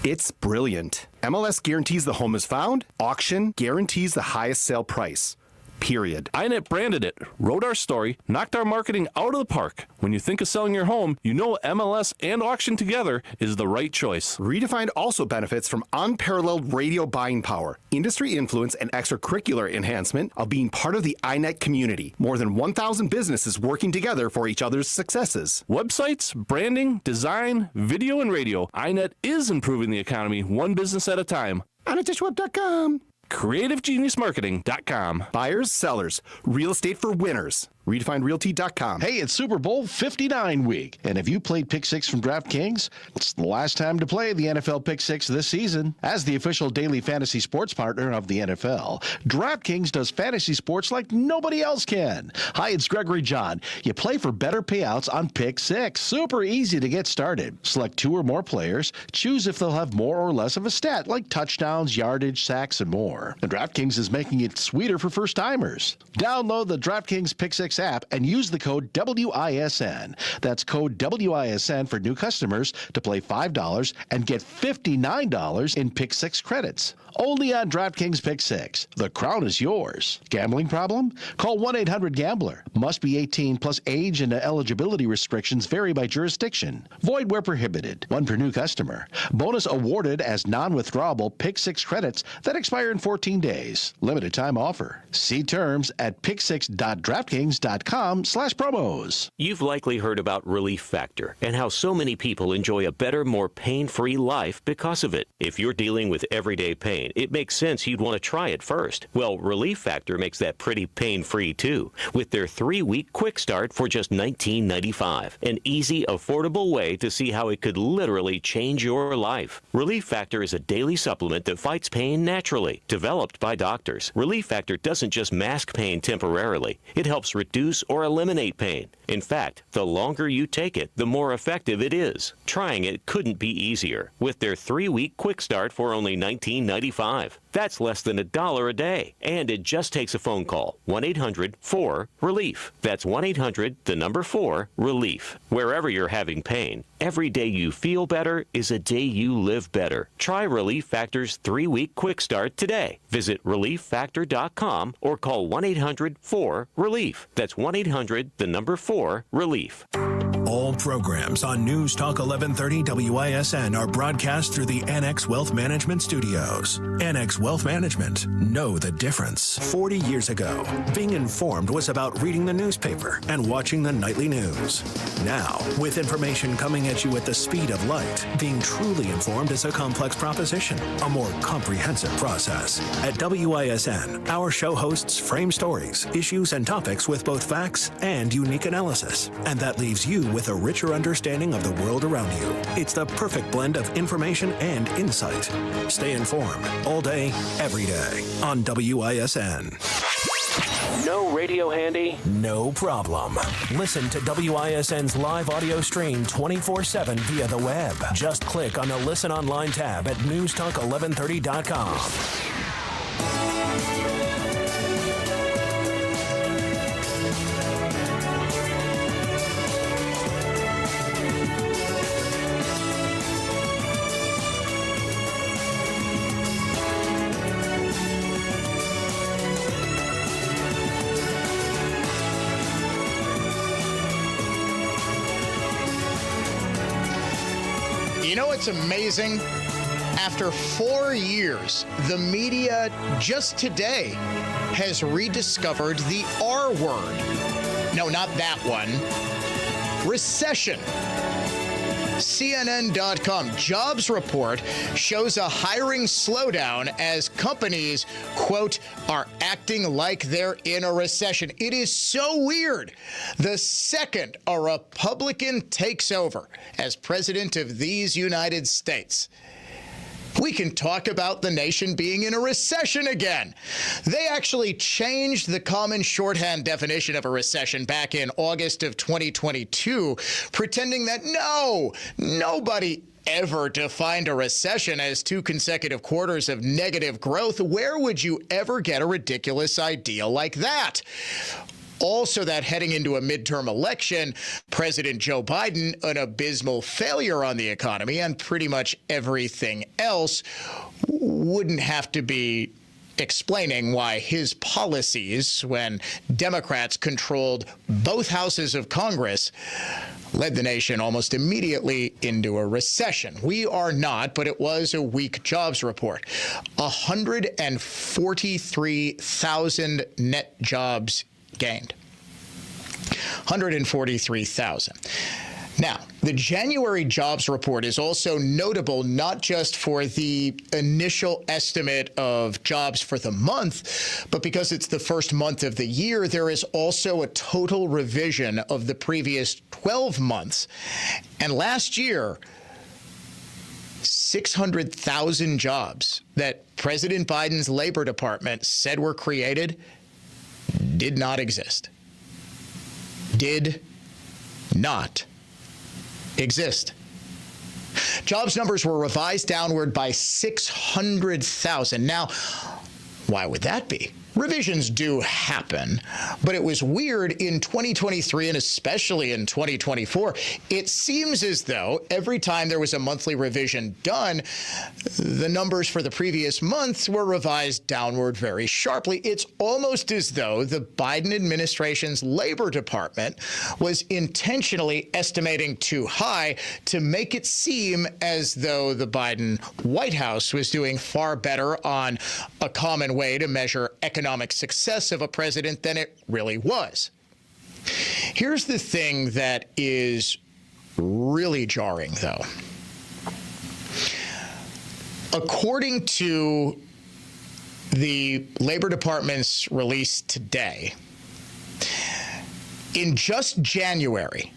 It's brilliant. MLS guarantees the home is found. Auction guarantees the highest sale price. Period. Inet branded it, wrote our story, knocked our marketing out of the park. When you think of selling your home, you know MLS and auction together is the right choice. Redefined also benefits from unparalleled radio buying power, industry influence, and extracurricular enhancement of being part of the Inet community. More than 1,000 businesses working together for each other's successes. Websites, branding, design, video, and radio. Inet is improving the economy one business at a time. InetDishWeb.com. CreativeGeniusMarketing.com. Buyers, sellers, real estate for winners. RedefinedRealty.com. Hey, it's Super Bowl 59 week, and if you played Pick 6 from DraftKings, it's the last time to play the NFL Pick 6 this season. As the official daily fantasy sports partner of the NFL, DraftKings does fantasy sports like nobody else can. Hi, it's Gregory John. You play for better payouts on Pick 6. Super easy to get started. Select 2 or more players. Choose if they'll have more or less of a stat, like touchdowns, yardage, sacks, and more. And DraftKings is making it sweeter for first-timers. Download the DraftKings Pick 6 app and use the code WISN. That's code WISN for new customers to play $5 and get $59 in Pick 6 credits. Only on DraftKings Pick 6. The crown is yours. Gambling problem? Call 1-800-GAMBLER. Must be 18 plus age and eligibility restrictions vary by jurisdiction. Void where prohibited. One per new customer. Bonus awarded as non-withdrawable Pick 6 credits that expire in 14 days. Limited time offer. See terms at pick6.draftkings.com/promos. You've likely heard about Relief Factor and how so many people enjoy a better, more pain-free life because of it. If you're dealing with everyday pain, it makes sense you'd want to try it first. Well, Relief Factor makes that pretty pain-free too, with their 3-week quick start for just $19.95. An easy, affordable way to see how it could literally change your life. Relief Factor is a daily supplement that fights pain naturally, developed by doctors. Relief Factor doesn't just mask pain temporarily. It helps reduce or eliminate pain. In fact, the longer you take it, the more effective it is. Trying it couldn't be easier with their 3-week quick start for only $19.95. That's less than $1 a day. And it just takes a phone call. 1-800-4-RELIEF. That's 1-800-4-RELIEF. Wherever you're having pain, every day you feel better is a day you live better. Try Relief Factor's 3-week quick start today. Visit ReliefFactor.com or call 1-800-4-RELIEF. That's 1-800-4-RELIEF. All programs on News Talk 1130 WISN are broadcast through the Annex Wealth Management Studios. Annex Wealth Management. Know the difference. 40 years ago, being informed was about reading the newspaper and watching the nightly news. Now, with information coming at you at the speed of light, being truly informed is a complex proposition, a more comprehensive process. At WISN, our show hosts frame stories, issues, and topics with both facts and unique analysis, and that leaves you with a richer understanding of the world around you. It's the perfect blend of information and insight. Stay informed all day, every day on WISN. No radio handy? No problem. Listen to WISN's live audio stream 24/7 via the web. Just click on the Listen Online tab at newstalk1130.com. know what's amazing? After 4 years, the media just today has rediscovered the R word. No, not that one. Recession. CNN.com jobs report shows a hiring slowdown as companies, quote, are acting like they're in a recession. It is so weird. The second a Republican takes over as president of these United States, we can talk about the nation being in a recession again. They actually changed the common shorthand definition of a recession back in August of 2022, pretending that nobody ever defined a recession as 2 consecutive quarters of negative growth. Where would you ever get a ridiculous idea like that? Also, that heading into a midterm election, President Joe Biden, an abysmal failure on the economy and pretty much everything else, wouldn't have to be explaining why his policies, when Democrats controlled both houses of Congress, led the nation almost immediately into a recession. We are not, but it was a weak jobs report. 143,000 net jobs gained. 143,000. Now, the January jobs report is also notable not just for the initial estimate of jobs for the month, but because it's the first month of the year, there is also a total revision of the previous 12 months. And last year, 600,000 jobs that President Biden's Labor Department said were created did not exist. Did not exist. Jobs numbers were revised downward by 600,000. Now, why would that be? Revisions do happen, but it was weird in 2023 and especially in 2024. It seems as though every time there was a monthly revision done, the numbers for the previous months were revised downward very sharply. It's almost as though the Biden administration's Labor Department was intentionally estimating too high to make it seem as though the Biden White House was doing far better on a common way to measure economic success of a president than it really was. Here's the thing that is really jarring, though. According to the Labor Department's release today, in just January,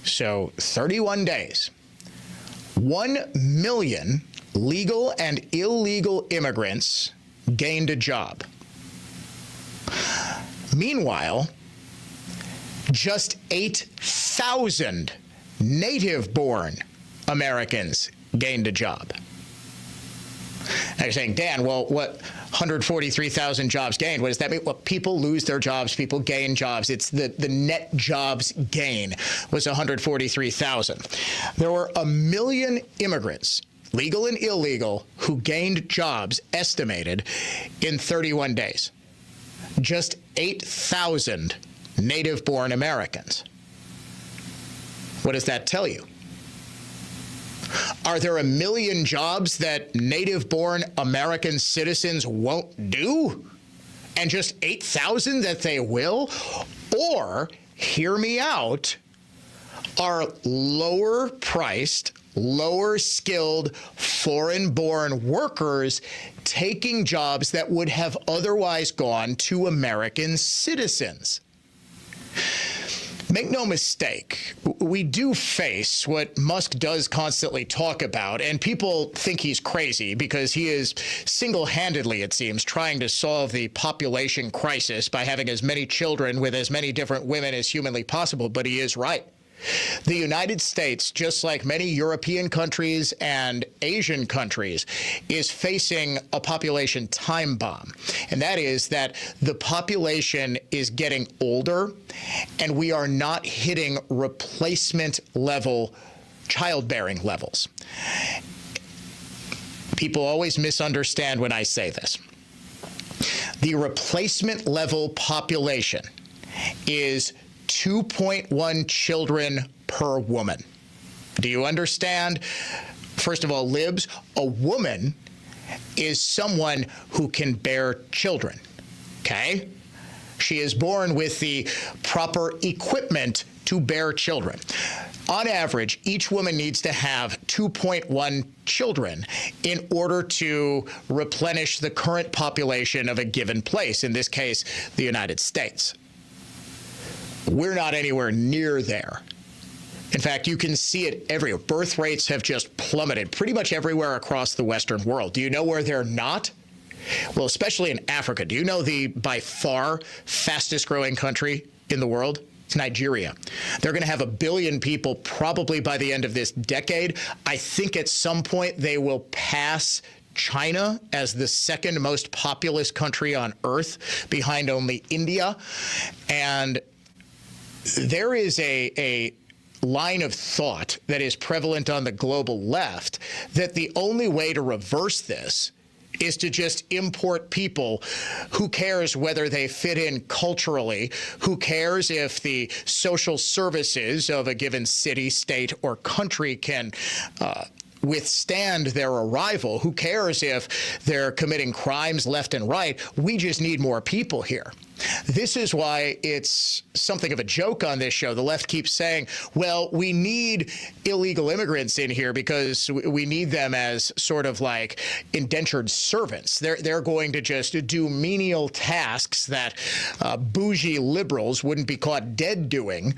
so 31 days, 1 million legal and illegal immigrants gained a job. Meanwhile, just 8,000 native-born Americans gained a job. Now you're saying, Dan, well, what 143,000 jobs gained, what does that mean? Well, people lose their jobs, people gain jobs. It's the net jobs gain was 143,000. There were 1 million immigrants, legal and illegal, who gained jobs estimated in 31 days. Just 8,000 native-born Americans. What does that tell you? Are there 1 million jobs that native-born American citizens won't do? And just 8,000 that they will? Or, hear me out, are lower-priced, lower-skilled, foreign-born workers taking jobs that would have otherwise gone to American citizens? Make no mistake, we do face what Musk does constantly talk about, and people think he's crazy because he is single-handedly, it seems, trying to solve the population crisis by having as many children with as many different women as humanly possible, but he is right. The United States, just like many European countries and Asian countries, is facing a population time bomb. And that is that the population is getting older, and we are not hitting replacement level childbearing levels. People always misunderstand when I say this. The replacement level population is 2.1 children per woman. Do you understand? First of all, libs, a woman is someone who can bear children, okay? She is born with the proper equipment to bear children. On average, each woman needs to have 2.1 children in order to replenish the current population of a given place, in this case, the United States. We're not anywhere near there. In fact, you can see it everywhere. Birth rates have just plummeted pretty much everywhere across the Western world. Do you know where they're not? Well, especially in Africa. Do you know the by far fastest growing country in the world? It's Nigeria. They're going to have 1 billion people probably by the end of this decade. I think at some point they will pass China as the second most populous country on earth, behind only India. And there is a line of thought that is prevalent on the global left that the only way to reverse this is to just import people. Who cares whether they fit in culturally? Who cares if the social services of a given city, state, or country can withstand their arrival? Who cares if they're committing crimes left and right? We just need more people here. This is why it's something of a joke on this show. The left keeps saying, well, we need illegal immigrants in here because we need them as sort of like indentured servants. They're going to just do menial tasks that bougie liberals wouldn't be caught dead doing.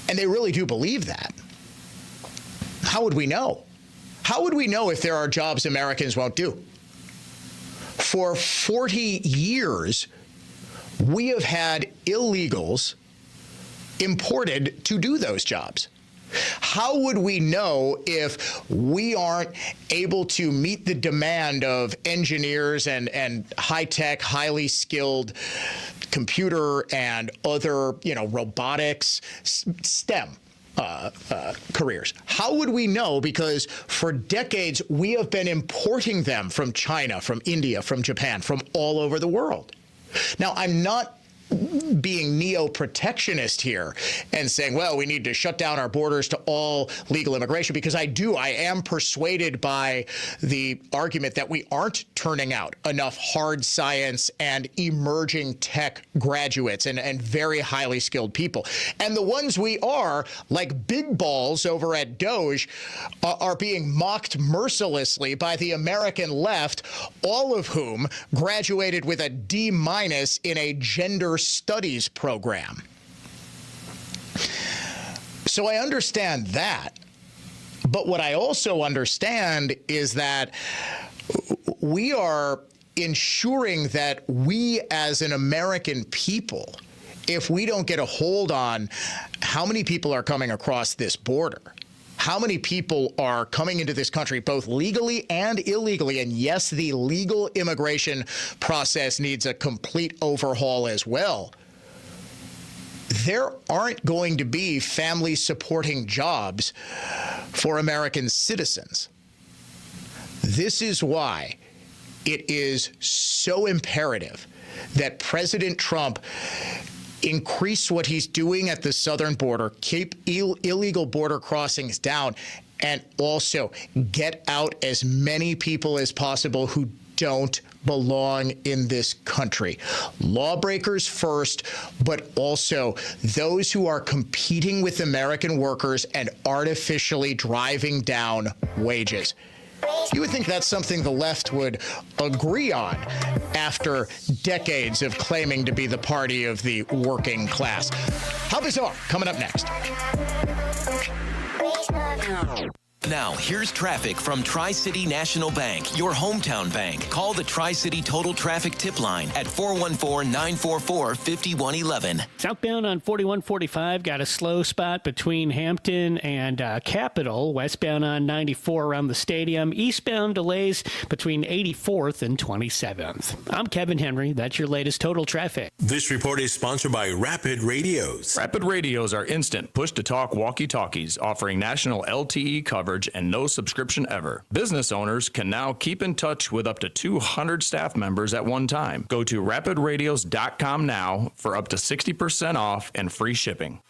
And they really do believe that. How would we know? How would we know if there are jobs Americans won't do? For 40 years, we have had illegals imported to do those jobs. How would we know if we aren't able to meet the demand of engineers and high-tech, highly skilled computer and other, robotics, STEM careers? How would we know? Because for decades, we have been importing them from China, from India, from Japan, from all over the world. Now, I'm not being neo-protectionist here and saying, well, we need to shut down our borders to all legal immigration, because I am persuaded by the argument that we aren't turning out enough hard science and emerging tech graduates and very highly skilled people. And the ones we are, like big balls over at Doge, are being mocked mercilessly by the American left, all of whom graduated with a D- in a gender studies program. So I understand that. But what I also understand is that we are ensuring that we as an American people, if we don't get a hold on how many people are coming across this border, how many people are coming into this country, both legally and illegally, and yes, the legal immigration process needs a complete overhaul as well, there aren't going to be family supporting jobs for American citizens. This is why it is so imperative that President Trump increase what he's doing at the southern border, keep illegal border crossings down, and also get out as many people as possible who don't belong in this country. Lawbreakers first, but also those who are competing with American workers and artificially driving down wages. You would think that's something the left would agree on after decades of claiming to be the party of the working class. How bizarre? Coming up next. Now, here's traffic from Tri-City National Bank, your hometown bank. Call the Tri-City Total Traffic Tip Line at 414-944-5111. Southbound on 4145 got a slow spot between Hampton and Capitol. Westbound on 94 around the stadium. Eastbound delays between 84th and 27th. I'm Kevin Henry. That's your latest total traffic. This report is sponsored by Rapid Radios. Rapid Radios are instant push-to-talk walkie-talkies offering national LTE coverage and no subscription ever. Business owners can now keep in touch with up to 200 staff members at one time. Go to rapidradios.com now for up to 60% off and free shipping.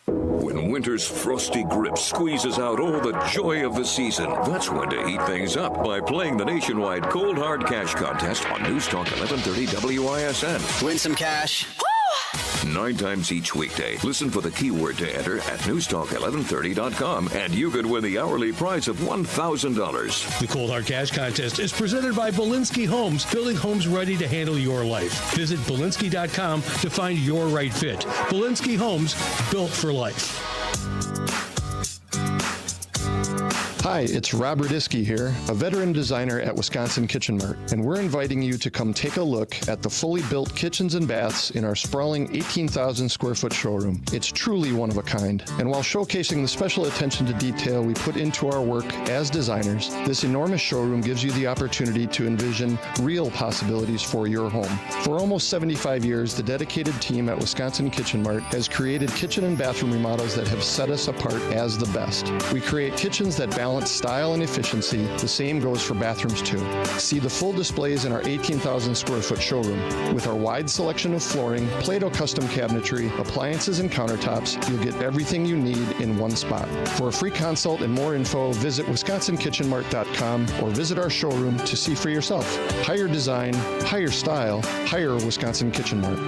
When winter's frosty grip squeezes out all the joy of the season, that's when to heat things up by playing the nationwide Cold Hard Cash Contest on News Talk 1130 WISN. Win some cash. 9 times each weekday. Listen for the keyword to enter at newstalk1130.com, and you could win the hourly prize of $1,000. The Cold Hard Cash Contest is presented by Belinsky Homes, building homes ready to handle your life. Visit Belinsky.com to find your right fit. Belinsky Homes, built for life. Hi, it's Rob Radisky here, a veteran designer at Wisconsin Kitchen Mart, and we're inviting you to come take a look at the fully built kitchens and baths in our sprawling 18,000 square foot showroom. It's truly one of a kind, and while showcasing the special attention to detail we put into our work as designers, this enormous showroom gives you the opportunity to envision real possibilities for your home. For almost 75 years, the dedicated team at Wisconsin Kitchen Mart has created kitchen and bathroom remodels that have set us apart as the best. We create kitchens that balance style and efficiency. The same goes for bathrooms too. See the full displays in our 18,000 square foot showroom. With our wide selection of flooring, Play-Doh custom cabinetry, appliances, and countertops, you'll get everything you need in one spot. For a free consult and more info, visit wisconsinkitchenmart.com or visit our showroom to see for yourself. Higher design, higher style, higher Wisconsin Kitchen Mart.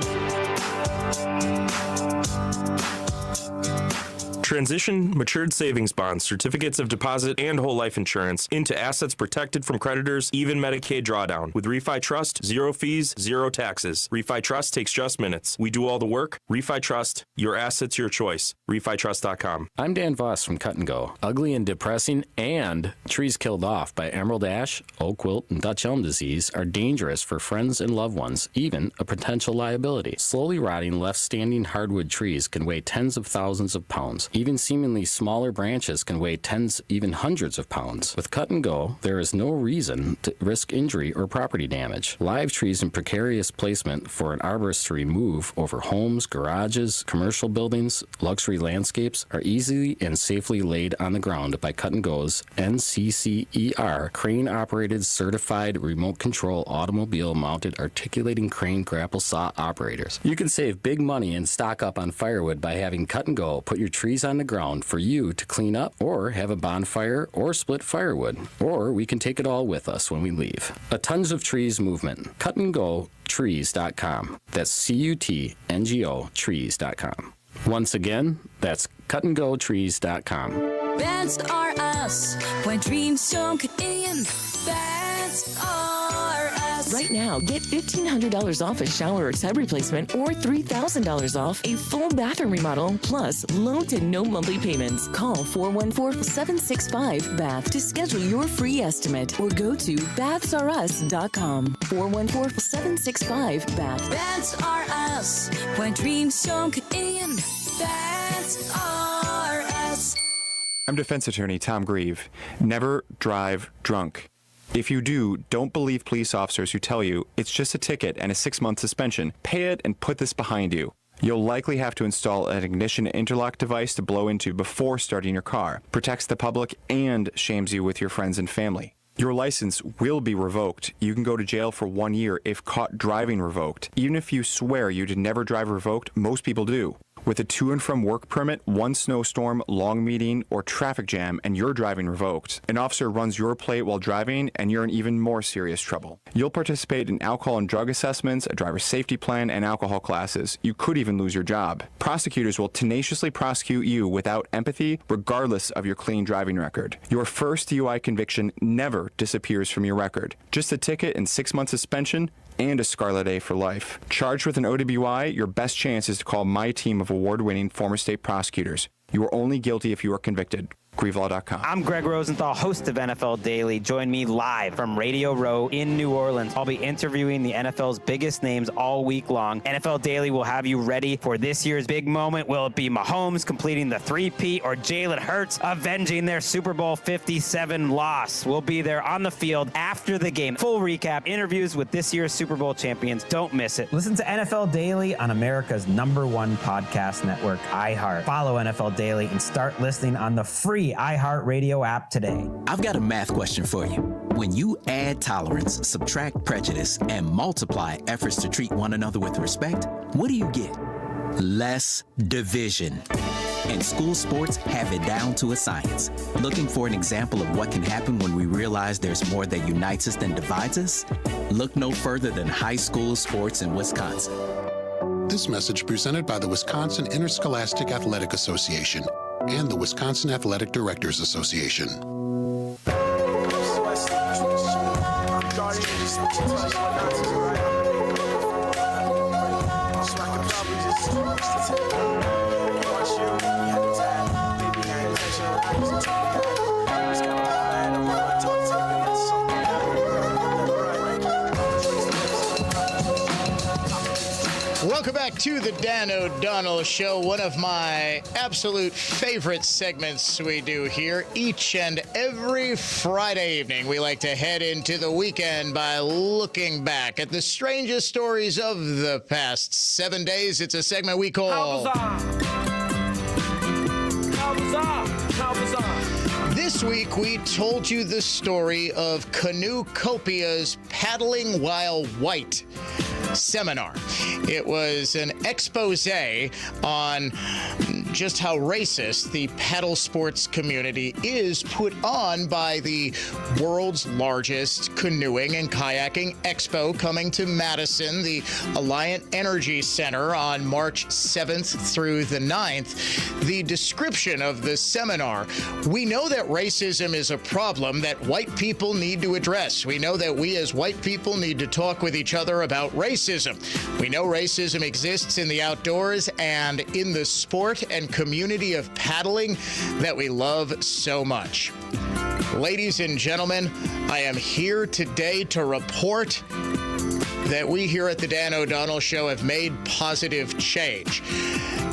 Transition matured savings bonds, certificates of deposit, and whole life insurance into assets protected from creditors, even Medicaid drawdown. With Refi Trust, 0 fees, 0 taxes. Refi Trust takes just minutes. We do all the work. Refi Trust, your assets, your choice. RefiTrust.com. I'm Dan Voss from Cut and Go. Ugly and depressing and trees killed off by emerald ash, oak wilt, and Dutch elm disease are dangerous for friends and loved ones, even a potential liability. Slowly rotting, left-standing hardwood trees can weigh tens of thousands of pounds. Even seemingly smaller branches can weigh tens, even hundreds of pounds. With Cut and Go, there is no reason to risk injury or property damage. Live trees in precarious placement for an arborist to remove over homes, garages, commercial buildings, luxury landscapes are easily and safely laid on the ground by Cut and Go's NCCER crane-operated certified remote control automobile-mounted articulating crane grapple saw operators. You can save big money and stock up on firewood by having Cut and Go put your trees on the ground for you to clean up or have a bonfire or split firewood, or we can take it all with us when we leave. A Tons of Trees movement. cutandgotrees.com. That's CUTNGO trees.com. Once again, that's cutandgotrees.com. That's are us. When dreams don't get in, that's are us. Right now, get $1,500 off a shower or tub replacement or $3,000 off a full bathroom remodel, plus low to no monthly payments. Call 414-765-BATH to schedule your free estimate or go to bathsareus.com. 414-765-BATH. That's are us. When dreams don't get in, that's are us. I'm defense attorney Tom Grieve. Never drive drunk. If you do, don't believe police officers who tell you it's just a ticket and a 6-month suspension. Pay it and put this behind you. You'll likely have to install an ignition interlock device to blow into before starting your car. Protects the public and shames you with your friends and family. Your license will be revoked. You can go to jail for 1 year if caught driving revoked. Even if you swear you did never drive revoked, most people do. With a to and from work permit, one snowstorm, long meeting, or traffic jam, and you're driving revoked, an officer runs your plate while driving, and you're in even more serious trouble. You'll participate in alcohol and drug assessments, a driver's safety plan, and alcohol classes. You could even lose your job. Prosecutors will tenaciously prosecute you without empathy, regardless of your clean driving record. Your first DUI conviction never disappears from your record. Just a ticket and 6-month suspension, and a Scarlet A for life. Charged with an OWI, your best chance is to call my team of award-winning former state prosecutors. You are only guilty if you are convicted. GrieveLaw.com. I'm Greg Rosenthal, host of NFL Daily. Join me live from Radio Row in New Orleans. I'll be interviewing the NFL's biggest names all week long. NFL Daily will have you ready for this year's big moment. Will it be Mahomes completing the three-peat or Jalen Hurts avenging their Super Bowl 57 loss? We'll be there on the field after the game. Full recap, interviews with this year's Super Bowl champions. Don't miss it. Listen to NFL Daily on America's #1 podcast network, iHeart. Follow NFL Daily and start listening on the free iHeartRadio app today. I've got a math question for you. When you add tolerance, subtract prejudice, and multiply efforts to treat one another with respect, what do you get? Less division. And school sports have it down to a science. Looking for an example of what can happen when we realize there's more that unites us than divides us? Look no further than high school sports in Wisconsin. This message presented by the Wisconsin Interscholastic Athletic Association and the Wisconsin Athletic Directors Association. Welcome back to the Dan O'Donnell Show, one of my absolute favorite segments we do here. Each and every Friday evening, we like to head into the weekend by looking back at the strangest stories of the past 7 days. It's a segment we call... How bizarre? This week, we told you the story of Canoecopia's Paddling While White seminar. It was an expose on just how racist the paddle sports community is, put on by the world's largest canoeing and kayaking expo coming to Madison, the Alliant Energy Center, on March 7th through the 9th. The description of the seminar: we know that racism is a problem that white people need to address. We know that we as white people need to talk with each other about racism. We know racism exists in the outdoors and in the sport and community of paddling that we love so much. Ladies and gentlemen, I am here today to report that we here at the Dan O'Donnell Show have made positive change.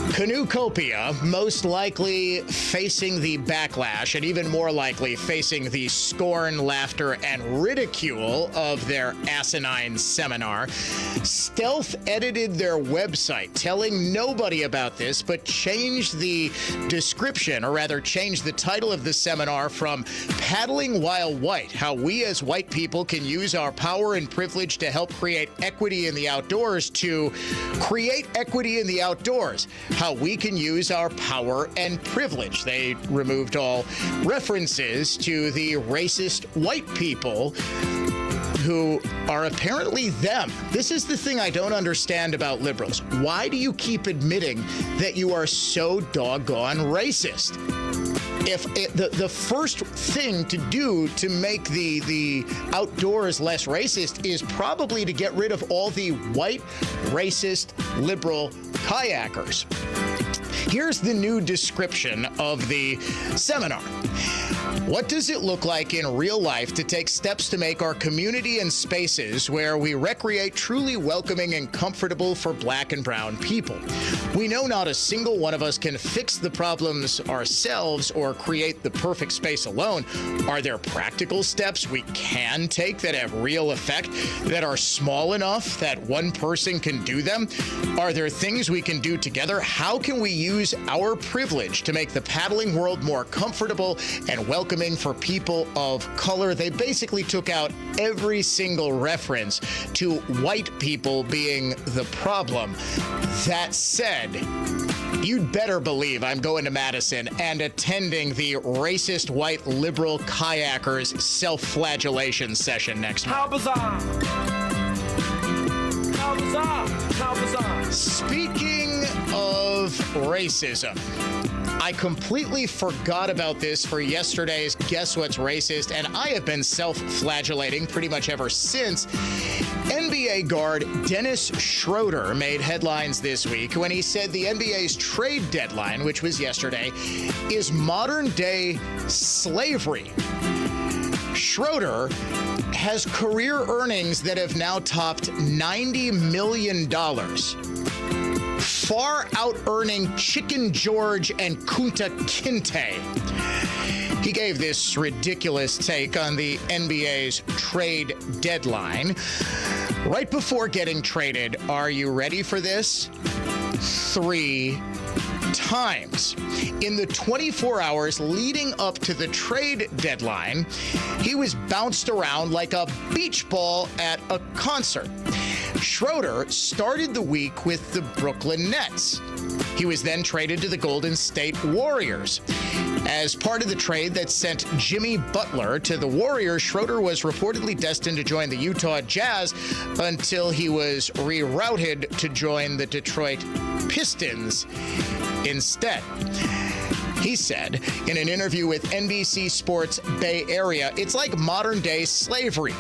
Canoecopia, most likely facing the backlash and even more likely facing the scorn, laughter, and ridicule of their asinine seminar, stealth edited their website, telling nobody about this, but changed the description, or rather changed the title of the seminar from Paddling While White, how we as white people can use our power and privilege to help create equity in the outdoors, to Create Equity in the Outdoors, how we can use our power and privilege. They removed all references to the racist white people who are apparently them. This is the thing I don't understand about liberals. Why do you keep admitting that you are so doggone racist? If the first thing to do to make the outdoors less racist is probably to get rid of all the white, racist, liberal kayakers. Here's the new description of the seminar. What does it look like in real life to take steps to make our community and spaces where we recreate truly welcoming and comfortable for black and brown people? We know not a single one of us can fix the problems ourselves or create the perfect space alone. Are there practical steps we can take that have real effect, that are small enough that one person can do them? Are there things we can do together? How can we use our privilege to make the paddling world more comfortable and welcoming for people of color? They basically took out every single reference to white people being the problem. That said, you'd better believe I'm going to Madison and attending the racist white liberal kayakers self-flagellation session next month. How bizarre! How bizarre! How bizarre! Speaking of racism, I completely forgot about this for yesterday's Guess What's Racist, and I have been self-flagellating pretty much ever since. NBA guard Dennis Schroeder made headlines this week when he said the NBA's trade deadline, which was yesterday, is modern-day slavery. Schroeder has career earnings that have now topped $90 million. Far out-earning Chicken George and Kunta Kinte. He gave this ridiculous take on the NBA's trade deadline. Right before getting traded, are you ready for this? 3 times. In the 24 hours leading up to the trade deadline, he was bounced around like a beach ball at a concert. Schroeder started the week with the Brooklyn Nets. He was then traded to the Golden State Warriors. As part of the trade that sent Jimmy Butler to the Warriors, Schroeder was reportedly destined to join the Utah Jazz until he was rerouted to join the Detroit Pistons instead. He said in an interview with NBC Sports Bay Area, it's like modern-day slavery.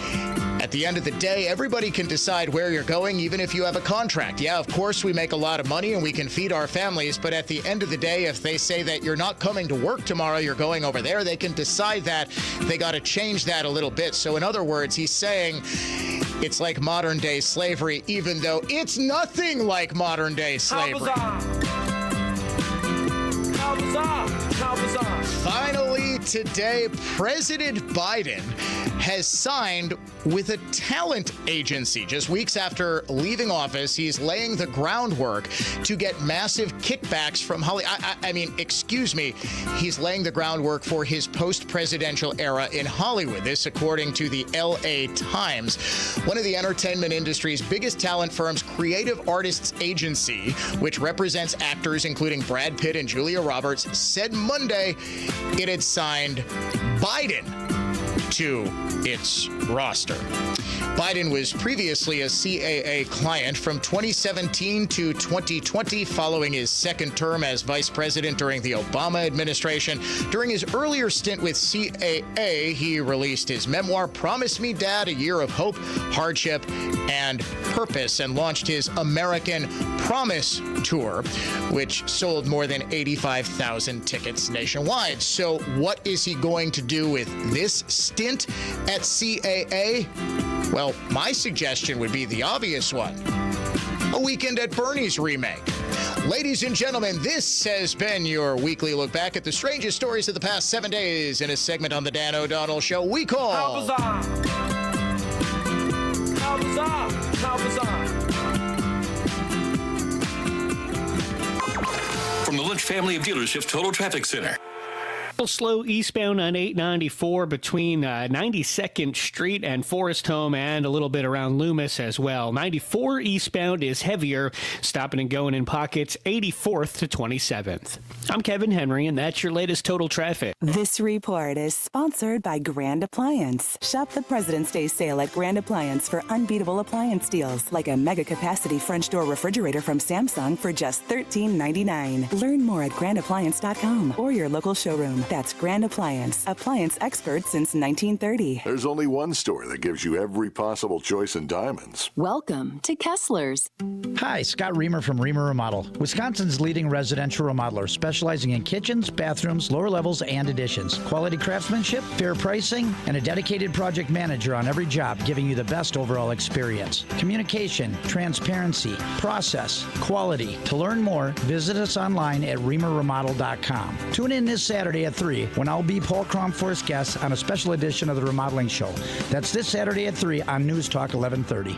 At the end of the day, everybody can decide where you're going, even if you have a contract. Yeah, of course, we make a lot of money and we can feed our families, but at the end of the day, if they say that you're not coming to work tomorrow, you're going over there, they can decide that. They got to change that a little bit. So in other words, he's saying it's like modern-day slavery, even though it's nothing like modern-day slavery. Finally, today, President Biden has signed with a talent agency. Just weeks after leaving office, he's laying the groundwork to get massive kickbacks from Hollywood. I mean, excuse me, he's laying the groundwork for his post-presidential era in Hollywood. This, according to the LA Times. One of the entertainment industry's biggest talent firms, Creative Artists Agency, which represents actors including Brad Pitt and Julia Roberts, said Monday it had signed Biden to its roster. Biden was previously a CAA client from 2017 to 2020, following his second term as vice president during the Obama administration. During his earlier stint with CAA, he released his memoir, Promise Me, Dad, A Year of Hope, Hardship, and Purpose, and launched his American Promise Tour, which sold more than 85,000 tickets nationwide. So what is he going to do with this stint at CAA? Well, my suggestion would be the obvious one. A Weekend at Bernie's remake. Ladies and gentlemen, this has been your weekly look back at the strangest stories of the past 7 days in a segment on the Dan O'Donnell Show we call... How bizarre! How bizarre! How bizarre! From the Lynch family of dealerships Total Traffic Center. Slow eastbound on 894 between 92nd Street and Forest Home, and a little bit around Loomis as well. 94 eastbound is heavier, stopping and going in pockets 84th to 27th. I'm Kevin Henry, and that's your latest Total Traffic. This report is sponsored by Grand Appliance. Shop the President's Day sale at Grand Appliance for unbeatable appliance deals, like a mega capacity French door refrigerator from Samsung for just $13.99. Learn more at grandappliance.com or your local showroom. That's Grand Appliance, appliance expert since 1930. There's only one store that gives you every possible choice in diamonds. Welcome to Kessler's. Hi, Scott Reamer from Reamer Remodel, Wisconsin's leading residential remodeler, specializing in kitchens, bathrooms, lower levels, and additions. Quality craftsmanship, fair pricing, and a dedicated project manager on every job, giving you the best overall experience. Communication, transparency, process, quality. To learn more, visit us online at reamerremodel.com. Tune in this Saturday at 3 when I'll be Paul Cromforth's guest on a special edition of The Remodeling Show. That's this Saturday at 3 on News Talk 1130.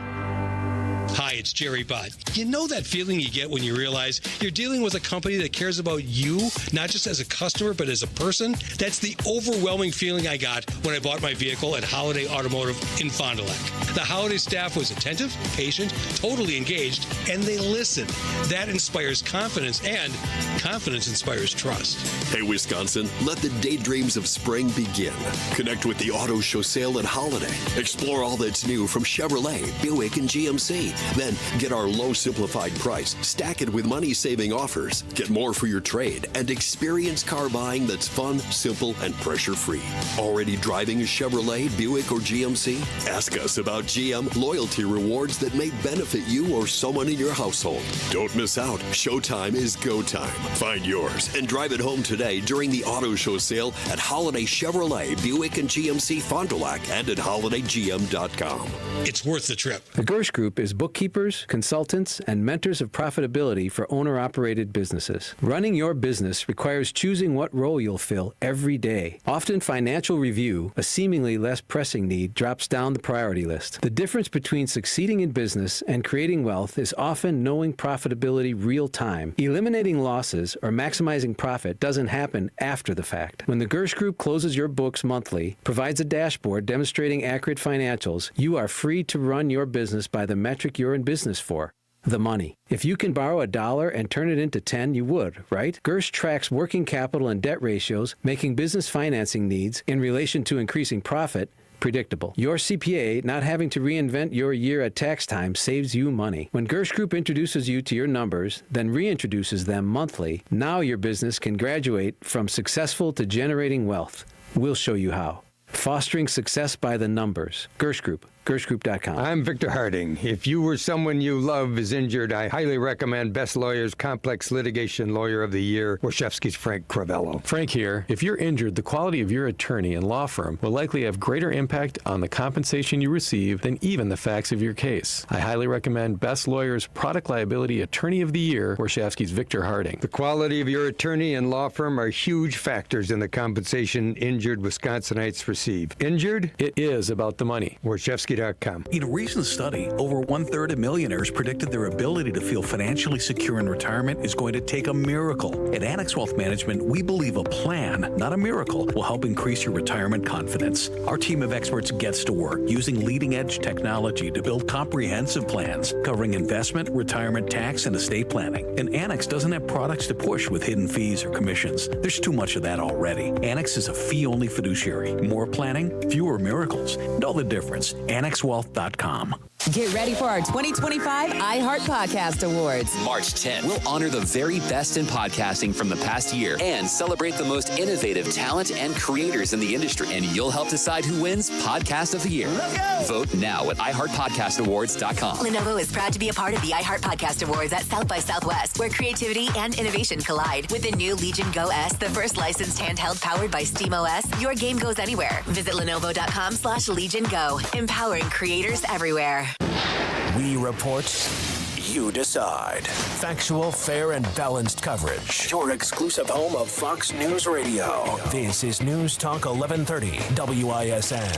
Hi, it's Jerry Bott. You know that feeling you get when you realize you're dealing with a company that cares about you, not just as a customer, but as a person? That's the overwhelming feeling I got when I bought my vehicle at Holiday Automotive in Fond du Lac. The Holiday staff was attentive, patient, totally engaged, and they listened. That inspires confidence, and confidence inspires trust. Hey, Wisconsin, let the daydreams of spring begin. Connect with the Auto Show sale at Holiday. Explore all that's new from Chevrolet, Buick, and GMC. Then get our low simplified price, stack it with money-saving offers, get more for your trade, and experience car buying that's fun, simple, and pressure-free. Already driving a Chevrolet, Buick, or GMC? Ask us about GM loyalty rewards that may benefit you or someone in your household. Don't miss out. Showtime is go time. Find yours and drive it home today during the Auto Show sale at Holiday Chevrolet, Buick, and GMC Fond du Lac, and at holidaygm.com. It's worth the trip. The Gersh Group is bookkeepers, consultants, and mentors of profitability for owner-operated businesses. Running your business requires choosing what role you'll fill every day. Often financial review, a seemingly less pressing need, drops down the priority list. The difference between succeeding in business and creating wealth is often knowing profitability real time. Eliminating losses or maximizing profit doesn't happen after the fact. When the Gersh Group closes your books monthly, provides a dashboard demonstrating accurate financials, you are free to run your business by the metric you're in business for. The money. If you can borrow $1 and turn it into 10, you would, right? Gersh tracks working capital and debt ratios, making business financing needs in relation to increasing profit predictable. Your CPA not having to reinvent your year at tax time saves you money. When Gersh Group introduces you to your numbers, then reintroduces them monthly, now your business can graduate from successful to generating wealth. We'll show you how. Fostering success by the numbers. Gersh Group. GershGroup.com. I'm Victor Harding. If you or someone you love is injured, I highly recommend Best Lawyers Complex Litigation Lawyer of the Year, Warshevsky's Frank Cravello. Frank here. If you're injured, the quality of your attorney and law firm will likely have greater impact on the compensation you receive than even the facts of your case. I highly recommend Best Lawyers Product Liability Attorney of the Year, Warshevsky's Victor Harding. The quality of your attorney and law firm are huge factors in the compensation injured Wisconsinites receive. Injured? It is about the money. Warshevsky.com. In a recent study, over 1/3 of millionaires predicted their ability to feel financially secure in retirement is going to take a miracle. At Annex Wealth Management, we believe a plan, not a miracle, will help increase your retirement confidence. Our team of experts gets to work using leading-edge technology to build comprehensive plans covering investment, retirement, tax, and estate planning. And Annex doesn't have products to push with hidden fees or commissions. There's too much of that already. Annex is a fee-only fiduciary. More planning, fewer miracles. Know the difference. AnnexWealth.com. Get ready for our 2025 iHeart Podcast Awards. March 10th, we'll honor the very best in podcasting from the past year and celebrate the most innovative talent and creators in the industry. And you'll help decide who wins Podcast of the Year. Let's go! Vote now at iHeartPodcastAwards.com. Lenovo is proud to be a part of the iHeart Podcast Awards at South by Southwest, where creativity and innovation collide. With the new Legion Go S, the first licensed handheld powered by SteamOS, your game goes anywhere. Visit Lenovo.com/Legion Go, empowering creators everywhere. We report, you decide. Factual, fair, and balanced coverage. Your exclusive home of Fox News Radio. This is News Talk 1130 WISN.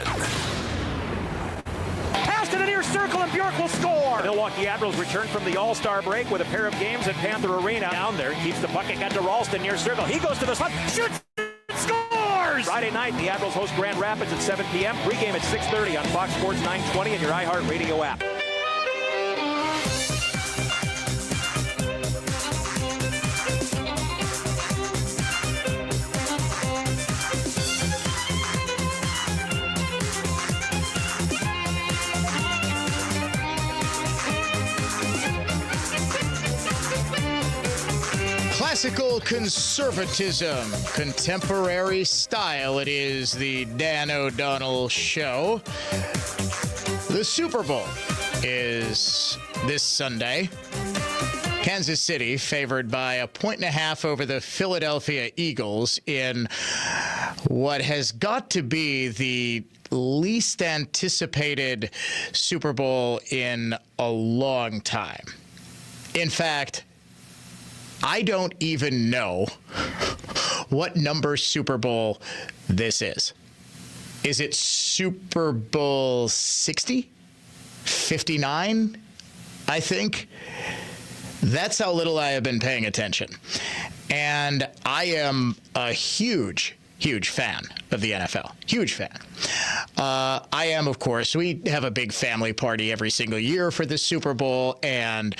Pass to the near circle and Bjork will score. The Milwaukee Admirals return from the All-Star break with a pair of games at Panther Arena. Down there, keeps the puck, got to Ralston near circle. He goes to the slot, shoots, scores! Friday night, the Admirals host Grand Rapids at 7 p.m. Pre-game at 6:30 on Fox Sports 920 and your iHeart Radio app. Classical conservatism, contemporary style. It is the Dan O'Donnell Show. The Super Bowl is this Sunday. Kansas City favored by 1.5 over the Philadelphia Eagles in what has got to be the least anticipated Super Bowl in a long time. In fact, I don't even know what number Super Bowl this is. Is it Super Bowl 60? 59, I think? That's how little I have been paying attention. And I am a huge fan of the NFL. Huge fan. I am, of course. We have a big family party every single year for the Super Bowl. And,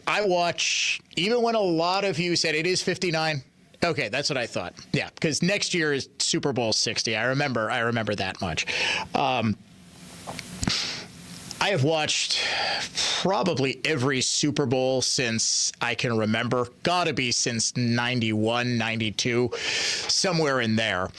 I watch, even when a lot of you said it is 59. Okay, that's what I thought. Yeah, because next year is Super Bowl 60. I remember that much. I have watched probably every Super Bowl since I can remember. Gotta be since 91, 92, somewhere in there.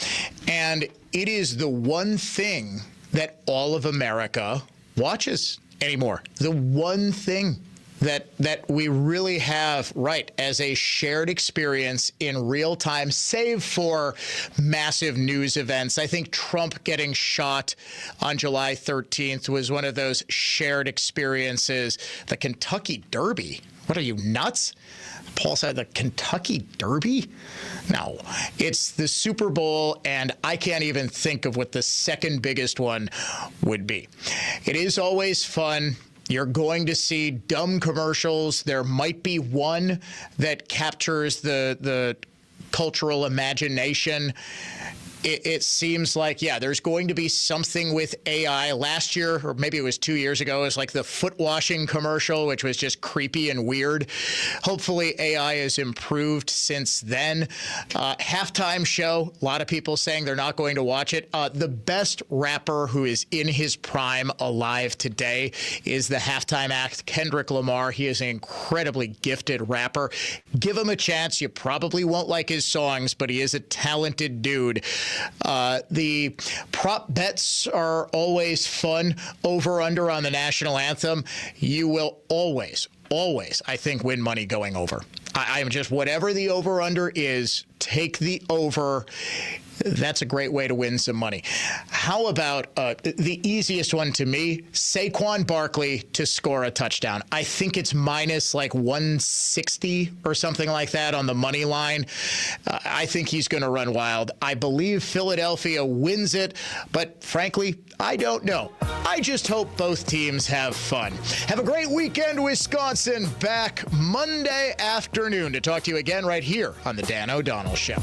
And it is the one thing that all of America watches anymore. The one thing that we really have, right, as a shared experience in real time, save for massive news events. I think Trump getting shot on July 13th was one of those shared experiences. The Kentucky Derby. What are you, nuts? Paul said the Kentucky Derby? No, it's the Super Bowl, and I can't even think of what the second biggest one would be. It is always fun. You're going to see dumb commercials. There might be one that captures the cultural imagination. it seems like, there's going to be something with AI. Last year, or maybe it was 2 years ago, it was like the foot washing commercial, which was just creepy and weird. Hopefully AI has improved since then. Halftime show, a lot of people saying they're not going to watch it. The best rapper who is in his prime alive today is the halftime act, Kendrick Lamar. He is an incredibly gifted rapper. Give him a chance. You probably won't like his songs, but he is a talented dude. The prop bets are always fun. Over under on the national anthem. You will always, I think, win money going over. I'm just, whatever the over under is, take the over. That's a great way to win some money. How about the easiest one to me, Saquon Barkley to score a touchdown? I think it's minus like 160 or something like that on the money line. I think he's going to run wild. I believe Philadelphia wins it, but frankly, I don't know. I just hope both teams have fun. Have a great weekend, Wisconsin. Back Monday afternoon to talk to you again right here on The Dan O'Donnell Show.